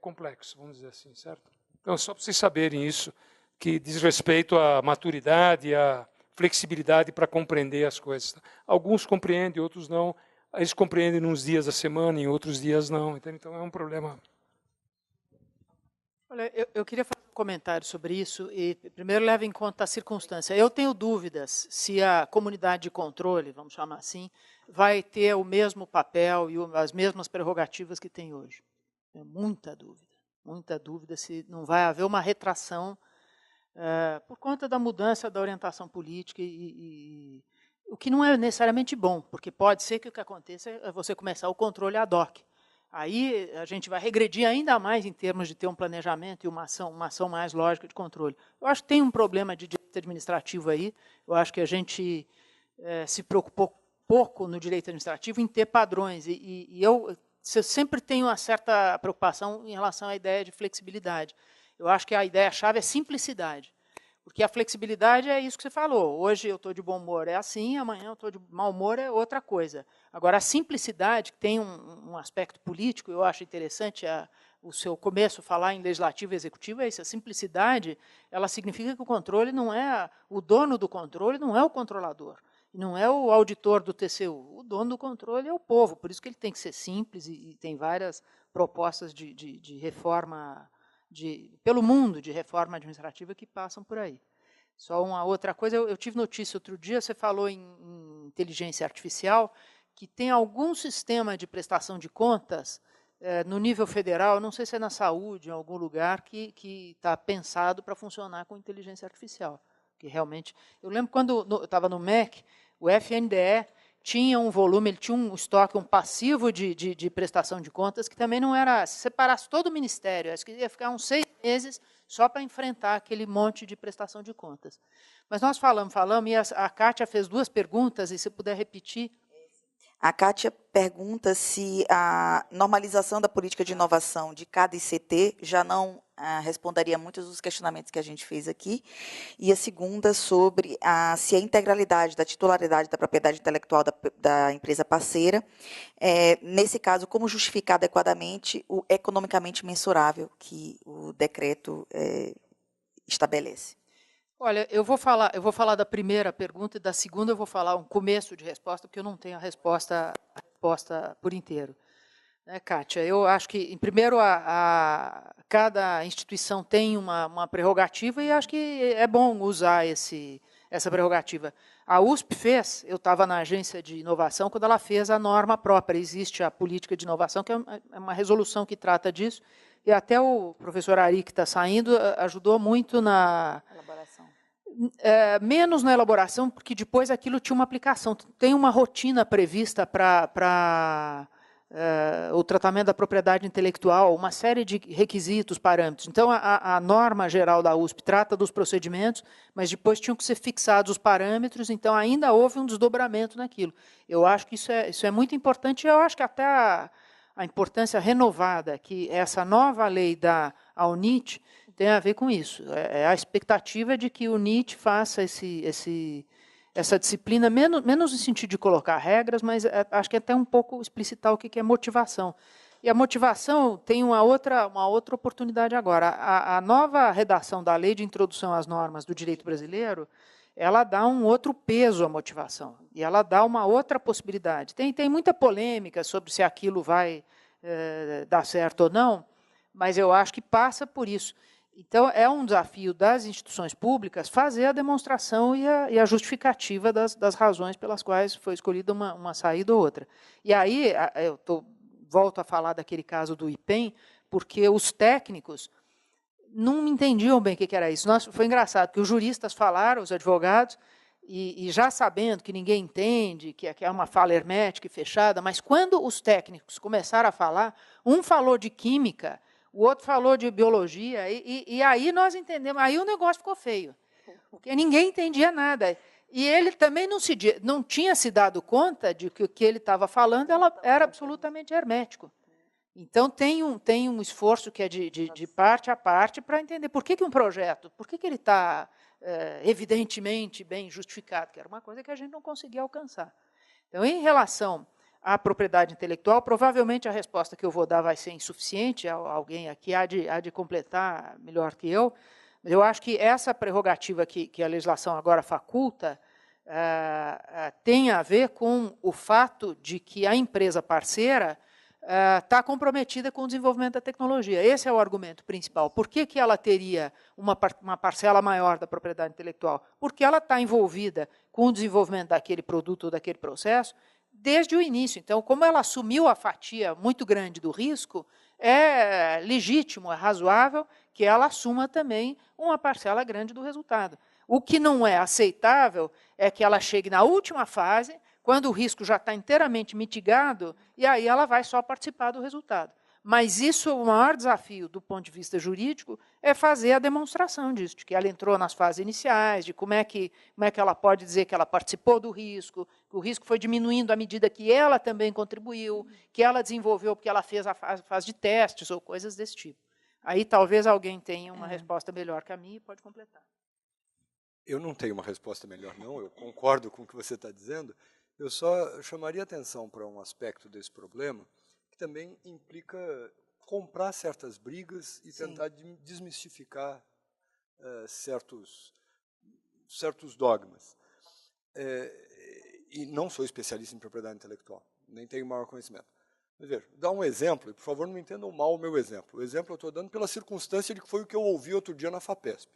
D: complexo, vamos dizer assim, certo? Então, só para vocês saberem isso, que diz respeito à maturidade, à flexibilidade para compreender as coisas. Alguns compreendem, outros não. Eles compreendem nos dias da semana, em outros dias não. Então é um problema.
H: Olha, eu queria fazer um comentário sobre isso e, primeiro, leva em conta a circunstância. Eu tenho dúvidas se a comunidade de controle, vamos chamar assim, vai ter o mesmo papel e as mesmas prerrogativas que tem hoje. Tenho muita dúvida se não vai haver uma retração por conta da mudança da orientação política o que não é necessariamente bom, porque pode ser que o que aconteça é você começar o controle ad hoc. Aí a gente vai regredir ainda mais em termos de ter um planejamento e uma ação mais lógica de controle. Eu acho que tem um problema de direito administrativo aí. Eu acho que a gente se preocupou pouco no direito administrativo em ter padrões. Eu sempre tenho uma certa preocupação em relação à ideia de flexibilidade. Eu acho que a ideia-chave é simplicidade. Porque a flexibilidade é isso que você falou. Hoje eu estou de bom humor, é assim, amanhã eu estou de mau humor, é outra coisa. Agora, a simplicidade, que tem um aspecto político, eu acho interessante o seu começo falar em legislativo e executivo, é isso. A simplicidade, ela significa que o controle não é... O dono do controle não é o controlador, não é o auditor do TCU. O dono do controle é o povo, por isso que ele tem que ser simples e tem várias propostas de reforma... pelo mundo, de reforma administrativa que passam por aí. Só uma outra coisa, eu tive notícia outro dia, você falou em inteligência artificial, que tem algum sistema de prestação de contas no nível federal, não sei se é na saúde, em algum lugar, que está pensado para funcionar com inteligência artificial. Que realmente, eu lembro quando eu estava no MEC, o FNDE tinha um volume, ele tinha um estoque, um passivo de prestação de contas, que também não era... Se separasse todo o ministério, acho que ia ficar uns 6 meses só para enfrentar aquele monte de prestação de contas. Mas nós falamos, e a Kátia fez 2 perguntas, e se puder repetir...
A: A Kátia pergunta se a normalização da política de inovação de cada ICT já não responderia muitos dos questionamentos que a gente fez aqui. E a segunda sobre se a integralidade da titularidade da propriedade intelectual da empresa parceira, nesse caso, como justificar adequadamente o economicamente mensurável que o decreto estabelece?
H: Olha, eu vou falar da primeira pergunta e da segunda eu vou falar um começo de resposta, porque eu não tenho a resposta por inteiro. Né, Kátia? Eu acho que, em primeiro, cada instituição tem uma prerrogativa e acho que é bom usar essa prerrogativa. A USP fez, eu estava na agência de inovação, quando ela fez a norma própria. Existe a política de inovação, que é uma resolução que trata disso, e até o professor Ari, que está saindo, ajudou muito na
A: elaboração.
H: Menos na elaboração, porque depois aquilo tinha uma aplicação. Tem uma rotina prevista para o tratamento da propriedade intelectual, uma série de requisitos, parâmetros. Então, a norma geral da USP trata dos procedimentos, mas depois tinham que ser fixados os parâmetros, então ainda houve um desdobramento naquilo. Eu acho que isso é muito importante, e eu acho que até a importância renovada que essa nova lei dá ao NIT tem a ver com isso. A expectativa de que o NIT faça essa disciplina, menos no sentido de colocar regras, mas acho que até um pouco explicitar o que é motivação. E a motivação tem uma outra oportunidade agora. A nova redação da Lei de Introdução às Normas do Direito Brasileiro, ela dá um outro peso à motivação, e ela dá uma outra possibilidade. Tem muita polêmica sobre se aquilo vai dar certo ou não, mas eu acho que passa por isso. Então, é um desafio das instituições públicas fazer a demonstração e a justificativa das razões pelas quais foi escolhida uma saída ou outra. E aí, volto a falar daquele caso do IPEM, porque os técnicos não entendiam bem o que era isso. Foi engraçado, porque os juristas falaram, os advogados, e já sabendo que ninguém entende, que é uma fala hermética e fechada, mas quando os técnicos começaram a falar, um falou de química, o outro falou de biologia, e aí nós entendemos, aí o negócio ficou feio, porque ninguém entendia nada. E ele também não tinha se dado conta de que o que ele estava falando era absolutamente hermético. Então, tem um esforço que é de parte a parte para entender por que um projeto, por que ele está evidentemente bem justificado, que era uma coisa que a gente não conseguia alcançar. Então, em relação à propriedade intelectual, provavelmente a resposta que eu vou dar vai ser insuficiente, alguém aqui há de completar melhor que eu, mas eu acho que essa prerrogativa que a legislação agora faculta tem a ver com o fato de que a empresa parceira está comprometida com o desenvolvimento da tecnologia. Esse é o argumento principal. Por que ela teria uma parcela maior da propriedade intelectual? Porque ela está envolvida com o desenvolvimento daquele produto ou daquele processo desde o início. Então, como ela assumiu a fatia muito grande do risco, é legítimo, é razoável que ela assuma também uma parcela grande do resultado. O que não é aceitável é que ela chegue na última fase, quando o risco já está inteiramente mitigado, e aí ela vai só participar do resultado. Mas isso, o maior desafio do ponto de vista jurídico é fazer a demonstração disso, de que ela entrou nas fases iniciais, de como é que ela pode dizer que ela participou do risco, que o risco foi diminuindo à medida que ela também contribuiu, que ela desenvolveu porque ela fez a fase de testes ou coisas desse tipo. Aí talvez alguém tenha uma resposta melhor que a minha e pode completar.
G: Eu não tenho uma resposta melhor, não. Eu concordo com o que você está dizendo. Eu só chamaria atenção para um aspecto desse problema, que também implica comprar certas brigas e tentar desmistificar certos dogmas. E não sou especialista em propriedade intelectual, nem tenho maior conhecimento. Mas veja, dá um exemplo, e por favor não me entendam mal o meu exemplo. O exemplo eu estou dando pela circunstância de que foi o que eu ouvi outro dia na FAPESP.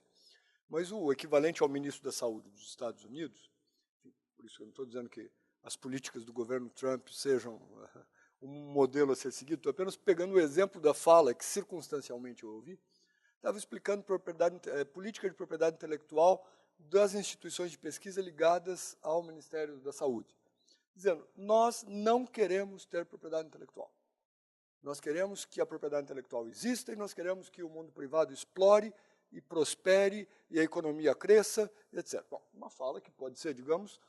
G: Mas o equivalente ao ministro da Saúde dos Estados Unidos, por isso eu não estou dizendo que as políticas do governo Trump sejam um modelo a ser seguido, estou apenas pegando o exemplo da fala que circunstancialmente eu ouvi, estava explicando política de propriedade intelectual das instituições de pesquisa ligadas ao Ministério da Saúde, dizendo, nós não queremos ter propriedade intelectual. Nós queremos que a propriedade intelectual exista e nós queremos que o mundo privado explore e prospere e a economia cresça, etc. Bom, uma fala que pode ser, digamos,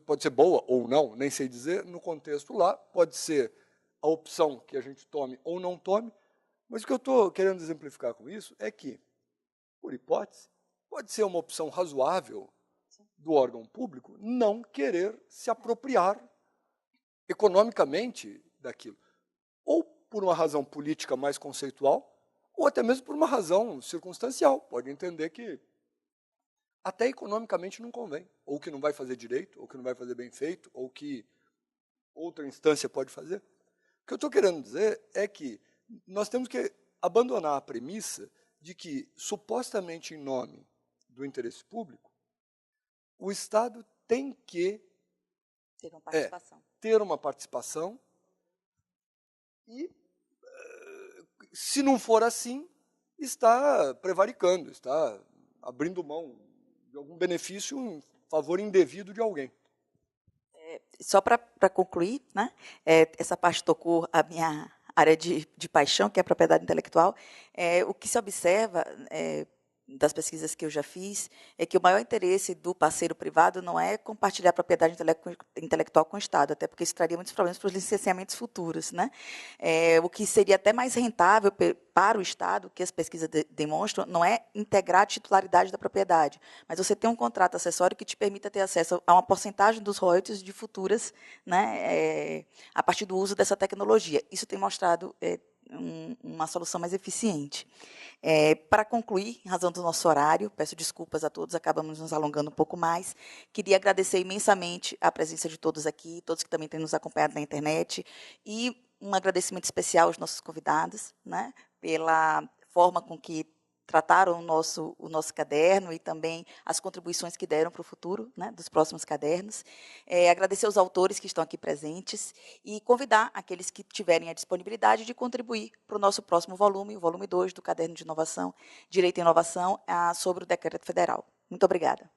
G: pode ser boa ou não, nem sei dizer, no contexto lá, pode ser a opção que a gente tome ou não tome, mas o que eu estou querendo exemplificar com isso é que, por hipótese, pode ser uma opção razoável do órgão público não querer se apropriar economicamente daquilo, ou por uma razão política mais conceitual, ou até mesmo por uma razão circunstancial. Pode entender que até economicamente não convém, ou que não vai fazer direito, ou que não vai fazer bem feito, ou que outra instância pode fazer. O que eu estou querendo dizer é que nós temos que abandonar a premissa de que, supostamente em nome do interesse público, o Estado tem que ter uma participação e, se não for assim, está prevaricando, está abrindo mão de algum benefício em favor indevido de alguém.
A: Só para concluir, né, essa parte tocou a minha área de paixão, que é a propriedade intelectual. O que se observa das pesquisas que eu já fiz é que o maior interesse do parceiro privado não é compartilhar a propriedade intelectual com o Estado, até porque isso traria muitos problemas para os licenciamentos futuros, né? O que seria até mais rentável para o Estado, que as pesquisas demonstram, não é integrar a titularidade da propriedade, mas você ter um contrato acessório que te permita ter acesso a uma porcentagem dos royalties de futuras, né, a partir do uso dessa tecnologia. Isso tem mostrado uma solução mais eficiente. Para concluir, em razão do nosso horário, peço desculpas a todos, acabamos nos alongando um pouco mais. Queria agradecer imensamente a presença de todos aqui, todos que também têm nos acompanhado na internet, e um agradecimento especial aos nossos convidados, né, pela forma com que trataram o nosso caderno e também as contribuições que deram para o futuro, né, dos próximos cadernos. Agradecer aos autores que estão aqui presentes e convidar aqueles que tiverem a disponibilidade de contribuir para o nosso próximo volume, o volume 2 do Caderno de Inovação, Direito e Inovação, sobre o Decreto Federal. Muito obrigada.